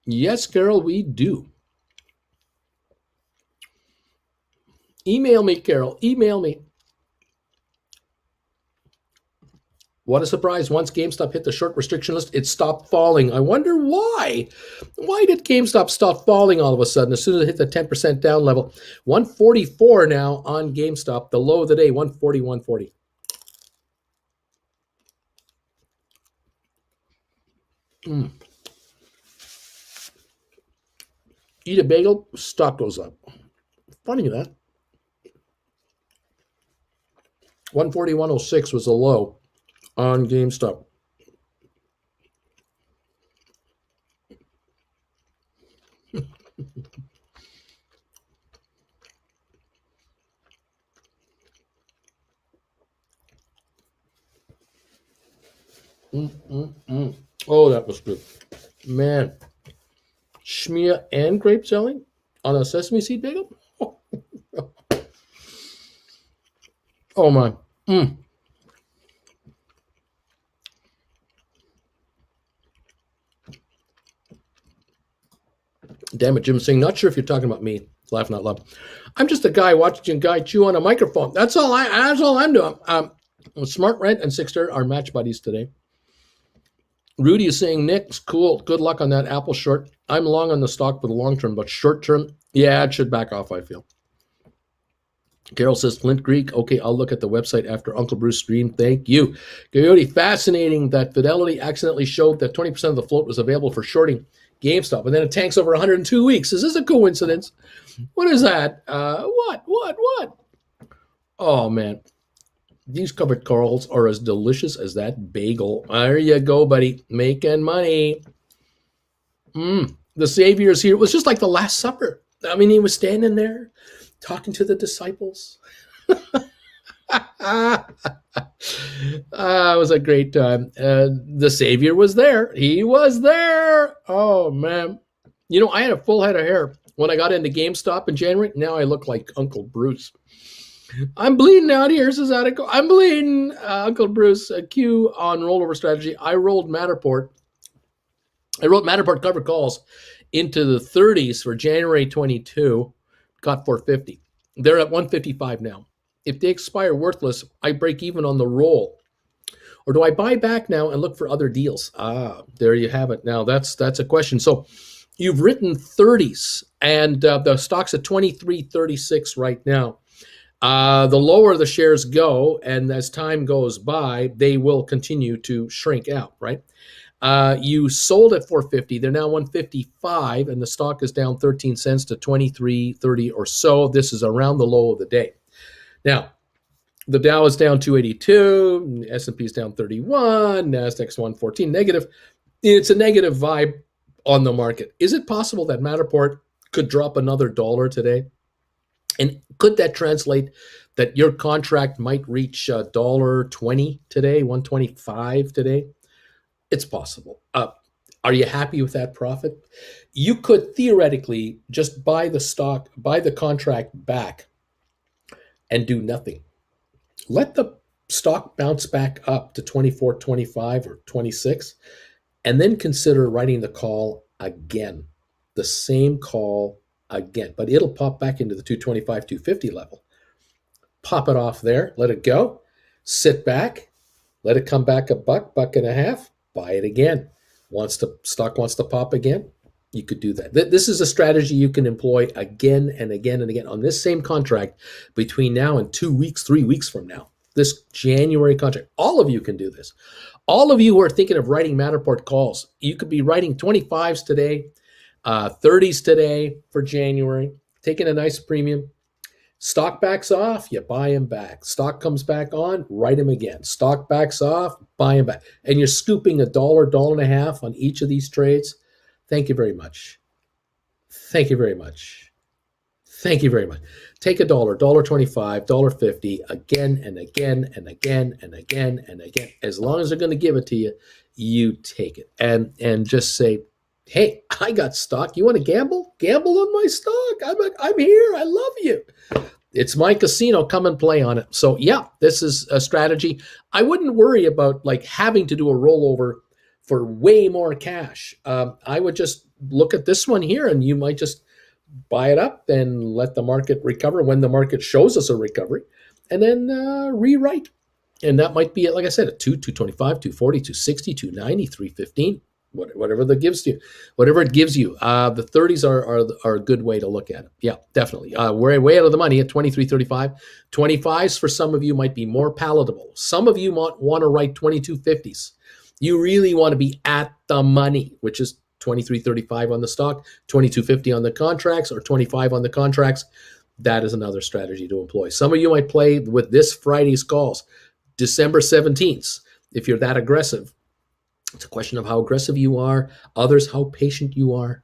Yes, Carol, we do. Email me, Carol. Email me. What a surprise. Once GameStop hit the short restriction list, it stopped falling. I wonder why. Why did GameStop stop falling all of a sudden as soon as it hit the 10% down level? 144 now on GameStop. The low of the day, 140, 140. Eat a bagel, stock goes up. Funny that. 140, 106 was the low on GameStop. Oh, that was good. Man. Schmear and grape jelly on a sesame seed bagel? Oh, my. Damn it, Jim Singh. Not sure if you're talking about me. Laughing out loud. I'm just a guy watching a guy chew on a microphone. That's all I'm doing. Smart Rent and Sixter are match buddies today. Rudy is saying, Nick's cool. Good luck on that Apple short. I'm long on the stock for the long term, but short term, yeah, it should back off, I feel. Carol says, Flint Creek. Okay, I'll look at the website after Uncle Bruce stream. Thank you. Coyote, fascinating that Fidelity accidentally showed that 20% of the float was available for shorting GameStop, and then it tanks over 102 weeks. Is this a coincidence? What is that? What? Oh, man. These covered corals are as delicious as that bagel. There you go, buddy. Making money. The Savior's here. It was just like the Last Supper. I mean, he was standing there talking to the disciples. It was a great time. The Savior was there. He was there. Oh, man. You know, I had a full head of hair when I got into GameStop in January. Now I look like Uncle Bruce. I'm bleeding out here, says Attico. I'm bleeding. Uncle Bruce, a Q on rollover strategy. I wrote Matterport covered calls into the 30s for January 22. Got 450. They're at 155 now. If they expire worthless, I break even on the roll. Or do I buy back now and look for other deals? There you have it. Now that's a question. So you've written 30s, and the stock's at 23.36 right now. The lower the shares go, and as time goes by, they will continue to shrink out, right? You sold at 450. They're now 155, and the stock is down 13 cents to 23.30 or so. This is around the low of the day. Now, the Dow is down 282, S&P is down 31, Nasdaq's 114 negative. It's a negative vibe on the market. Is it possible that Matterport could drop another $1 today? And could that translate that your contract might reach $1.20 today, 125 today? It's possible. Are you happy with that profit? You could theoretically just buy the contract back and do nothing. Let the stock bounce back up to 24, 25, or 26, and then consider writing the call again, the same call again, but it'll pop back into the 225, 250 level. Pop it off there, let it go, sit back, let it come back a buck and a half, buy it again. Stock wants to pop again, you could do that. This is a strategy you can employ again and again and again on this same contract between now and 2 weeks, 3 weeks from now. This January contract, all of you can do this. All of you who are thinking of writing Matterport calls, you could be writing 25s today, 30s today for January, taking a nice premium. Stock backs off, you buy him back. Stock comes back on, write him again. Stock backs off, buy him back. And you're scooping $1, $1.50 on each of these trades. Thank you very much. Thank you very much. Thank you very much. Take $1, $1.25, $1.50 again and again and again and again and again. As long as they're going to give it to you, you take it. And just say, hey, I got stock. You want to gamble? Gamble on my stock. I'm here. I love you. It's my casino. Come and play on it. So yeah, this is a strategy. I wouldn't worry about like having to do a rollover for way more cash. I would just look at this one here, and you might just buy it up and let the market recover when the market shows us a recovery, and then rewrite. And that might be, like I said, a 225, 240, 260, 290, 315, whatever that gives you, whatever it gives you. The 30s are a good way to look at it. Yeah, definitely. We're way out of the money at 23.35. 25s for some of you might be more palatable. Some of you might want to write 22.50s. You really want to be at the money, which is 23.35 on the stock, 22.50 on the contracts, or 25 on the contracts. That is another strategy to employ. Some of you might play with this Friday's calls, December 17th, if you're that aggressive. It's a question of how aggressive you are, others how patient you are.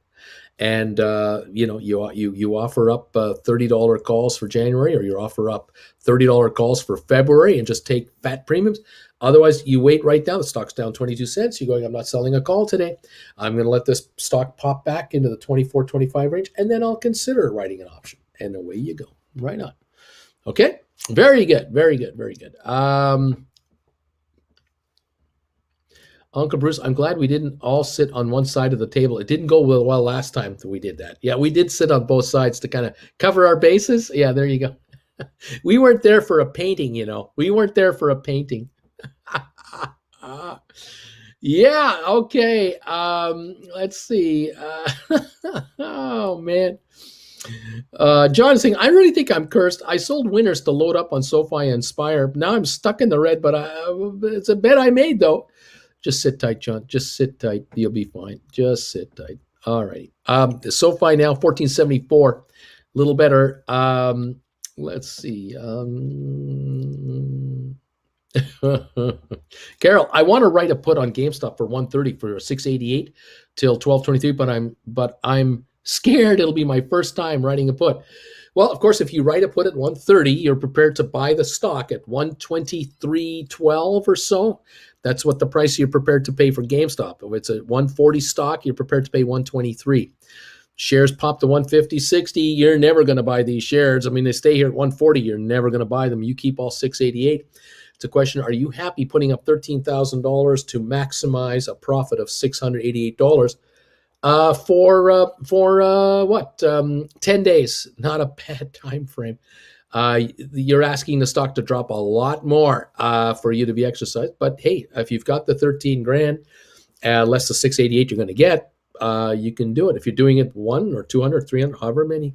And you offer up $30 calls for January, or you offer up $30 calls for February and just take fat premiums. Otherwise, you wait right down. The stock's down 22 cents. You're going, I'm not selling a call today. I'm going to let this stock pop back into the 24, 25 range, and then I'll consider writing an option. And away you go. Right on. Okay? Very good. Very good. Very good. Uncle Bruce, I'm glad we didn't all sit on one side of the table. It didn't go well last time that we did that. Yeah, we did sit on both sides to kind of cover our bases. Yeah, there you go. We weren't there for a painting, We weren't there for a painting. Yeah, okay. Let's see. Oh man. John is saying, I really think I'm cursed. I sold winners to load up on SoFi and Inspire. Now I'm stuck in the red, but it's a bet I made though. Just sit tight, John. Just sit tight. You'll be fine. Just sit tight. All right. SoFi now 1474. A little better. Let's see. Carol, I want to write a put on GameStop for 130 for 688 till 1223, but I'm scared it'll be my first time writing a put. Well, of course, if you write a put at 130, you're prepared to buy the stock at 123.12 or so. That's what the price you're prepared to pay for GameStop. If it's a 140 stock, you're prepared to pay 123. Shares pop to 150, 60, you're never going to buy these shares. I mean, they stay here at 140, you're never going to buy them. You keep all 688. It's a question, are you happy putting up $13,000 to maximize a profit of $688 for what? 10 days. Not a bad time frame. You're asking the stock to drop a lot more for you to be exercised. But hey, if you've got the 13 grand, less the 688 you're going to get, you can do it. If you're doing it 1 or 200, 300, however many.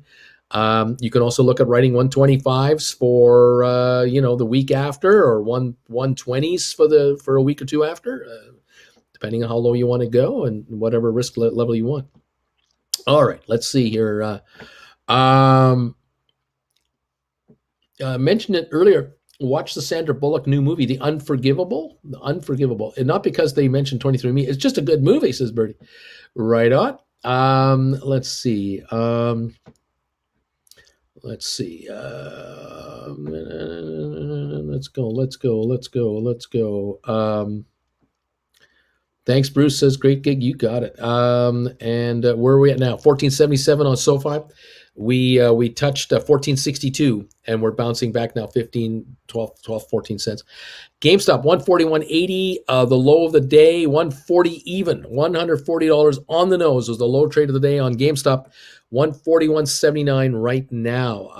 You can also look at writing 125s for the week after, or 120s for a week or two after, depending on how low you want to go and whatever risk level you want. All right, let's see here. Mentioned it earlier. Watch the Sandra Bullock new movie, The Unforgivable. The Unforgivable, and not because they mentioned 23andMe. It's just a good movie, says Bertie. Right on. Let's see. Let's see. Let's go. Thanks, Bruce. Says, great gig. You got it. And where are we at now? 1477 on SoFi. We touched 1462, and we're bouncing back now 14 cents. GameStop 141.80, the low of the day, 140 even, $140 on the nose was the low trade of the day on GameStop. 141.79 right now.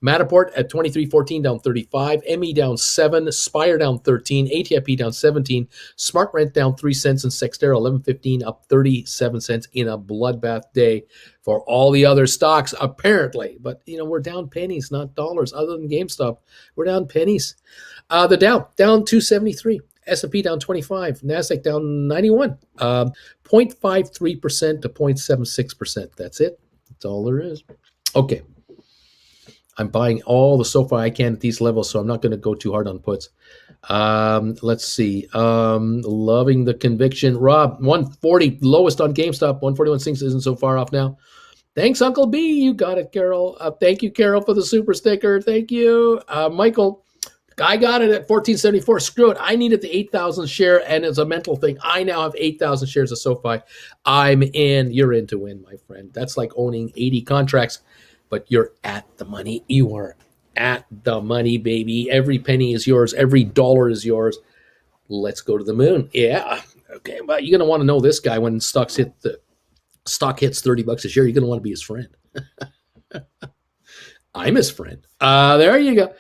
Matterport at 23.14 down 35, ME down 7, Spire down 13, ATIP down 17, Smart Rent down 3 cents, and Sextera 11.15 up 37 cents in a bloodbath day for all the other stocks apparently. But we're down pennies, not dollars. Other than GameStop, we're down pennies. The Dow down 273. S&P down 25, NASDAQ down 91, 0.53% to 0.76%. That's it. That's all there is. Okay. I'm buying all the SoFi I can at these levels, so I'm not going to go too hard on puts. Let's see. Loving the conviction. Rob, 140, lowest on GameStop. 141.6 isn't so far off now. Thanks, Uncle B. You got it, Carol. Thank you, Carol, for the super sticker. Thank you. Michael, I got it at 1474. Screw it. I needed the 8,000 share, and it's a mental thing. I now have 8,000 shares of SoFi. I'm in. You're in to win, my friend. That's like owning 80 contracts, but you're at the money. You are at the money, baby. Every penny is yours. Every dollar is yours. Let's go to the moon. Yeah. Okay. But you're going to want to know this guy when stock hits $30 a share. You're going to want to be his friend. I'm his friend. There you go.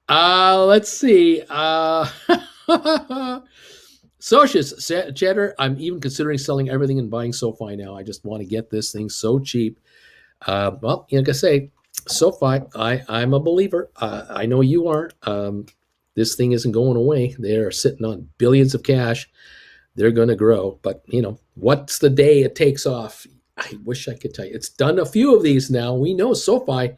Let's see. Socius, Cheddar, I'm even considering selling everything and buying SoFi now. I just want to get this thing so cheap. Well, like I say, SoFi, I'm a believer. I know you are. This thing isn't going away. They're sitting on billions of cash. They're going to grow. But, what's the day it takes off? I wish I could tell you. It's done a few of these now. We know SoFi.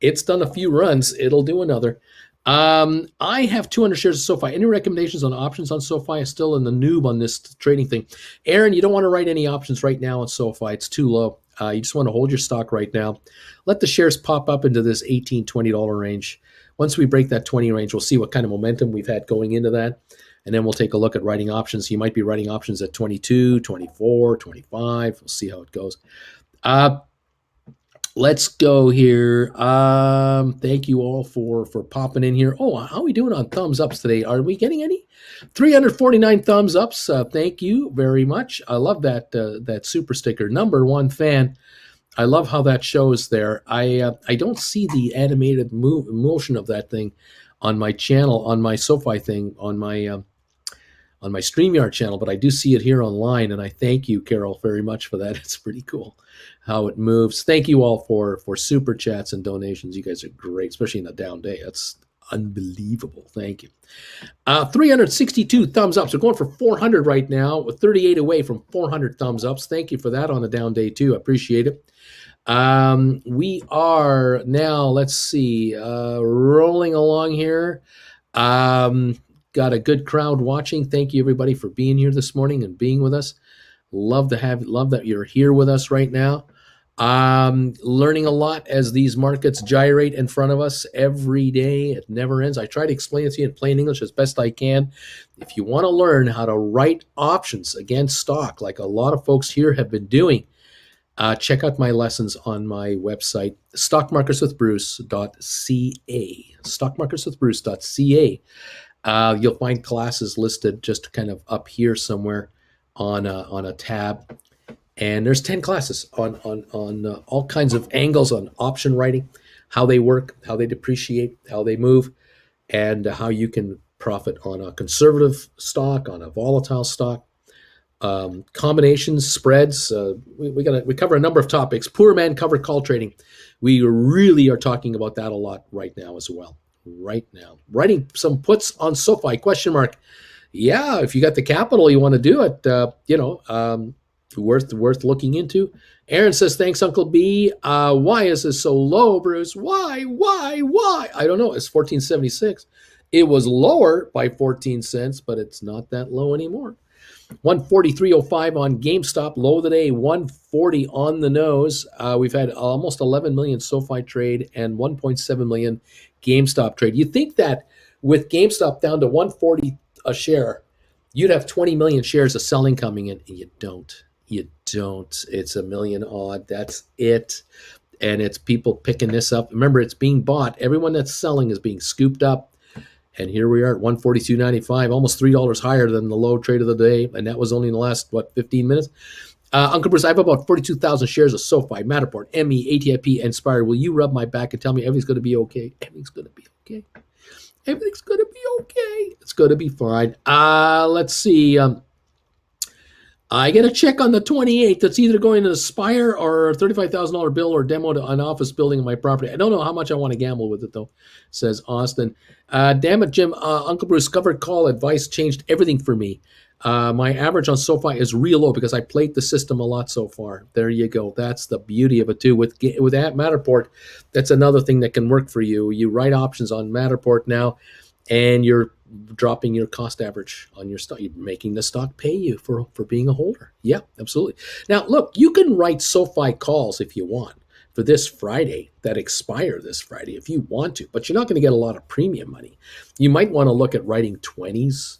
It's done a few runs. It'll do another. I have 200 shares of SoFi. Any recommendations on options on SoFi? I'm still in the noob on this trading thing. Aaron, you don't want to write any options right now on SoFi. It's too low. You just want to hold your stock right now. Let the shares pop up into this $18, $20 range. Once we break that 20 range, we'll see what kind of momentum we've had going into that. And then we'll take a look at writing options. You might be writing options at 22, 24, 25. We'll see how it goes. Let's go here. Thank you all for popping in here. Oh, how are we doing on thumbs ups today? Are we getting any? 349 thumbs ups. Thank you very much. I love that super sticker. Number one fan. I love how that shows there. I don't see the animated motion of that thing on my channel, on my SoFi thing, on my StreamYard channel, but I do see it here online, and I thank you, Carol, very much for that. It's pretty cool how it moves. Thank you all for super chats and donations. You guys are great, especially in a down day. That's unbelievable. Thank you. 362 thumbs ups. We're going for 400 right now, with 38 away from 400 thumbs ups. Thank you for that on a down day too. I appreciate it. We are now, let's see, rolling along here. Got a good crowd watching. Thank you everybody for being here this morning and being with us. Love that you're here with us right now. Learning a lot as these markets gyrate in front of us every day. It never ends. I try to explain it to you in plain English as best I can. If you want to learn how to write options against stock, like a lot of folks here have been doing, check out my lessons on my website, stockmarketswithbruce.ca. Stockmarketswithbruce.ca. You'll find classes listed just kind of up here somewhere on a tab. And there's 10 classes on all kinds of angles on option writing, how they work, how they depreciate, how they move, and how you can profit on a conservative stock, on a volatile stock, combinations, spreads. We cover a number of topics. Poor man covered call trading. We really are talking about that a lot right now as well. Right now, writing some puts on SoFi ? Yeah, if you got the capital, you want to do it. Worth looking into. Aaron says, thanks, Uncle B. Why is this so low, Bruce? Why? I don't know. It's 14.76. It was lower by 14 cents, but it's not that low anymore. 143.05 on GameStop, low of the day, 140 on the nose. We've had almost 11 million SoFi trade and 1.7 million GameStop trade. You think that with GameStop down to 140 a share, you'd have 20 million shares of selling coming in, and you don't. It's a million odd. That's it. And it's people picking this up. Remember, it's being bought. Everyone that's selling is being scooped up. And here we are at 142.95, almost $3 higher than the low trade of the day. And that was only in the last, 15 minutes? Uncle Bruce, I have about 42,000 shares of SoFi, Matterport, ME, ATIP, and Inspire. Will you rub my back and tell me everything's going to be okay? Everything's going to be okay. Everything's going to be okay. It's going to be fine. Let's see. I get a check on the 28th that's either going to Aspire or a $35,000 bill or demo to an office building in my property. I don't know how much I want to gamble with it, though, says Austin. Damn it, Jim. Uncle Bruce, covered call advice changed everything for me. My average on SoFi is real low because I played the system a lot so far. There you go. That's the beauty of it, too. With Matterport, that's another thing that can work for you. You write options on Matterport now, and you're dropping your cost average on your stock. You're making the stock pay you for being a holder. Yeah, absolutely. Now, look, you can write SoFi calls if you want for this Friday that expire this Friday if you want to, but you're not going to get a lot of premium money. You might want to look at writing 20s,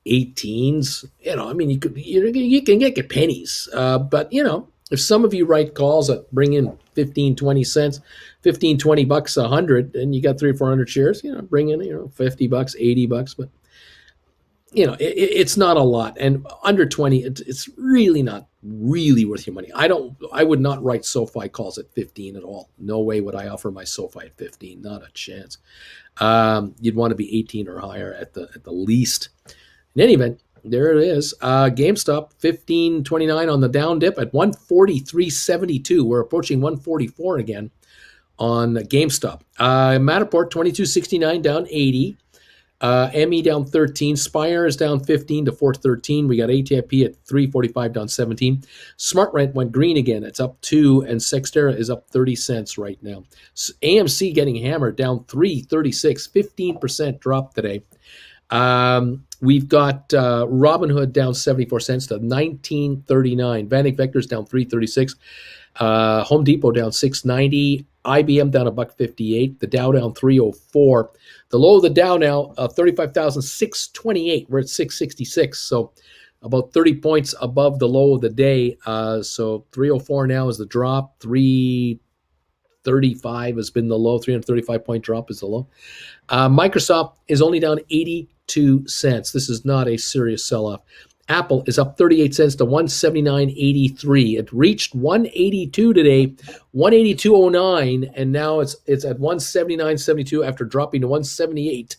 18s. You can get pennies. But, if some of you write calls that bring in 15, 20 cents, 15, 20 bucks, 100, and you got 300 or 400 shares, bring in, 50 bucks, 80 bucks, but it's not a lot. And under 20, it's really not really worth your money. I would not write SoFi calls at 15 at all. No way would I offer my SoFi at 15. Not a chance. You'd want to be 18 or higher at the least. In any event, there it is. GameStop 15.29 on the down dip at 143.72. We're approaching 144 again on GameStop. Matterport 22.69 down 80. ME down 13. Spire is down 15 to 413. We got ATIP at 345 down 17. SmartRent went green again. It's up 2, and Sextera is up 30 cents right now. AMC getting hammered down 336. 15% drop today. We've got Robinhood down 74 cents to 19.39. Vanek Vector's down 336. Home Depot down 690. IBM down $1.58. The Dow down 304. The low of the Dow now 35,628. We're at 666. So about 30 points above the low of the day. So 304 now is the drop. 335 has been the low. 335 point drop is the low. Microsoft is only down 82 cents. This is not a serious sell-off. Apple is up 38 cents to 179.83. It reached 182 today, 182.09, and now it's at 179.72 after dropping to 178.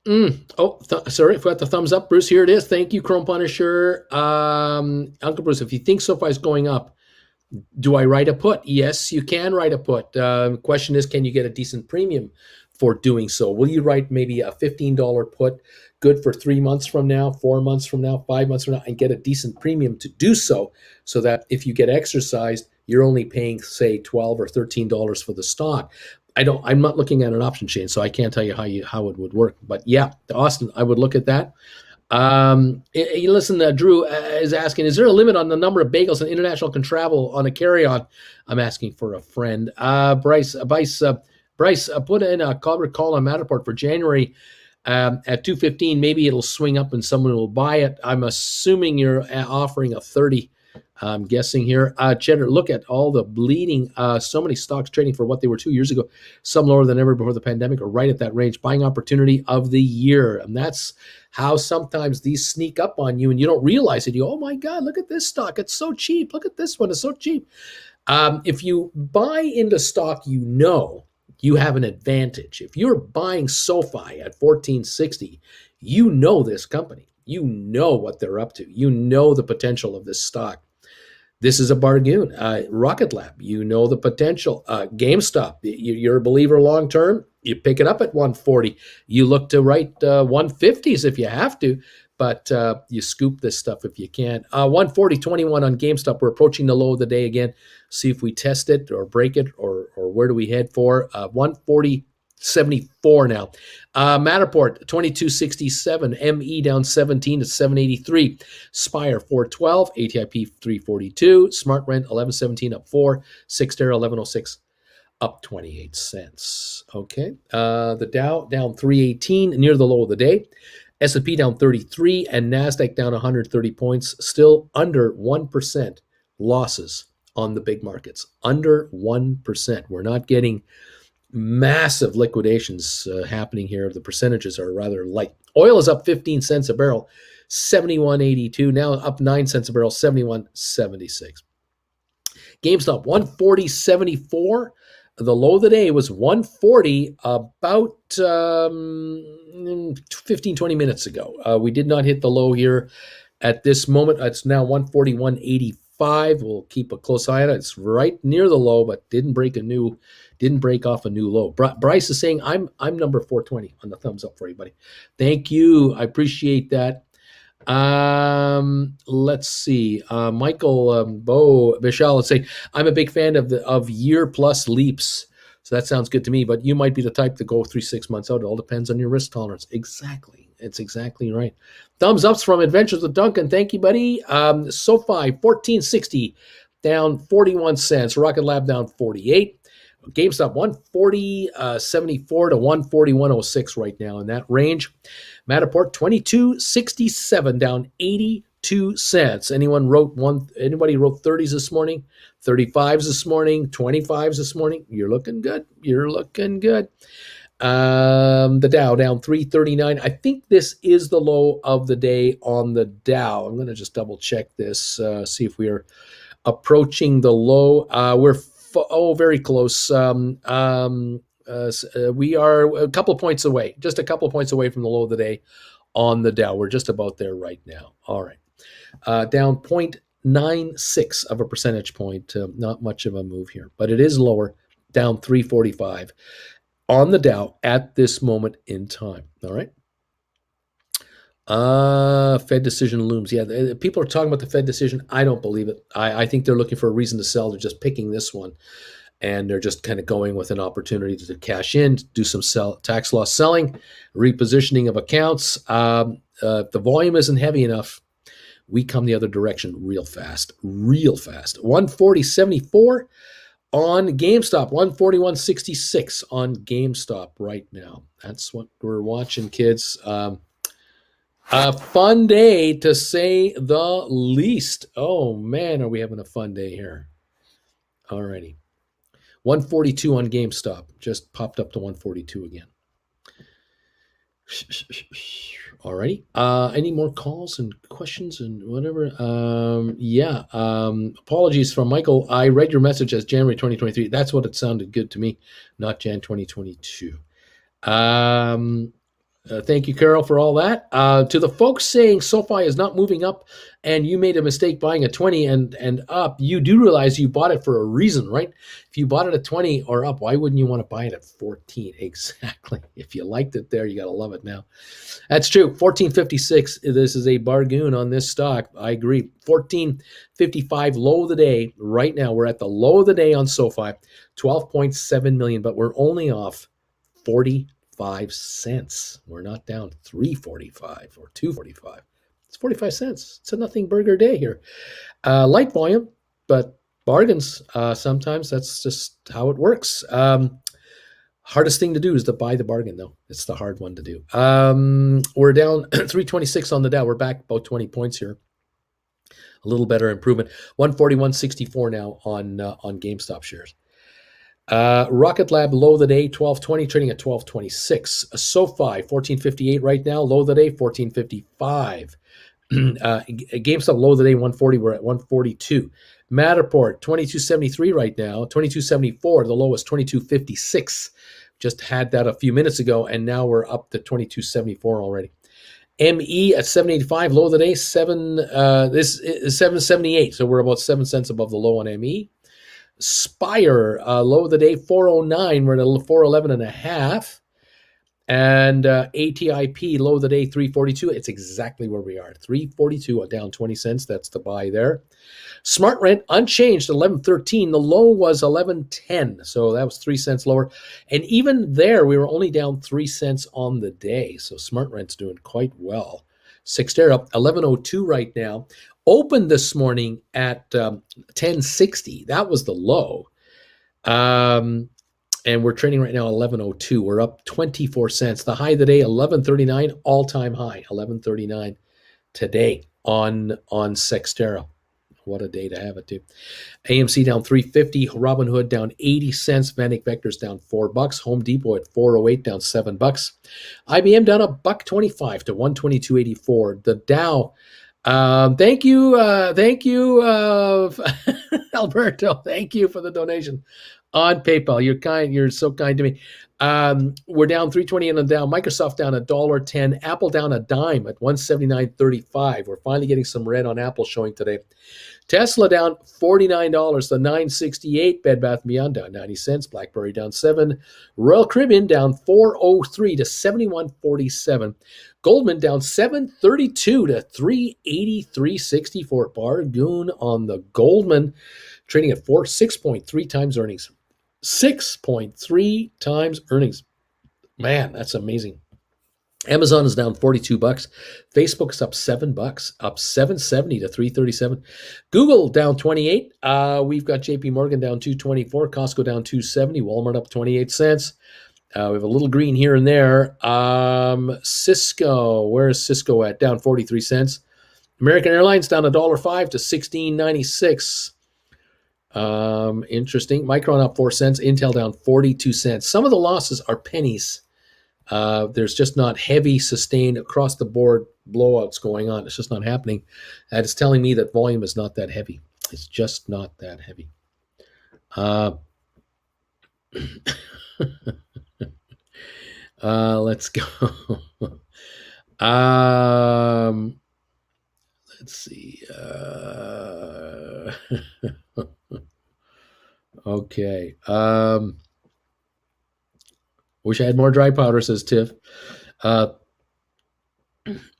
Oh, sorry, I forgot the thumbs up, Bruce. Here it is. Thank you, Chrome Punisher. Uncle Bruce, if you think SoFi is going up, do I write a put? Yes, you can write a put. Question is, can you get a decent premium for doing so? Will you write maybe a $15 put, good for 3 months from now, 4 months from now, 5 months from now, and get a decent premium to do so, so that if you get exercised, you're only paying, say, $12 or $13 for the stock. I'm not looking at an option chain, so I can't tell you how it would work. But yeah, Austin, I would look at that. Listen, Drew is asking, is there a limit on the number of bagels an international can travel on a carry-on? I'm asking for a friend. Bryce, put in a call on Matterport for January at 2:15. Maybe it'll swing up and someone will buy it. I'm assuming you're offering a 30. I'm guessing here. Cheddar, look at all the bleeding. So many stocks trading for what they were 2 years ago, some lower than ever before the pandemic, or right at that range. Buying opportunity of the year. And that's how sometimes these sneak up on you and you don't realize it. You go, oh my God, look at this stock. It's so cheap. Look at this one. It's so cheap. If you buy into stock, you have an advantage. If you're buying SoFi at 1460, you know this company. You know what they're up to. You know the potential of this stock. This is a bargain. Rocket Lab, you know the potential. GameStop, you're a believer long term. You pick it up at 140. You look to write 150s if you have to, but you scoop this stuff if you can. 140.21 on GameStop. We're approaching the low of the day again. See if we test it or break it, or where do we head for? 140.74 now. Matterport 2267, ME down 17 to 783. Spire 412, ATIP 342, SmartRent 1117 up 4, Sixter 1106 up 28 cents. Okay, the Dow down 318 near the low of the day. S&P down 33 and NASDAQ down 130 points, still under 1% losses on the big markets. Under 1%. We're not getting massive liquidations happening here. The percentages are rather light. Oil is up 15 cents a barrel, 71.82. Now up 9 cents a barrel, 71.76. GameStop 140.74. The low of the day was 140 about 15, 20 minutes ago. We did not hit the low here at this moment. It's now 141.85. We'll keep a close eye on it. It's right near the low, but didn't break off a new low. Bryce is saying I'm number 420 on the thumbs up for you, buddy. Thank you. I appreciate that. Let's see. Michael Bo Vishal would say, I'm a big fan of year plus leaps. So that sounds good to me, but you might be the type to go 3-6 months out. It all depends on your risk tolerance. Exactly. It's exactly right. Thumbs ups from Adventures with Duncan. Thank you, buddy. SoFi 1460 down 41 cents. Rocket Lab down 48. GameStop 140.74 to 141.06 right now in that range. Matterport 22.67 down 82 cents. Anybody wrote 30s this morning, 35s this morning, 25s this morning? You're looking good. The Dow down 339. I think this is the low of the day on the Dow. I'm going to just double check this, see if we are approaching the low. We're very close. We are a couple points away, just a couple points away from the low of the day on the Dow. We're just about there right now. All right. Down 0.96 of a percentage point. Not much of a move here, but it is lower, down 345 on the Dow at this moment in time. All right. Fed decision looms. Yeah, people are talking about the Fed decision. I don't believe it. I think they're looking for a reason to sell. They're just picking this one, and they're just kind of going with an opportunity to cash in, to do some tax loss selling, repositioning of accounts. If the volume isn't heavy enough, we come the other direction real fast. 140.74 on GameStop, 141.66 on GameStop right now. That's what we're watching, kids. A fun day, to say the least. Oh, man, are we having a fun day here. All righty. 142 on GameStop. Just popped up to 142 again. All righty. Any more calls and questions and whatever? Apologies from Michael. I read your message as January 2023. That's what it sounded good to me, not Jan 2022. Thank you, Carol, for all that. To the folks saying SoFi is not moving up and you made a mistake buying a 20 and up, you do realize you bought it for a reason, right? If you bought it at 20 or up, why wouldn't you want to buy it at 14? Exactly. If you liked it there, you got to love it now. That's true. 1456. This is a bargain on this stock. I agree. 1455 low of the day. Right now, we're at the low of the day on SoFi, 12.7 million, but we're only off 45 cents. We're not down 345 or 245. It's 45 cents. It's a nothing burger day here. Light volume, but bargains. Sometimes that's just how it works. Hardest thing to do is to buy the bargain, though. It's the hard one to do. We're down 326 on the Dow. We're back about 20 points here. A little better improvement. 141.64 now on GameStop shares. Rocket Lab low of the day, 1220, trading at 1226. SoFi, 1458 right now. Low of the day, 1455. GameStop low of the day, 140. We're at 142. Matterport, 2273 right now. 2274. The low is 2256. Just had that a few minutes ago, and now we're up to 2274 already. ME at 785, low of the day, this is 778. So we're about 7 cents above the low on ME. Spire, low of the day, 409. We're at 411 and a half. And ATIP, low of the day, 342. It's exactly where we are. 342, down 20 cents. That's the buy there. Smart Rent, unchanged, 11.13. The low was 11.10. So that was 3 cents lower. And even there, we were only down 3 cents on the day. So Smart Rent's doing quite well. Cyxtera up 11.02 right now. Opened this morning at 10.60. That was the low. And we're trading right now 11.02. We're up 24 cents. The high of the day, 11.39, all-time high, 11.39 today on Cyxtera. What a day to have it, too. AMC down 350. Robinhood down 80 cents. Vanek Vector's down $4. Home Depot at 408, down $7. IBM down $1.25 to 122.84. The Dow. Thank you, Alberto. Thank you for the donation on PayPal. You're kind. You're so kind to me. We're down 320 on the Dow. Microsoft down $1.10. Apple down a dime at 179.35. We're finally getting some red on Apple showing today. Tesla down $49 to 968. Bed Bath & Beyond down 90 cents. BlackBerry down 7. Royal Caribbean down 403 to 71.47. Goldman down 732 to 383.64. Bargain on the Goldman, trading at 6.3 times earnings. 6.3 times earnings. Man, that's amazing. Amazon is down $42. Facebook is up $7, up 770 to 337. Google down 28. We've got JP Morgan down 224. Costco down 270. Walmart up 28 cents. We have a little green here and there. Cisco, where is Cisco at? Down 43 cents. American Airlines down $1.05 to 16.96. Interesting. Micron up 4 cents. Intel down 42 cents. Some of the losses are pennies. There's just not heavy, sustained, across the board blowouts going on. It's just not happening. That is telling me that volume is not that heavy. It's just not that heavy. Let's go. Let's see. Okay. Wish I had more dry powder, says Tiff.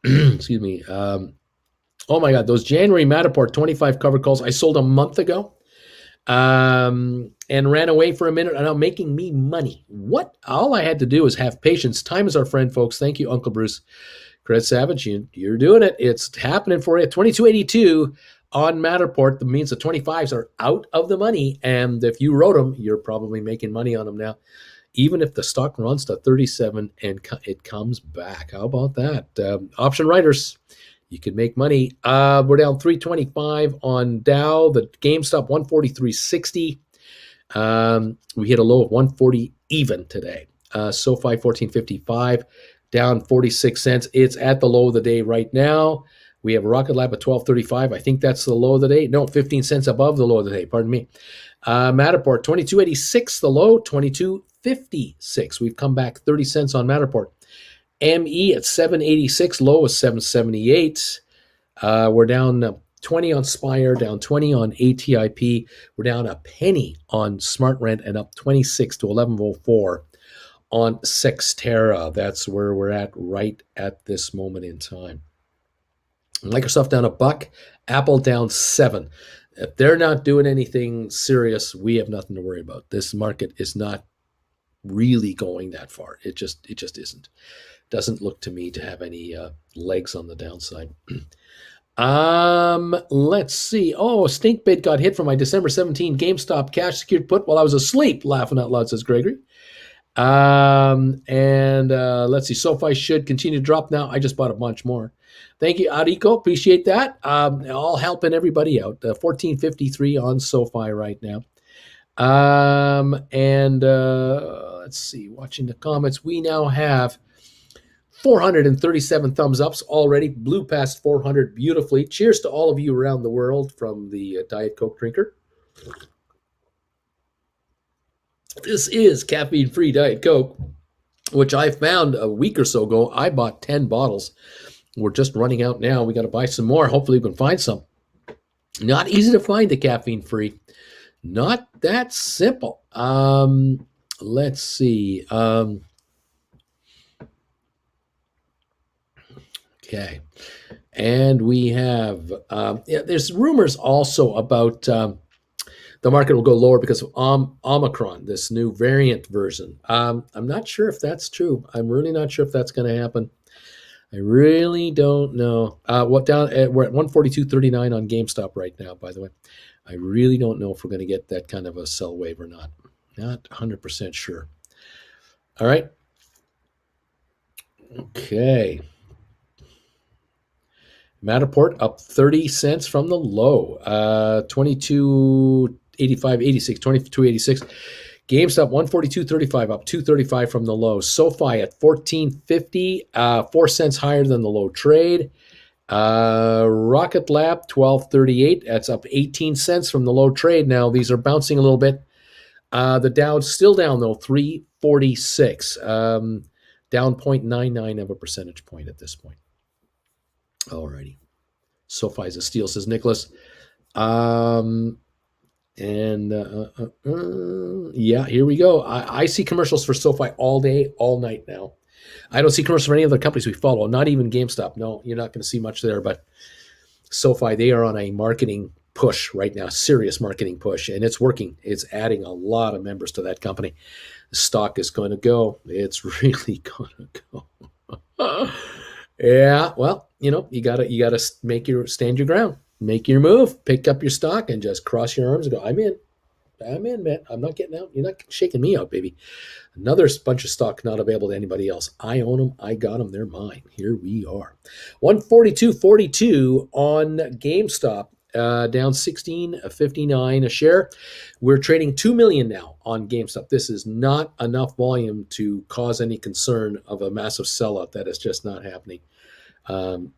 Excuse me. Oh my God, those January Matterport 25 cover calls I sold a month ago and ran away for a minute, and I'm making me money. What? All I had to do is have patience. Time is our friend, folks. Thank you, Uncle Bruce. Chris Savage, you're doing it. It's happening for you. 22.82 on Matterport. That means the 25s are out of the money, and if you wrote them, you're probably making money on them now. Even if the stock runs to 37 and it comes back. How about that? Option writers, you can make money. We're down 325 on Dow. The GameStop 143.60. We hit a low of 140 even today. SoFi 1455, down 46 cents. It's at the low of the day right now. We have Rocket Lab at 1235. I think that's the low of the day. No, 15 cents above the low of the day. Pardon me. Matterport 22.86. The low 22.56. We've come back 30 cents on Matterport. ME at 786, low is 778. We're down 20 on Spire, down 20 on ATIP. We're down a penny on Smart Rent and up 26 to 1104 on Sextera. That's where we're at right at this moment in time. Microsoft down a buck, Apple down 7. If they're not doing anything serious, we have nothing to worry about. This market is not really going that far. It just isn't. Doesn't look to me to have any legs on the downside. Let's see. Oh, a stink bid got hit for my December 17 GameStop cash secured put while I was asleep. Laughing out loud, says Gregory. And let's see. SoFi should continue to drop now. I just bought a bunch more. Thank you, Arico. Appreciate that. All helping everybody out. 1453 on SoFi right now. And let's see. Watching the comments, we now have 437 thumbs ups already. Blew past 400 beautifully. Cheers to all of you around the world from the Diet Coke drinker. This is caffeine-free Diet Coke, which I found a week or so ago. I bought 10 bottles. We're just running out now. We got to buy some more. Hopefully we can find some. Not easy to find the caffeine-free. Not that simple. Let's see. Okay. And we have, there's rumors also about the market will go lower because of Omicron, this new variant version. I'm not sure if that's true. I'm really not sure if that's going to happen. I really don't know. We're at 142.39 on GameStop right now, by the way. I really don't know if we're going to get that kind of a sell wave or not. Not 100% sure. All right. Okay. Matterport up 30 cents from the low. 22.85.86, 22.86. GameStop 142.35 up 2.35 from the low. SoFi at 14.50, 4 cents higher than the low trade. Rocket Lab 12.38. That's up 18 cents from the low trade. Now these are bouncing a little bit. The Dow's still down though, 346. Down 0.99 of a percentage point at this point. Alrighty. SoFi is a steal, says Nicholas. Yeah, here we go. I see commercials for SoFi all day, all night now. I don't see commercials for any other companies we follow, not even GameStop. No, you're not going to see much there, but SoFi, they are on a marketing push right now, serious marketing push, and it's working. It's adding a lot of members to that company. The stock is going to go. It's really going to go. Yeah, well, you gotta stand your ground, make your move, pick up your stock, and just cross your arms and go, I'm in, man. I'm not getting out. You're not shaking me out, baby. Another bunch of stock not available to anybody else. I own them. I got them. They're mine. Here we are. 142.42 on GameStop, down 16.59 a share. We're trading 2 million now on GameStop. This is not enough volume to cause any concern of a massive sellout. That is just not happening. 2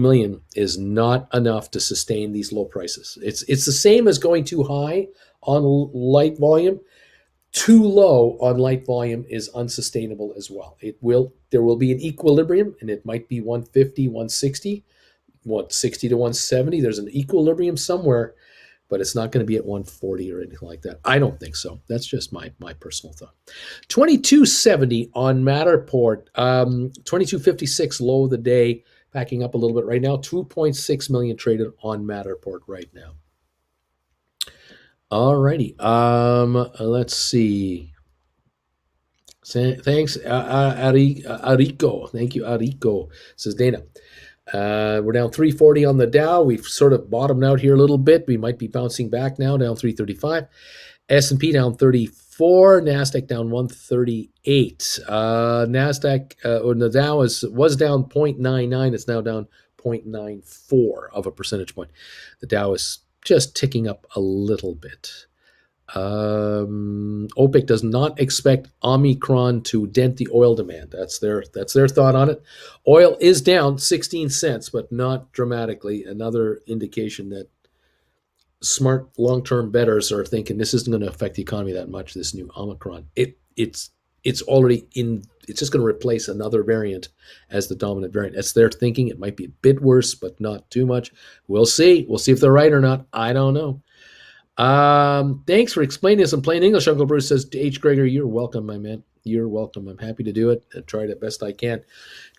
million is not enough to sustain these low prices. It's the same as going too high on light volume. Too low on light volume is unsustainable as well. There will be an equilibrium, and it might be 150, 160, 160 to 170. There's an equilibrium somewhere, but it's not going to be at 140 or anything like that. I don't think so. That's just my personal thought. 2270 on Matterport. 2256 low of the day, backing up a little bit right now. 2.6 million traded on Matterport right now. All righty. Let's see. Thanks, Arico. Thank you, Arico, says Dana. We're down 340 on the Dow. We've sort of bottomed out here a little bit. We might be bouncing back now, down 335. S&P down 34. NASDAQ down 138. NASDAQ, or the Dow was down 0.99. It's now down 0.94 of a percentage point. The Dow is just ticking up a little bit. OPEC does not expect Omicron to dent the oil demand. That's their thought on it. Oil is down 16 cents, but not dramatically. Another indication that smart long-term bettors are thinking this isn't going to affect the economy that much, this new Omicron. It's it's already in. It's just going to replace another variant as the dominant variant. That's their thinking. It might be a bit worse, but not too much. We'll see. We'll see if they're right or not. I don't know. Thanks for explaining this in plain English, Uncle Bruce, says H. Gregory. You're welcome, my man. You're welcome. I'm happy to do it. I try the best I can.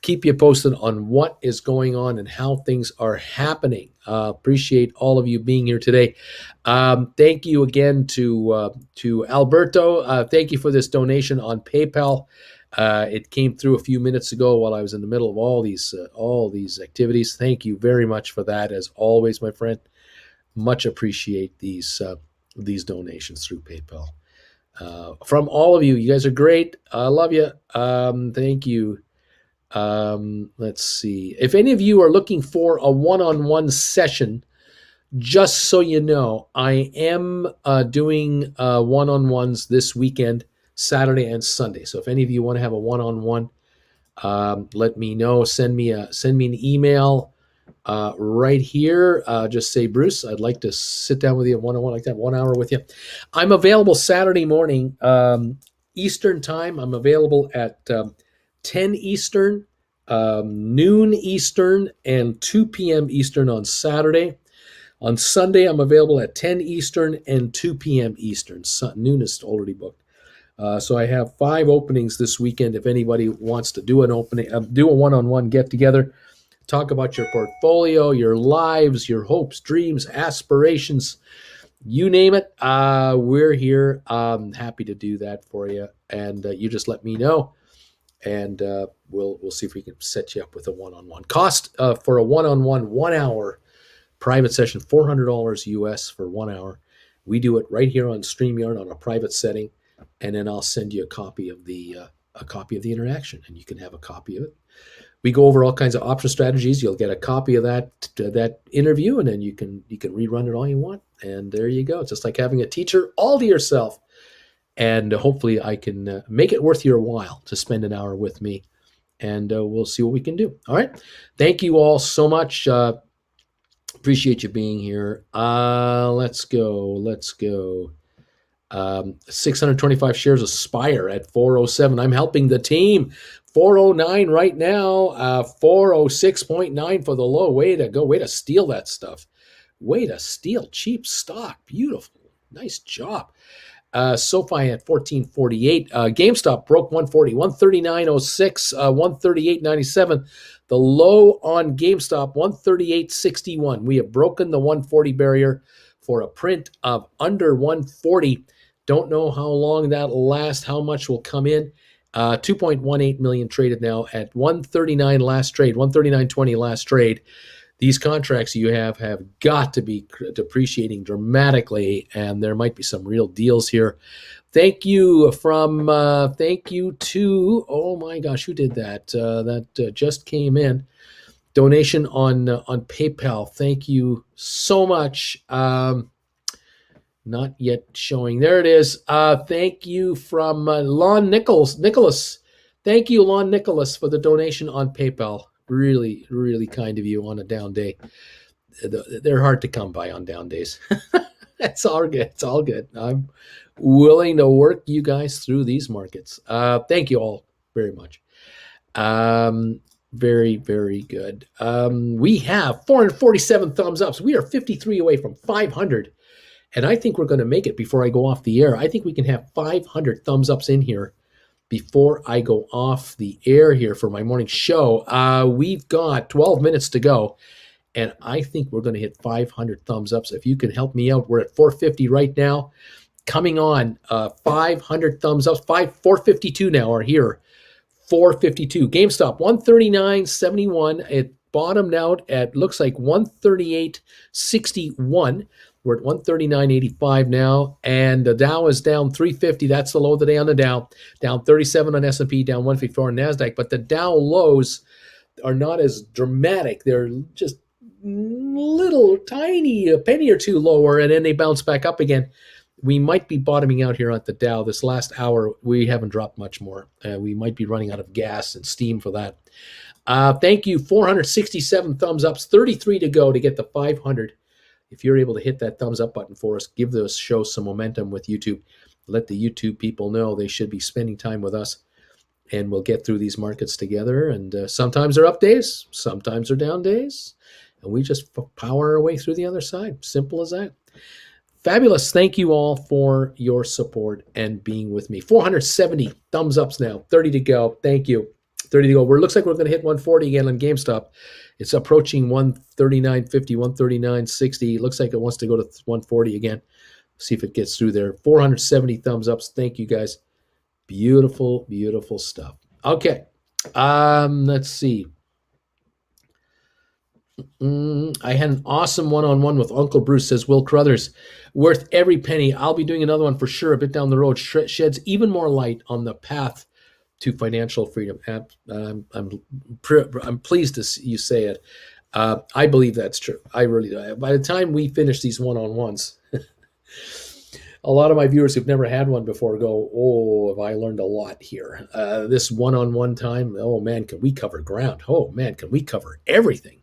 Keep you posted on what is going on and how things are happening. Appreciate all of you being here today. Thank you again to Alberto. Thank you for this donation on PayPal. It came through a few minutes ago while I was in the middle of all these activities. Thank you very much for that, as always, my friend. Much appreciate these donations through PayPal. From all of you, you guys are great. I love you. Thank you. Let's see. If any of you are looking for a one-on-one session, just so you know, I am doing one-on-ones this weekend, Saturday and Sunday. So if any of you want to have a one-on-one, let me know. Send me an email right here. Just say, Bruce, I'd like to sit down with you one-on-one, like that, 1 hour with you. I'm available Saturday morning, Eastern time. I'm available at 10 Eastern, noon Eastern, and 2 p.m. Eastern on Saturday. On Sunday, I'm available at 10 Eastern and 2 p.m. Eastern. Noon is already booked. So I have 5 openings this weekend. If anybody wants to do an opening, do a one-on-one get-together, talk about your portfolio, your lives, your hopes, dreams, aspirations, you name it. We're here. I'm happy to do that for you. And you just let me know. And we'll see if we can set you up with a one-on-one. Cost for a one-on-one 1 hour private session, $400 US for 1 hour. We do it right here on StreamYard on a private setting, and then I'll send you a copy of the interaction, and you can have a copy of it. We go over all kinds of option strategies. You'll get a copy of that interview, and then you can rerun it all you want. And there you go. It's just like having a teacher all to yourself. And hopefully I can make it worth your while to spend an hour with me, and we'll see what we can do. All right. Thank you all so much. Appreciate you being here. Let's go. 625 shares of Spire at 407. I'm helping the team. 409 right now. 406.9 for the low. Way to go. Way to steal that stuff. Way to steal cheap stock. Beautiful. Nice job. SoFi at 1448. GameStop broke 140, 139.06, 138.97. The low on GameStop, 138.61. We have broken the 140 barrier for a print of under 140. Don't know how long that'll last, how much will come in. 2.18 million traded now at 139 last trade, 139.20 last trade. These contracts you have got to be depreciating dramatically, and there might be some real deals here. Thank you to, oh my gosh, who did that? That just came in. Donation on PayPal. Thank you so much. Not yet showing. There it is. Thank you from Lon Nicholas. Thank you, Lon Nicholas, for the donation on PayPal. Really, really kind of you on a down day. They're hard to come by on down days. It's all good. It's all good. I'm willing to work you guys through these markets. Thank you all very much. Very, very good. We have 447 thumbs ups. We are 53 away from 500. And I think we're going to make it before I go off the air. I think we can have 500 thumbs ups in here before I go off the air here for my morning show. We've got 12 minutes to go, and I think we're going to hit 500 thumbs ups. If you can help me out, we're at 450 right now. Coming on, 500 thumbs ups. 452 now are here. 452. GameStop, 139.71. It bottomed out at, looks like 138.61. We're at 139.85 now, and the Dow is down 350. That's the low of the day on the Dow. Down 37 on S&P, down 154 on NASDAQ. But the Dow lows are not as dramatic. They're just little tiny, a penny or two lower, and then they bounce back up again. We might be bottoming out here at the Dow. This last hour, we haven't dropped much more. We might be running out of gas and steam for that. Thank you. 467 thumbs ups, 33 to go to get the 500. If you're able to hit that thumbs up button for us, give this show some momentum with YouTube. let the YouTube people know they should be spending time with us, and we'll get through these markets together. And sometimes they're up days, sometimes they're down days, and we just power our way through the other side. Simple as that. Fabulous. Thank you all for your support and being with me. 470 thumbs ups now. 30 to go. Thank you. 30 to go. Looks like we're going to hit 140 again on GameStop. It's approaching 139.50, 139.60. Looks like it wants to go to 140 again. See if it gets through there. 470 thumbs ups. Thank you, guys. Beautiful, beautiful stuff. Okay. Let's see. I had an awesome one-on-one with Uncle Bruce, says Will Crothers. Worth every penny. I'll be doing another one for sure a bit down the road. Sheds even more light on the path to financial freedom. I'm pleased to see you say it. I believe that's true. I really do. By the time we finish these one-on-ones, a lot of my viewers who've never had one before go, oh, have I learned a lot here. This one-on-one time, oh, man, can we cover ground? Oh, man, can we cover everything?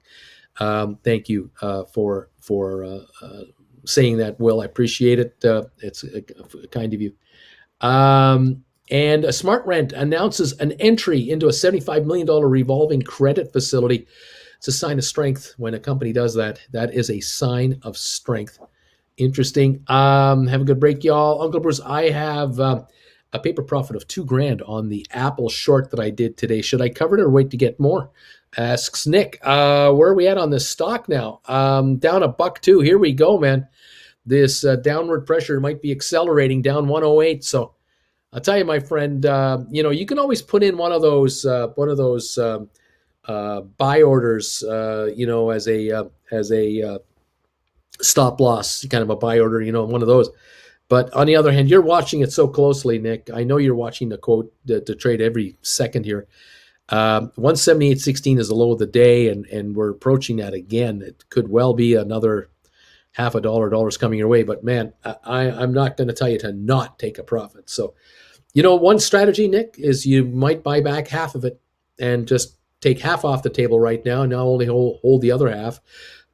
Thank you for saying that, Will. I appreciate it. It's kind of you. And Smart Rent announces an entry into a $75 million revolving credit facility. It's a sign of strength when a company does that. That is a sign of strength. Interesting. Have a good break, y'all. Uncle Bruce, I have a paper profit of $2,000 on the Apple short that I did today. Should I cover it or wait to get more? Asks Nick. Where are we at on this stock now? Down $1.02. Here we go, man. This downward pressure might be accelerating, down 108. So I'll tell you, my friend, you can always put in one of those buy orders, as a stop loss, kind of a buy order, one of those. But on the other hand, you're watching it so closely, Nick. I know you're watching the quote to trade every second here. 178.16 is the low of the day, and we're approaching that again. It could well be another half a dollars coming your way. But man, I'm not going to tell you to not take a profit. So, one strategy, Nick, is you might buy back half of it and just take half off the table right now, and now only hold the other half.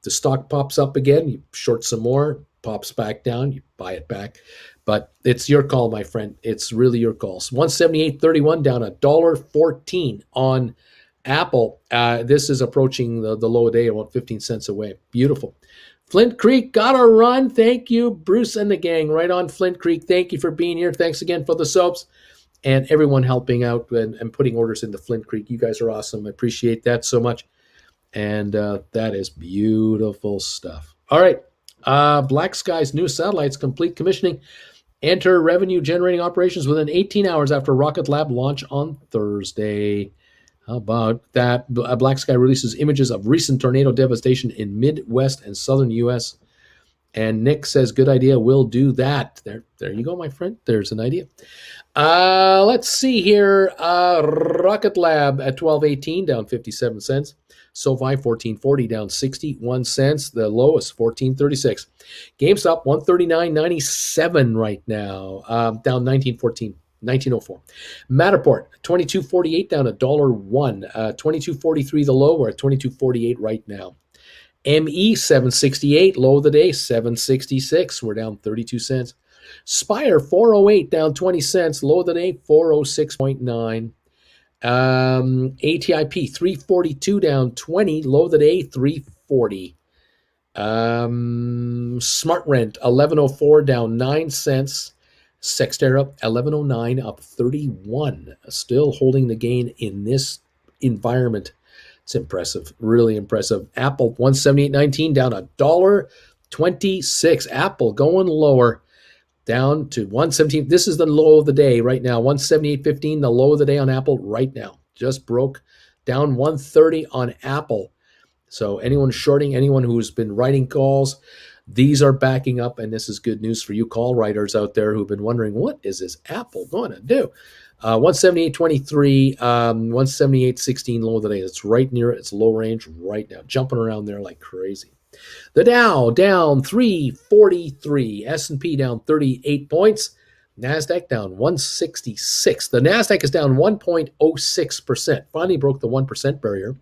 The stock pops up again, you short some more, pops back down, you buy it back. But it's your call, my friend. It's really your call. 178.31 down $1.14 on Apple. This is approaching the low of the day, about 15 cents away. Beautiful. Flint Creek got a run. Thank you, Bruce and the gang. Right on, Flint Creek. Thank you for being here. Thanks again for the soaps and everyone helping out and putting orders into Flint Creek. You guys are awesome. I appreciate that so much. And that is beautiful stuff. All right. Black Sky's new satellites complete commissioning. Enter revenue generating operations within 18 hours after Rocket Lab launch on Thursday. How about that? Black Sky releases images of recent tornado devastation in Midwest and southern U.S. And Nick says, good idea, we'll do that. There you go, my friend. There's an idea. Let's see here. Rocket Lab at 12.18, down 57 cents. SoFi 14.40, down 61 cents. The lowest 14.36. GameStop 139.97 right now, down 19.14. 1904. Matterport 22.48, down $1.01. 22.43 the low. We're at 22.48 right now. ME 768, low of the day 766. We're down 32 cents. Spire 408, down 20 cents. Low of the day 406.9. ATIP 342, down 20. Low of the day 340. Smart Rent 1104, down 9 cents. Sextera 1109, up 31. Still holding the gain in this environment. It's impressive, really impressive. Apple 178.19, down $1.26. Apple going lower, down to 117. This is the low of the day right now. 178.15, the low of the day on Apple right now. Just broke down 130 on Apple. So anyone shorting, anyone who's been writing calls, these are backing up, and this is good news for you call writers out there who've been wondering, what is this Apple going to do? 178.23, 178.16 low of the day. It's right near its low range right now, jumping around there like crazy. The Dow down 343, S&P down 38 points, NASDAQ down 166. The NASDAQ is down 1.06%. Finally broke the 1% barrier.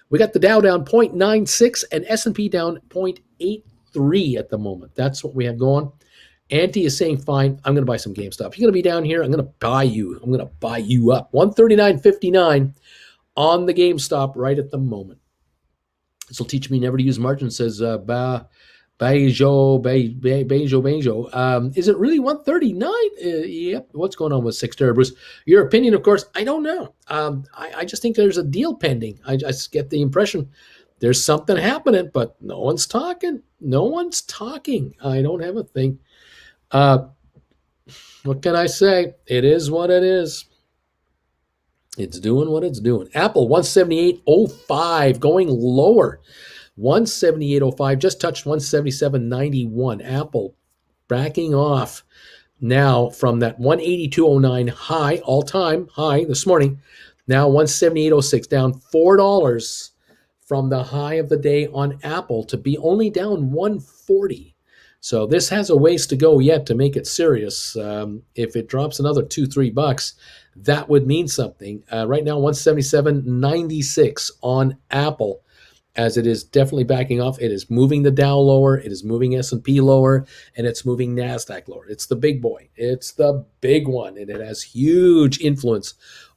We got the Dow down 0.96 and S&P down 0.83 at the moment. That's what we have going. Auntie is saying, fine, I'm going to buy some GameStop. You're going to be down here. I'm going to buy you. I'm going to buy you up. 139.59 on the GameStop right at the moment. This will teach me never to use margin, says Bejo. Is it really 139? Yep. What's going on with Six Bruce? Your opinion, of course, I don't know. I just think there's a deal pending. I just get the impression there's something happening, but no one's talking. No one's talking. I don't have a thing. What can I say? It is what it is. It's doing what it's doing. Apple 178.05 going lower. 178.05 just touched 177.91. Apple backing off now from that 182.09 high, all-time high this morning. Now 178.06, down $4 from the high of the day on Apple to be only down 140. So this has a ways to go yet to make it serious. If it drops another $2-3, that would mean something. Right now, 177.96 on Apple, as it is definitely backing off. It is moving the Dow lower, it is moving S&P lower, and it's moving NASDAQ lower. It's the big boy. It's the big one, and it has huge influence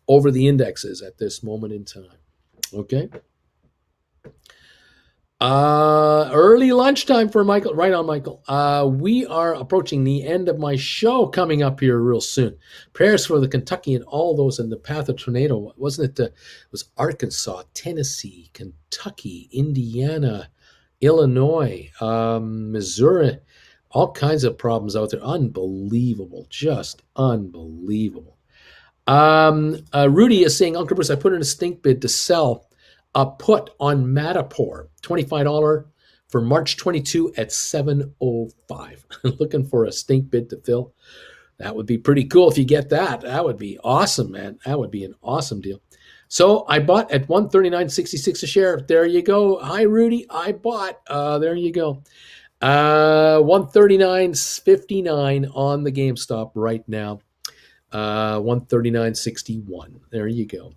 over the indexes at this moment in time. Okay. Early lunchtime for Michael. Right on, Michael. We are approaching the end of my show coming up here real soon. Prayers for the Kentucky and all those in the path of tornado. Wasn't it? It was Arkansas, Tennessee, Kentucky, Indiana, Illinois, Missouri. All kinds of problems out there. Unbelievable. Just unbelievable. Rudy is saying, Uncle Bruce, I put in a stink bid to sell a put on Matterport, $25 for March 22 at 7:05. Looking for a stink bid to fill. That would be pretty cool if you get that. That would be awesome, man. That would be an awesome deal. So I bought at 139.66 a share. There you go. Hi, Rudy. I bought. There you go. 139.59 on the GameStop right now. 139.61. There you go.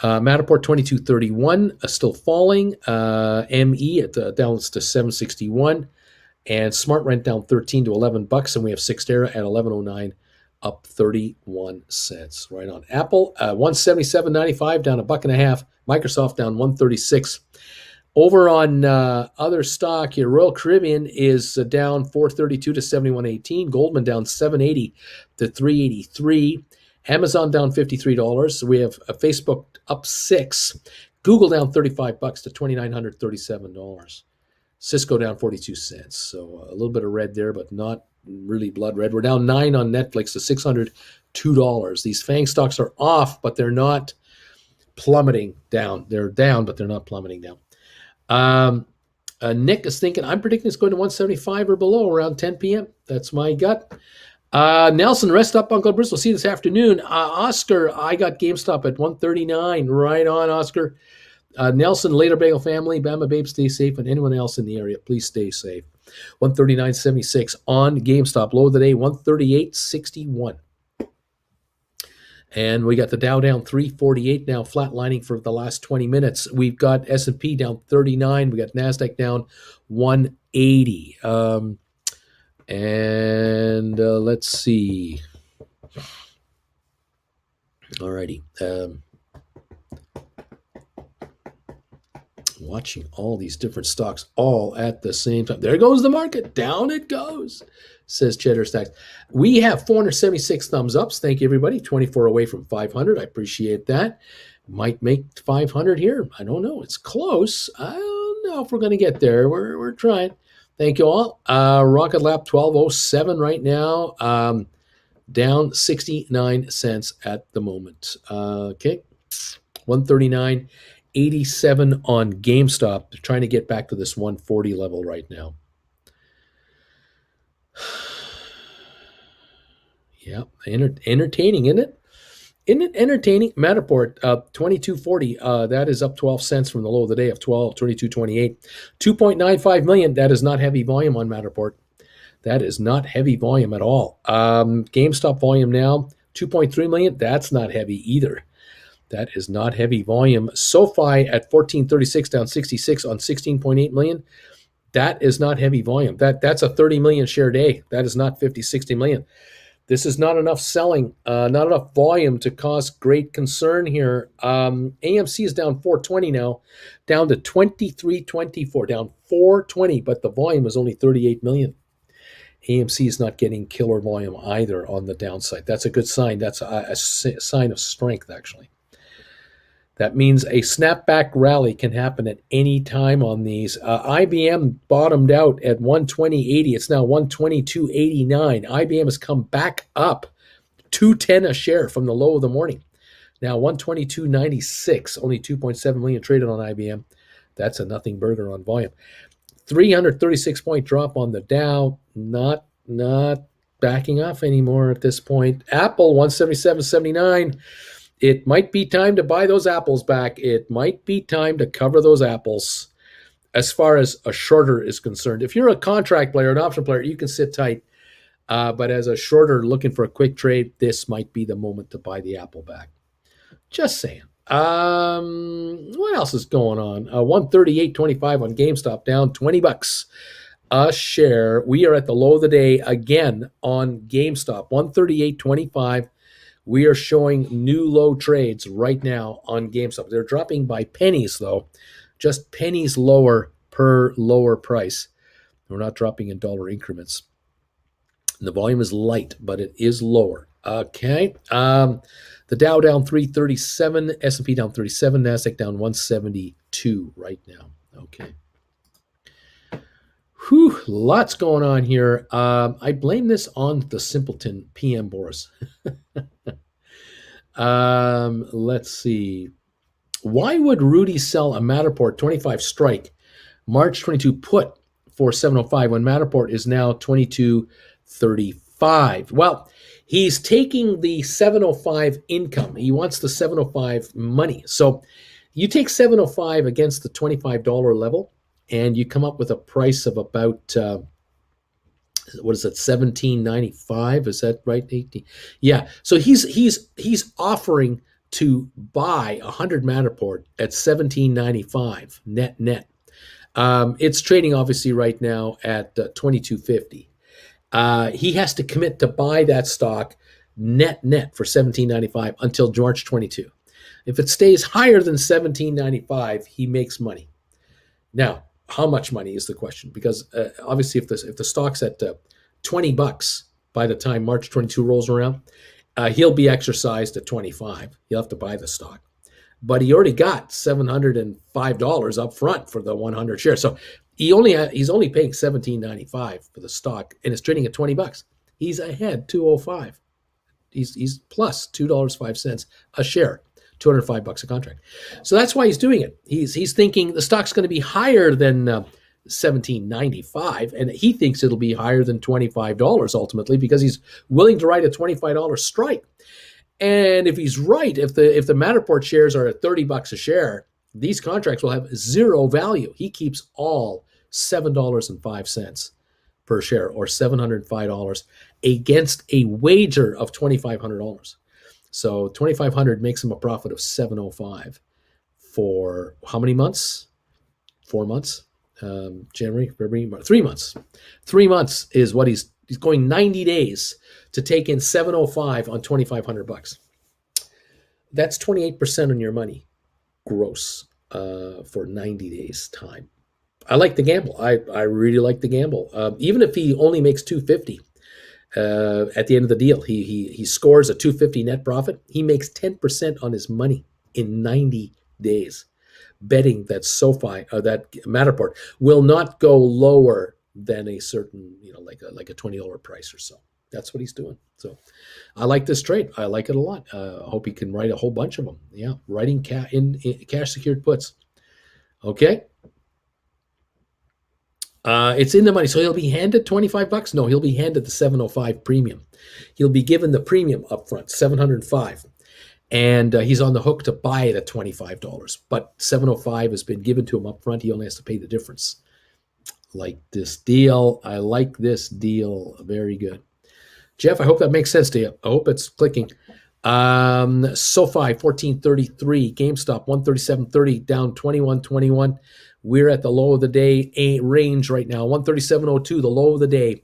Matterport 22.31 still falling. ME at down to 7.61, and Smart Rent down 13 to $11, and we have Sixtera at 11.09, up 31 cents. Right on. Apple 177.95 down $1.50. Microsoft down 136. Over on other stock here, Royal Caribbean is down 432 to 71.18. Goldman down 780 to 383. Amazon down $53. We have Facebook up 6. Google down $35 to $2,937. Cisco down 42 cents. So a little bit of red there, but not really blood red. We're down 9 on Netflix to $602. These FANG stocks are off, but they're not plummeting down. They're down, but they're not plummeting down. Nick is thinking, I'm predicting it's going to 175 or below around 10 p.m. That's my gut. Nelson, rest up, Uncle Bruce. We'll see you this afternoon. Oscar, I got GameStop at 139. Right on, Oscar. Nelson, Later Bagel family, Bama Babe, stay safe, and anyone else in the area, please stay safe. 139.76 on GameStop. Low of the day, 138.61. And we got the Dow down 348 now, flatlining for the last 20 minutes. We've got S&P down 39. We got NASDAQ down 180. Let's see. Alrighty. Watching all these different stocks all at the same time. There goes the market. Down it goes, says Cheddar Stacks. We have 476 thumbs ups. Thank you, everybody. 24 away from 500. I appreciate that. Might make 500 here. I don't know. It's close. I don't know if we're going to get there. We're trying. Thank you all. Rocket Lab 1207 right now, down 69 cents at the moment. Okay, 139.87 on GameStop. They're trying to get back to this 140 level right now. Yeah, entertaining, isn't it? Isn't it entertaining? Matterport, 2240. That is up 12 cents from the low of the day of 22.28. 2.95 million. That is not heavy volume on Matterport. That is not heavy volume at all. GameStop volume now, 2.3 million. That's not heavy either. That is not heavy volume. SoFi at 1436, down 66 on 16.8 million. That is not heavy volume. That's a 30 million share day. That is not 50, 60 million. This is not enough selling, not enough volume to cause great concern here. AMC is down 420 now, down to 23.24, down 420, but the volume is only 38 million. AMC is not getting killer volume either on the downside. That's a good sign. That's a sign of strength, actually. That means a snapback rally can happen at any time on these. IBM bottomed out at 120.80. It's now 122.89. IBM has come back up 210 a share from the low of the morning. Now 122.96. Only 2.7 million traded on IBM. That's a nothing burger on volume. 336 point drop on the Dow. Not backing off anymore at this point. Apple 177.79. It might be time to buy those apples back. It might be time to cover those apples as far as a shorter is concerned. If you're a contract player, an option player, you can sit tight. But as a shorter looking for a quick trade, this might be the moment to buy the apple back. Just saying. What else is going on? 138.25 on GameStop, down $20 a share. We are at the low of the day again on GameStop, 138.25. We are showing new low trades right now on GameStop. They're dropping by pennies, though, just pennies lower per lower price. We're not dropping in dollar increments. And the volume is light, but it is lower. Okay. The Dow down 337, S&P down 37, NASDAQ down 172 right now. Okay. Whew, lots going on here. I blame this on the simpleton PM Boris. Let's see. Why would Rudy sell a Matterport 25 strike March 22 put for 705 when Matterport is now 22.35? Well, he's taking the 705 income. He wants the 705 money. So you take 705 against the $25 level, and you come up with a price of about what is it, $17.95? Is that right? 18. Yeah. So he's offering to buy 100 Matterport at $17.95 net. It's trading obviously right now at $22.50. He has to commit to buy that stock net for $17.95 until March 22. If it stays higher than $17.95, he makes money. Now, how much money is the question? Because obviously, if the stock's at $20 by the time March 22 rolls around, he'll be exercised at 25. He'll have to buy the stock, but he already got $705 up front for the 100 shares. So he's only paying $17.95 for the stock, and it's trading at $20. He's ahead $205. He's plus $2.05 a share. $205 a contract. So that's why he's doing it. He's thinking the stock's going to be higher than $17.95, and he thinks it'll be higher than $25 ultimately because he's willing to write a $25 strike. And if he's right, if the Matterport shares are at $30 a share, these contracts will have zero value. He keeps all $7.05 per share, or $705 against a wager of $2,500. So $2,500 makes him a profit of $705 for how many months? 4 months. January, February, March, 3 months. 3 months is what he's going 90 days to take in $705 on $2,500. That's 28% on your money, gross, for 90 days time. I like the gamble. I really like the gamble. Even if he only makes $250. At the end of the deal, he scores a $250 net profit. He makes 10% on his money in 90 days, betting that that Matterport will not go lower than a certain, like a $20 price or so. That's what he's doing. So I like this trade. I like it a lot. I hope he can write a whole bunch of them. Yeah, writing in cash secured puts. Okay. It's in the money. So he'll be handed $25. No, he'll be handed the 705 premium. He'll be given the premium up front, $705. And he's on the hook to buy it at $25. But $705 has been given to him up front. He only has to pay the difference. Like this deal. I like this deal. Very good. Jeff, I hope that makes sense to you. I hope it's clicking. SoFi, 1433. GameStop, 137.30, down 21.21. We're at the low of the day range right now, 137.02, the low of the day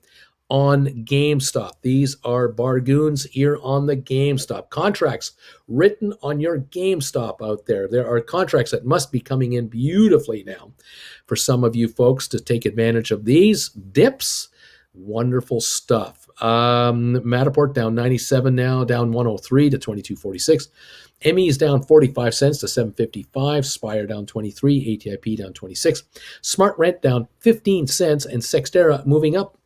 on GameStop. These are bargains here on the GameStop. Contracts written on your GameStop out there. There are contracts that must be coming in beautifully now for some of you folks to take advantage of these dips. Wonderful stuff. Matterport down 97 now, down 103 to 22.46. ME is down 45 cents to 7.55. Spire down 23. ATIP down 26. Smart Rent down 15 cents. And Sextera moving up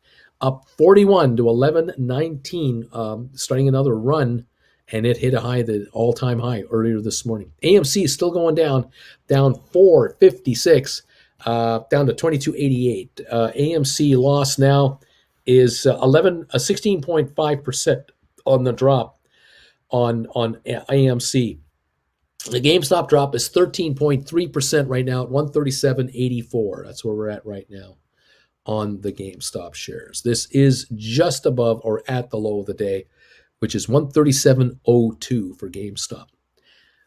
41 to 11.19, starting another run. And it hit a high, the all-time high earlier this morning. AMC is still going down 4.56, down to 22.88. AMC loss now is 16.5% on the drop on AMC. The GameStop drop is 13.3% right now at 137.84. That's where we're at right now on the GameStop shares. This is just above or at the low of the day, which is 137.02 for GameStop.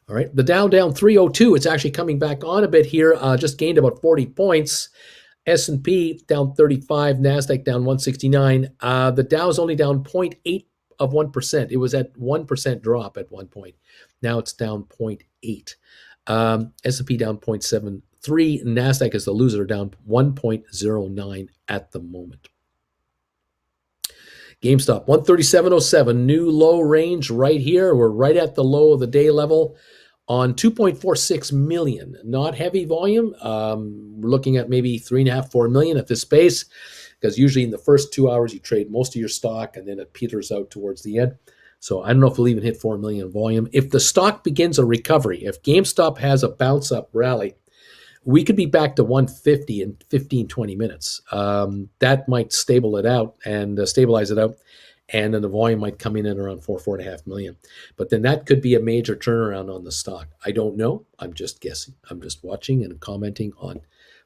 All right, the Dow down 302. It's actually coming back on a bit here. Just gained about 40 points. S&P down 35. NASDAQ down 169. The Dow is only down 0.8 of 1%. It was at 1% drop at one point. Now it's down 0.8. S&P down 0.73. NASDAQ is the loser, down 1.09 at the moment. GameStop, 137.07, new low range right here. We're right at the low of the day level on 2.46 million. Not heavy volume. We're looking at maybe 3.5, 4 million at this pace, because usually in the first 2 hours you trade most of your stock and then it peters out towards the end. So I don't know if we'll even hit 4 million volume. If the stock begins a recovery, if GameStop has a bounce up rally, we could be back to 150 in 15, 20 minutes. That might stabilize it out, and then the volume might come in at around 4.5 million. But then that could be a major turnaround on the stock. I don't know. I'm just guessing. I'm just watching and commenting on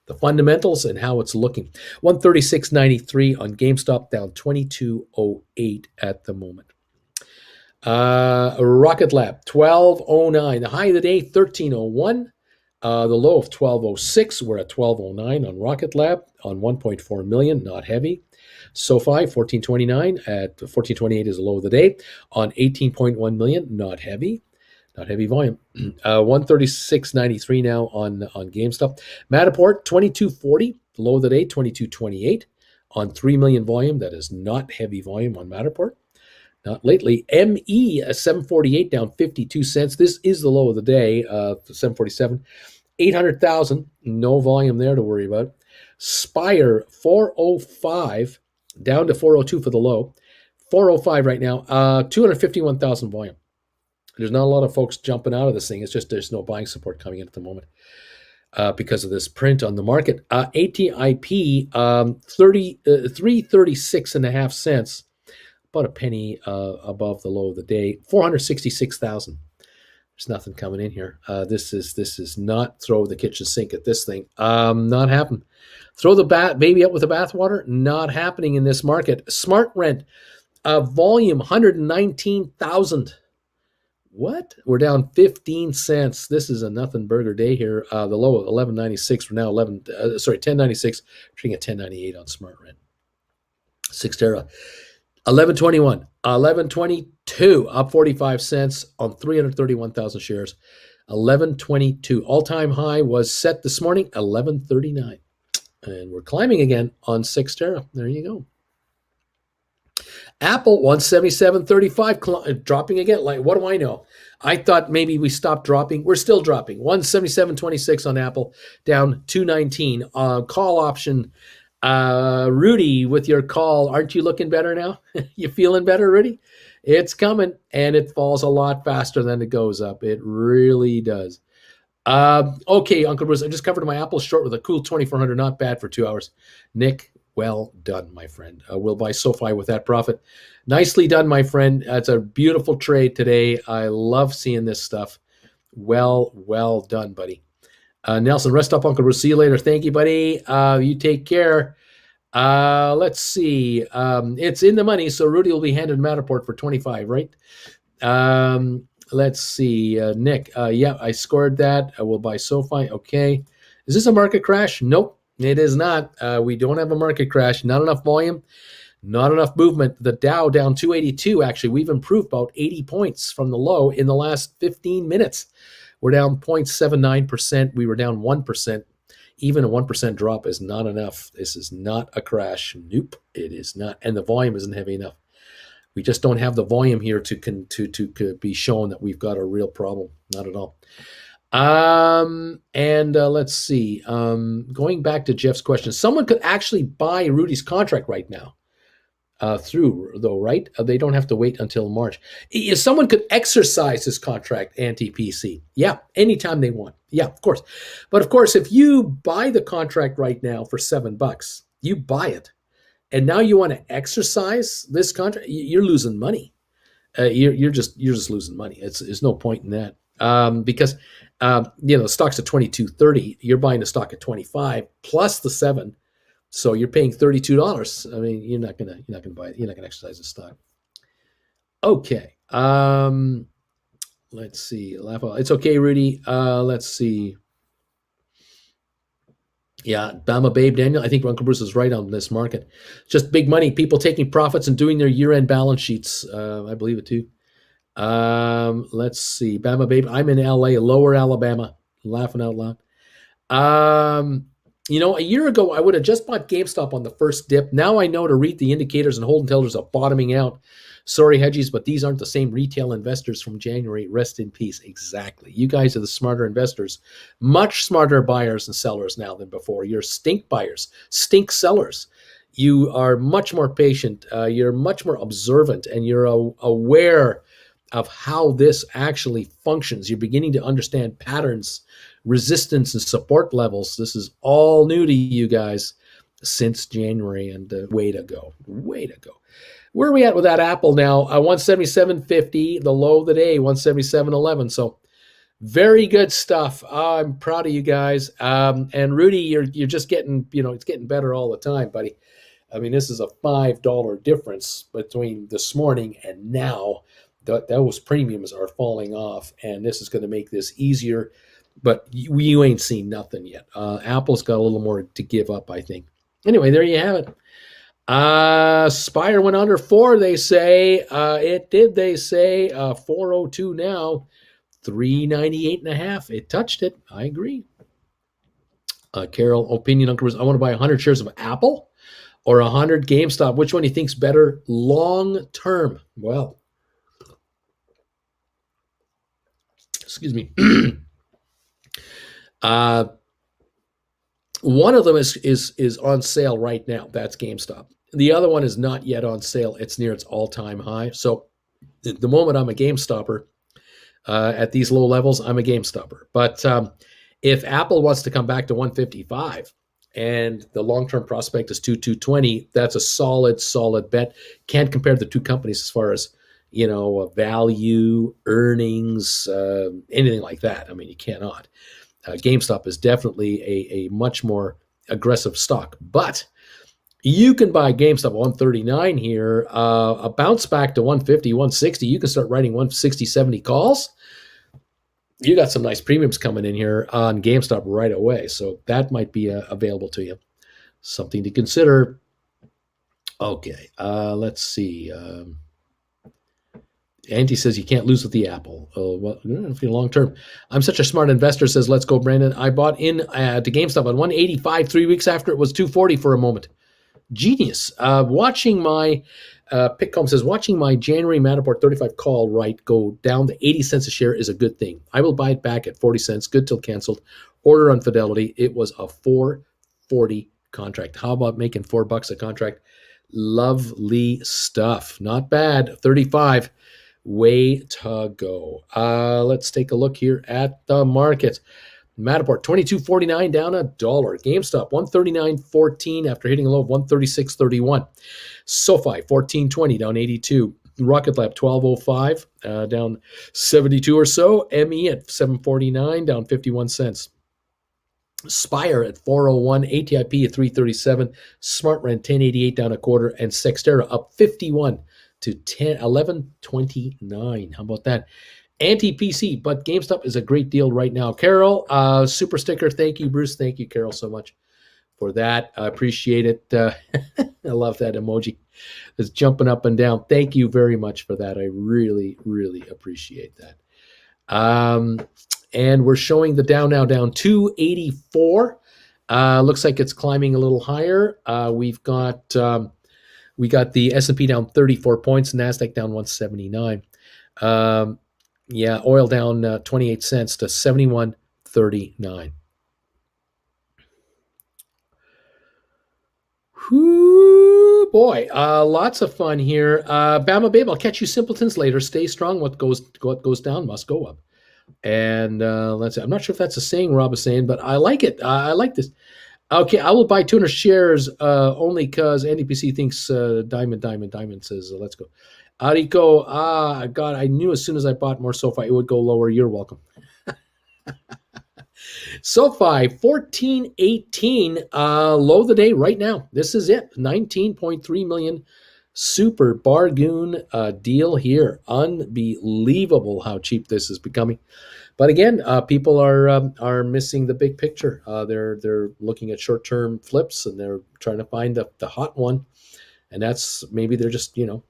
the fundamentals and how it's looking. 136.93 on GameStop, down 22.08 at the moment. Rocket Lab, 12.09. The high of the day, 13.01. The low of 12.06. We're at 12.09 on Rocket Lab on 1.4 million, not heavy. SoFi, 14.29 at 14.28 is the low of the day on 18.1 million, not heavy. Not heavy volume. 136.93 now on GameStop. Matterport, 22.40, low of the day, 22.28 on 3 million volume. That is not heavy volume on Matterport. Not lately. ME, 7.48, down 52 cents. This is the low of the day, 7.47. 800,000, no volume there to worry about. Spire, 4.05, down to 4.02 for the low. 4.05 right now, 251,000 volume. There's not a lot of folks jumping out of this thing. It's just there's no buying support coming in at the moment because of this print on the market. ATIP, 336.5 cents, about a penny above the low of the day. 466,000. There's nothing coming in here. This is not throw the kitchen sink at this thing. Not happening. Throw the baby up with the bathwater. Not happening in this market. Smart Rent, volume 119,000. What? We're down 15 cents. This is a nothing burger day here. The low of 11.96. We're now 10.96. Trading at 10.98 on Smart Rent. Sixtera, 11.21. 11.22, up 45 cents on 331,000 shares. 11.22. All-time high was set this morning, 11.39. And we're climbing again on Sixtera. There you go. Apple, 177.35, dropping again. Like, what do I know? I thought maybe we stopped dropping. We're still dropping. 177.26 on Apple, down 219. Call option. Rudy, with your call, aren't you looking better now? You feeling better, Rudy? It's coming, and it falls a lot faster than it goes up. It really does. Okay, Uncle Bruce, I just covered my Apple short with a cool 2,400. Not bad for 2 hours. Nick, well done, my friend. We'll buy SoFi with that profit. Nicely done, my friend. It's a beautiful trade today. I love seeing this stuff. Well done, buddy. Nelson, rest up, Uncle Bruce. See you later. Thank you, buddy. You take care. Let's see. It's in the money, so Rudy will be handed Matterport for 25, right? Let's see. Nick, yeah, I scored that. I will buy SoFi. Okay. Is this a market crash? Nope, it is not. We don't have a market crash. Not enough volume, not enough movement. The Dow down 282. Actually, we've improved about 80 points from the low in the last 15 minutes. We're down 0.79%. We were down 1%. Even a 1% drop is not enough. This is not a crash. Nope, it is not. And the volume isn't heavy enough. We just don't have the volume here to be shown that we've got a real problem. Not at all. Let's see. Going back to Jeff's question, someone could actually buy Rudy's contract right now. Through though, right? They don't have to wait until March. If someone could exercise this contract anti-PC, yeah, anytime they want, yeah, of course. But of course, if you buy the contract right now for $7, you buy it, and now you want to exercise this contract, you're losing money. You're just losing money. There's no point in that because the stock's at 22.30. You're buying the stock at 25 plus the 7. So you're paying $32. I mean, you're not gonna buy it. You're not gonna exercise the stock. Okay. Let's see. It's okay, Rudy. Let's see. Yeah, Bama Babe Daniel. I think Uncle Bruce is right on this market. Just big money. People taking profits and doing their year-end balance sheets. I believe it too. Let's see. Bama Babe. I'm in LA, Lower Alabama. Laughing out loud. A year ago, I would have just bought GameStop on the first dip. Now I know to read the indicators and hold until there's a bottoming out. Sorry, hedgies, but these aren't the same retail investors from January. Rest in peace. Exactly. You guys are the smarter investors, much smarter buyers and sellers now than before. You're stink buyers, stink sellers. You are much more patient. You're much more observant, and you're aware of how this actually functions. You're beginning to understand patterns, resistance, and support levels. This is all new to you guys since January, and way to go. Where are we at with that Apple now? 177.50, the low of the day, 177.11. So very good stuff. I'm proud of you guys. And Rudy, you're just getting, it's getting better all the time, buddy. I mean, this is a $5 difference between this morning and now. Those premiums are falling off, and this is going to make this easier. But you ain't seen nothing yet. Apple's got a little more to give up, I think. Anyway, there you have it. Spire went under 4, they say. It did, they say. 402 now. 398.5. It touched it. I agree. Carol, opinion, Uncle Bruce. I want to buy 100 shares of Apple or 100 GameStop. Which one do you think's better long term? Well, excuse me. One of them is on sale right now. That's GameStop. The other one is not yet on sale. It's near its all-time high. So at the moment, I'm a GameStopper. At these low levels, I'm a GameStopper. But if Apple wants to come back to 155 and the long-term prospect is 220, that's a solid bet. Can't compare the two companies as far as value, earnings, anything like that. I mean, you cannot. GameStop is definitely a much more aggressive stock, but you can buy GameStop 139 here, a bounce back to 150, 160. You can start writing 160, 70 calls. You got some nice premiums coming in here on GameStop right away, so that might be available to you. Something to consider. Okay, let's see. Andy says you can't lose with the Apple. Well, if you're long term. I'm such a smart investor, says let's go, Brandon. I bought in to GameStop on 185 3 weeks after it was 240 for a moment. Genius. Watching my Pickcomb says watching my January Matterport 35 call go down to 80 cents a share is a good thing. I will buy it back at 40 cents. Good till canceled. Order on Fidelity. It was a 440 contract. How about making $4 a contract? Lovely stuff. Not bad. 35. Way to go. Let's take a look here at the market. Matterport, 22.49 down $1. GameStop, 139.14 after hitting a low of 136.31. SoFi, 14.20 down 82. Rocket Lab, 12.05 down 72 or so. ME at 7.49 down 51 cents. Spire at 401, ATIP at 337, SmartRent 1088 down a quarter, and Sextera up 51 to 1129. How about that? Anti-PC, but GameStop is a great deal right now. Carol, super sticker. Thank you, Bruce. Thank you, Carol, so much for that. I appreciate it. I love that emoji. It's jumping up and down. Thank you very much for that. I really, really appreciate that. And we're showing the Dow now down 284. Looks like it's climbing a little higher. We got the S&P down 34 points, NASDAQ down 179. Oil down 28 cents to 71.39. Whoo, boy, lots of fun here. Bama Babe, I'll catch you simpletons later. Stay strong. What goes down must go up. And let's see. I'm not sure if that's a saying Rob is saying, but I like it. I like this. Okay, I will buy 200 shares only because NDPC thinks diamond says, let's go. Ariko, God, I knew as soon as I bought more SoFi, it would go lower. You're welcome. SoFi 1418, low of the day right now. This is it. 19.3 million. Super bargain deal here. Unbelievable how cheap this is becoming. But again, people are missing the big picture. They're looking at short-term flips and they're trying to find the hot one. And that's maybe they're just no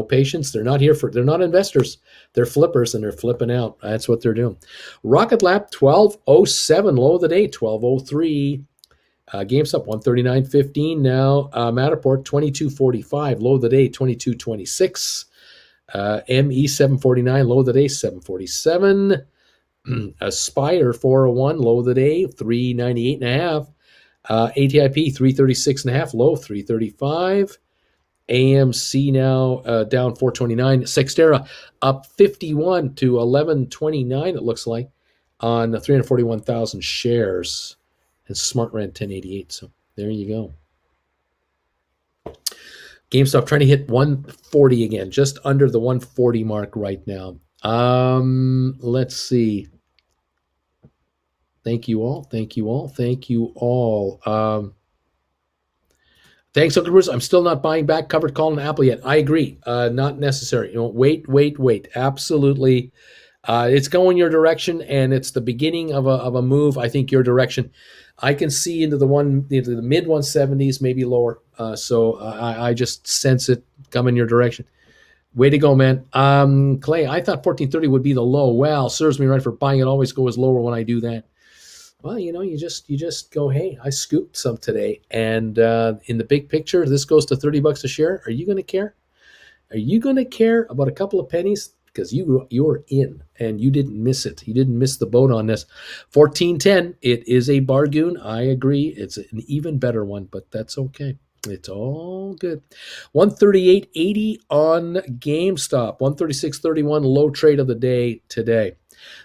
patience. They're not investors. They're flippers and they're flipping out. That's what they're doing. Rocket Lab 1207, low of the day, 1203. GameStop 139.15 now. Matterport 22.45, low of the day, 22.26. ME 749, low of the day, 747. Aspire 401, low of the day, 398.5. ATIP 336.5, low 335. AMC now down 429. Sextera up 51 to 1129, it looks like, on 341,000 shares. And Smart ran 1088. So there you go. GameStop trying to hit 140 again, just under the 140 mark right now. Let's see. Thank you all. Thank you all. Thank you all. Thanks, Uncle Bruce. I'm still not buying back covered call on Apple yet. I agree. Not necessary. Wait. Absolutely. It's going your direction, and it's the beginning of a move. I think your direction. I can see into the mid 170s, maybe lower. So I just sense it coming your direction. Way to go, man. Clay, I thought 1430 would be the low. Well, serves me right for buying it. Always goes lower when I do that. Well, you just go, hey, I scooped some today, and in the big picture, this goes to $30 a share. Are you going to care? Are you going to care about a couple of pennies? Because you're in, and you didn't miss it. You didn't miss the boat on this. 1410, it is a bargain. I agree. It's an even better one, but that's okay. It's all good. 138.80 on GameStop. 136.31 low trade of the day today.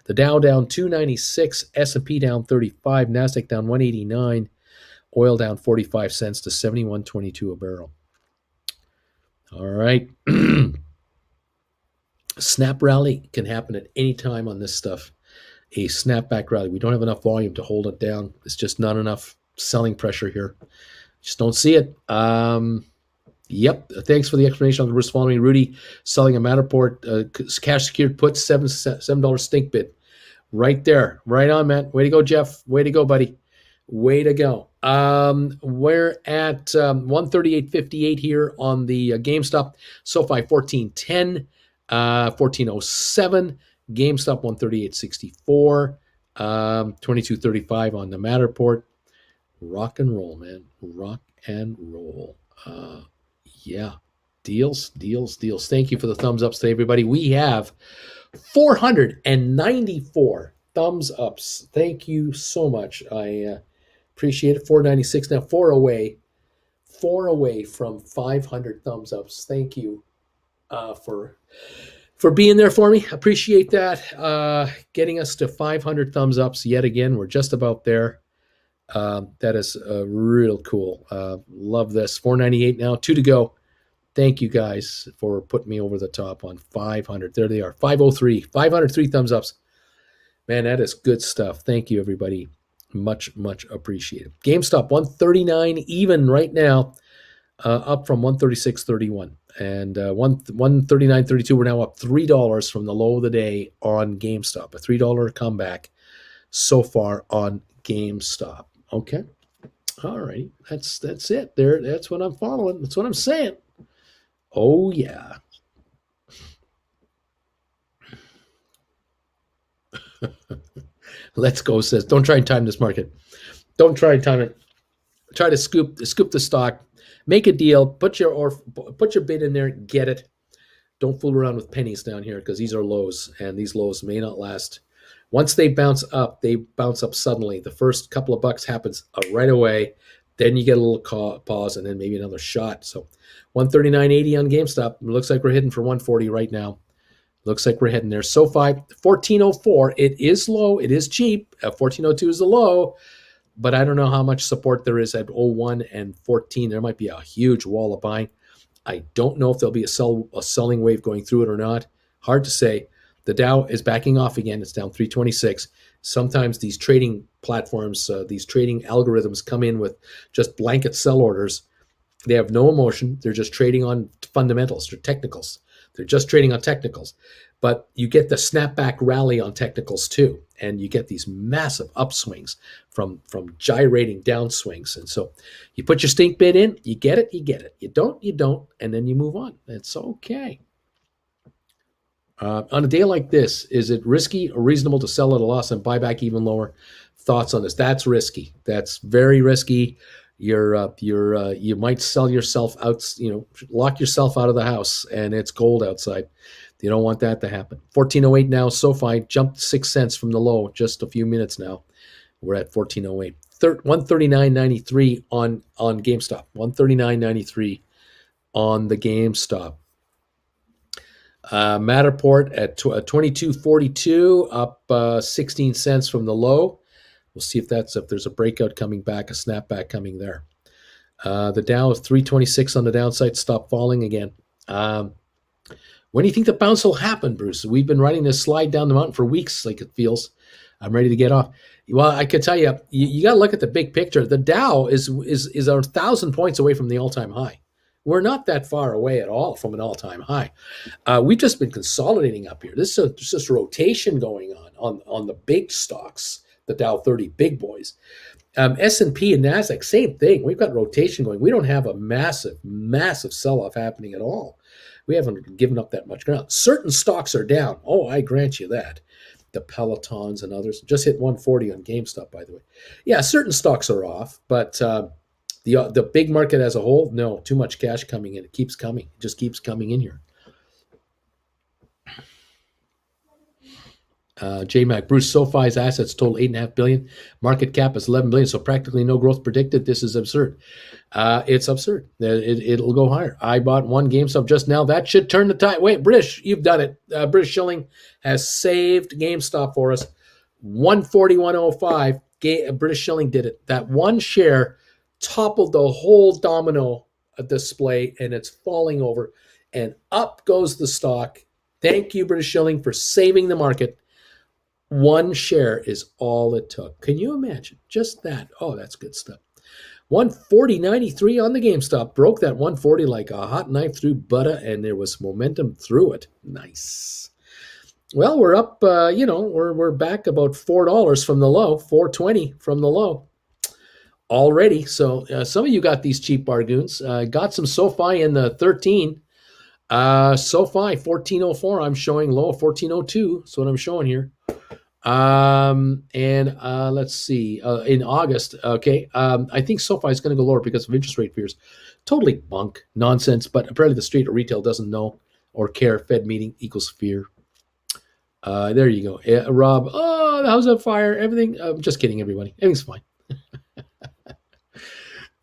The Dow down 296, S&P down 35, NASDAQ down 189, oil down 45 cents to 71.22 a barrel. All right. Snap rally can happen at any time on this stuff. A snapback rally. We don't have enough volume to hold it down. It's just not enough selling pressure here. Just don't see it. Yep. Thanks for the explanation on the risk following. Rudy selling a Matterport cash secured put $7 stink bid. Right there. Right on, man. Way to go, Jeff. Way to go, buddy. Way to go. We're at 138.58 here on the GameStop. SoFi 1410, 1407. GameStop 138.64, 22.35 on the Matterport. Rock and roll, man. Rock and roll. Yeah. Deals. Thank you for the thumbs ups today, everybody. We have 494 thumbs ups. Thank you so much. I appreciate it. 496 now. Four away from 500 thumbs ups. Thank you for being there for me. Appreciate that. Getting us to 500 thumbs ups yet again. We're just about there. That is real cool. Love this. 498 now. 2 to go. Thank you guys for putting me over the top on 500. There they are. 503. 503 thumbs ups. Man, that is good stuff. Thank you, everybody. Much appreciated. GameStop 139 even right now, up from 136.31. And 139.32. We're now up $3 from the low of the day on GameStop. A $3 comeback so far on GameStop. Okay. All right. That's it. There. That's what I'm following. That's what I'm saying. Oh yeah. Let's go, says. Don't try and time this market. Don't try and time it. Try to scoop the stock. Make a deal. Put your bid in there. Get it. Don't fool around with pennies down here because these are lows, and these lows may not last. Once they bounce up suddenly. The first couple of bucks happens right away. Then you get a little pause, and then maybe another shot. So 139.80 on GameStop. It looks like we're hitting for 140 right now. Looks like we're heading there. SoFi 1404. It is low. It is cheap. 1402 is the low, but I don't know how much support there is at 01 and 14. There might be a huge wall of buying. I don't know if there'll be a selling wave going through it or not. Hard to say. The Dow is backing off again. It's down 326. Sometimes these trading platforms, these trading algorithms come in with just blanket sell orders. They have no emotion. They're just trading on fundamentals or technicals. They're just trading on technicals. But you get the snapback rally on technicals too. And you get these massive upswings from gyrating downswings. And so you put your stink bid in, you get it, you get it. You don't, and then you move on. It's okay. On a day like this, is it risky or reasonable to sell at a loss and buy back even lower? Thoughts on this? That's risky. That's very risky. You might sell yourself out. Lock yourself out of the house, and it's cold outside. You don't want that to happen. 1408 now. SoFi jumped 6 cents from the low just a few minutes now. We're at 1408. 139.93 on GameStop. 139.93 on the GameStop. Matterport at 22.42, up 16 cents from the low. We'll see if there's a breakout coming back, a snapback coming there. The Dow is 326 on the downside, stop falling again. When do you think the bounce will happen, Bruce? We've been riding this slide down the mountain for weeks, like it feels. I'm ready to get off. Well, I could tell you, you got to look at the big picture. The Dow is 1,000 points away from the all-time high. We're not that far away at all from an all-time high. We've just been consolidating up here. There's just rotation going on the big stocks, the Dow 30 big boys. S&P and NASDAQ, same thing. We've got rotation going. We don't have a massive sell-off happening at all. We haven't given up that much ground. Certain stocks are down. Oh, I grant you that. The Pelotons and others just hit 140 on GameStop, by the way. Yeah, certain stocks are off, but the big market as a whole, no, too much cash coming in. It keeps coming. It just keeps coming in here. JMac, Bruce, SoFi's assets total $8.5 billion. Market cap is $11 billion, so practically no growth predicted. This is absurd. It's absurd. It'll go higher. I bought one GameStop just now. That should turn the tide. Wait, British, you've done it. British Shilling has saved GameStop for us. 141.05. British Shilling did it. That one share toppled the whole domino display, and it's falling over. And up goes the stock. Thank you, British Shilling, for saving the market. One share is all it took. Can you imagine? Just that. Oh, that's good stuff. 140.93 on the GameStop. Broke that 140 like a hot knife through butter, and there was momentum through it. Nice. Well, we're up, we're back about $4 from the low, $4.20 from the low already. So some of you got these cheap bargains. Got some SoFi in the 13. SoFi 1404. I'm showing low of 1402. That's what I'm showing here. Let's see. In August, okay. I think SoFi is going to go lower because of interest rate fears. Totally bunk nonsense. But apparently the street or retail doesn't know or care. Fed meeting equals fear. There you go. Rob. Oh, the house on fire. Everything. Just kidding, everybody. Everything's fine.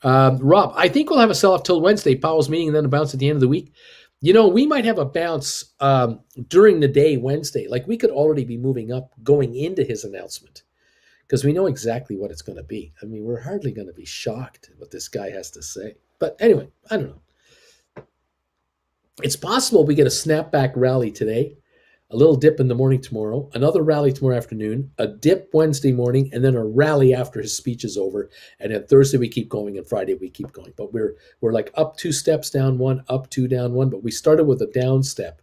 Rob, I think we'll have a sell-off till Wednesday. Powell's meeting and then a bounce at the end of the week. We might have a bounce during the day Wednesday. Like we could already be moving up going into his announcement because we know exactly what it's going to be. I mean, we're hardly going to be shocked at what this guy has to say. But anyway, I don't know. It's possible we get a snapback rally today. a little dip in the morning tomorrow, another rally tomorrow afternoon, a dip Wednesday morning, and then a rally after his speech is over. And then Thursday we keep going, and Friday we keep going. But we're like up 2 steps, down one, up two, down one. But we started with a down step,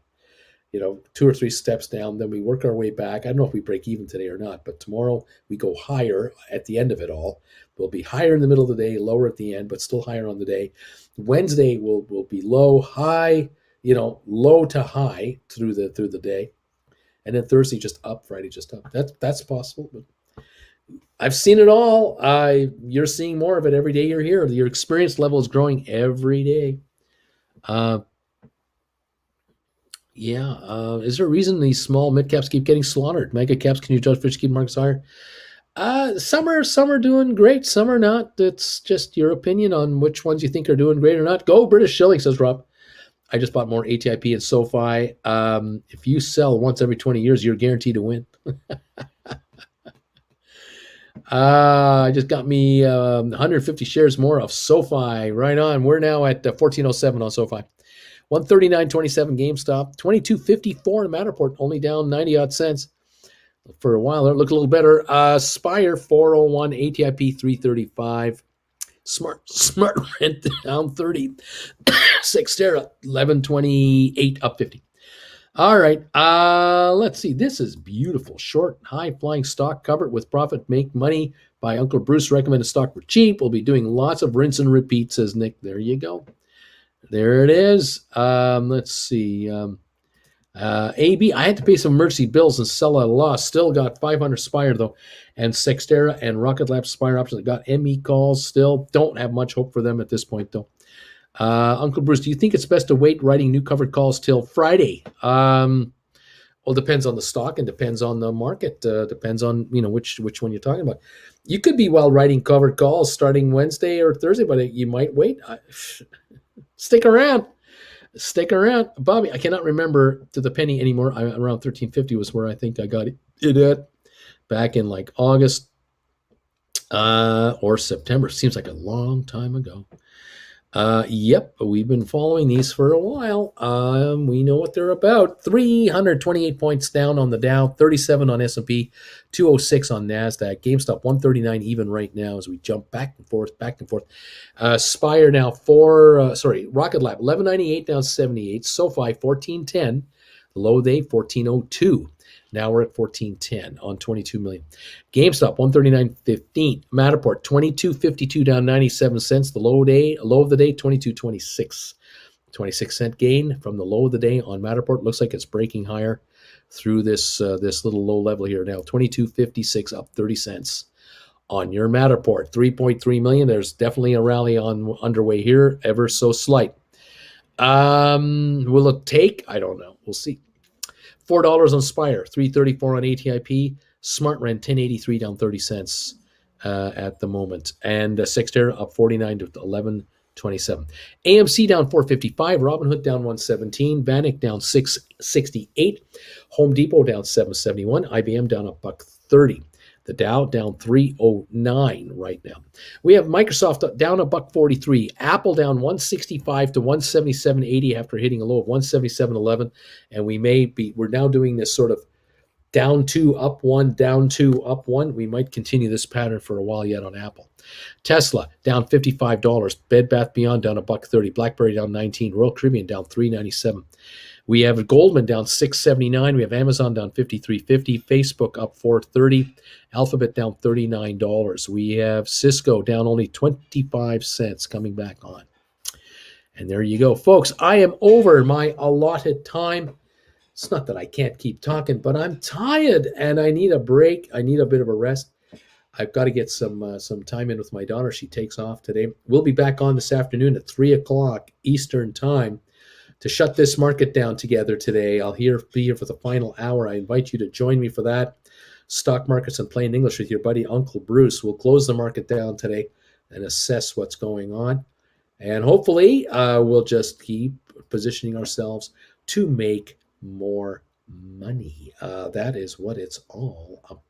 2 or 3 steps down. Then we work our way back. I don't know if we break even today or not, but tomorrow we go higher at the end of it all. We'll be higher in the middle of the day, lower at the end, but still higher on the day. Wednesday will be low, high, low to high through the day, and then Thursday just up, Friday just up. That's possible, but I've seen it all. You're seeing more of it every day you're here. Your experience level is growing every day. Uh, yeah. Is there a reason these small mid caps keep getting slaughtered? Mega caps, can you judge fish keep markets higher? Some are doing great, some are not. It's just your opinion on which ones you think are doing great or not. Go British Shilling, says Rob. I just bought more ATIP and SoFi. If you sell once every 20 years, you're guaranteed to win. I just got me 150 shares more of SoFi. Right on. We're now at 1407 on SoFi. 139.27 GameStop. 22.54 in Matterport, only down 90 odd cents. For a while, it looked a little better. Spire 401, ATIP 335. Smart Rent down 30. Sixtera 1128 up 50. All right. Let's see. This is beautiful. Short, high flying stock covered with profit. Make money by Uncle Bruce. Recommended stock for cheap. We'll be doing lots of rinse and repeat, says Nick. There you go. There it is. Let's see. AB, I had to pay some emergency bills and sell at a loss. Still got 500 Spire, though. And Sextera and Rocket Lab Spire options. I got ME calls still. Don't have much hope for them at this point, though. Uncle Bruce, do you think it's best to wait writing new covered calls till Friday? Well, depends on the stock and depends on the market. Depends on which one you're talking about. You could be writing covered calls starting Wednesday or Thursday, but you might wait. Stick around. Bobby. I cannot remember to the penny anymore. Around 1350 was where I think I got it at back in like August or September. Seems like a long time ago. Yep, we've been following these for a while. We know what they're about. 328 points down on the Dow, 37 on S&P, 206 on NASDAQ. GameStop 139 even right now as we jump back and forth. Spire now Rocket Lab 1198 down 78. SoFi 1410. The low day 1402. Now we're at 1410 on 22 million. GameStop 139.15. Matterport 22.52 down 97 cents. The low of the day 22.26. 26-cent gain from the low of the day on Matterport. Looks like it's breaking higher through this little low level here now. 22.56 up 30 cents on your Matterport. 3.3 million. There's definitely a rally underway here, ever so slight. Will it take? I don't know. We'll see. $4 on Spire, $3.34 on ATIP, Smart Rent 10.83 down 30 cents at the moment, and Sextera up 49 to 11.27. AMC down 4.55, Robinhood down 1.17, Vanik down 6.68, Home Depot down 7.71, IBM down $1.30. The Dow down 309 right now. We have Microsoft down $1.43. Apple down 165 to 177.80 after hitting a low of 177.11. And we're now doing this sort of down 2, up 1, down 2, up 1. We might continue this pattern for a while yet on Apple. Tesla down $55. Bed Bath Beyond down $1.30. BlackBerry down 19. Royal Caribbean down 397. We have Goldman down 6.79. We have Amazon down 53.50. Facebook up 4.30. Alphabet down $39. We have Cisco down only 25 cents coming back on. And there you go, folks. I am over my allotted time. It's not that I can't keep talking, but I'm tired and I need a break. I need a bit of a rest. I've got to get some time in with my daughter. She takes off today. We'll be back on this afternoon at 3 o'clock Eastern time to shut this market down together today. I'll be here for the final hour. I invite you to join me for that. Stock Markets in Plain English with your buddy Uncle Bruce. We'll close the market down today and assess what's going on. And hopefully we'll just keep positioning ourselves to make more money. That is what it's all about.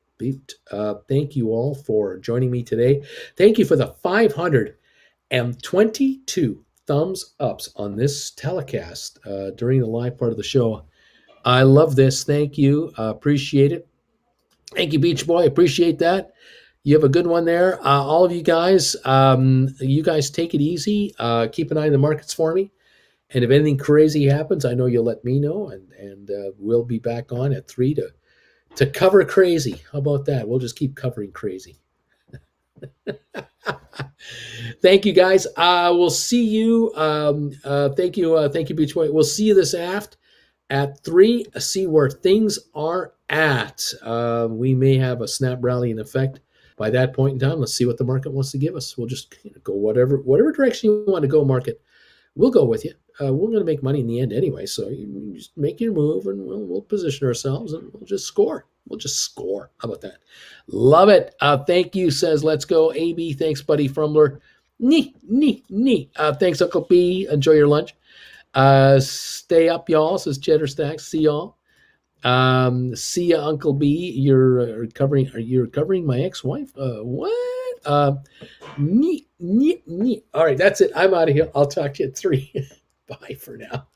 Thank you all for joining me today. Thank you for the 522 thumbs ups on this telecast during the live part of the show. I love this. Thank you. Appreciate it. Thank you, Beach Boy. Appreciate that. You have a good one there. All of you guys take it easy. Keep an eye on the markets for me. And if anything crazy happens, I know you'll let me know, and we'll be back on at 3 to cover crazy. How about that? We'll just keep covering crazy. Thank you, guys. We'll see you. Thank you, Beach Boy. We'll see you this aft at 3. See where things are at. We may have a snap rallying effect by that point in time. Let's see what the market wants to give us. We'll just go whatever direction you want to go, market. We'll go with you. We're going to make money in the end anyway, so you just make your move, and we'll position ourselves, and we'll just score. We'll just score. How about that? Love it. Thank you, says Let's Go. AB, thanks, buddy. Frumler. Nee. Thanks, Uncle B. Enjoy your lunch. Stay up, y'all, says Cheddar Stacks. See y'all. See ya, Uncle B. You're covering my ex-wife? What? Neat. All right, that's it. I'm out of here. I'll talk to you at 3. Bye for now.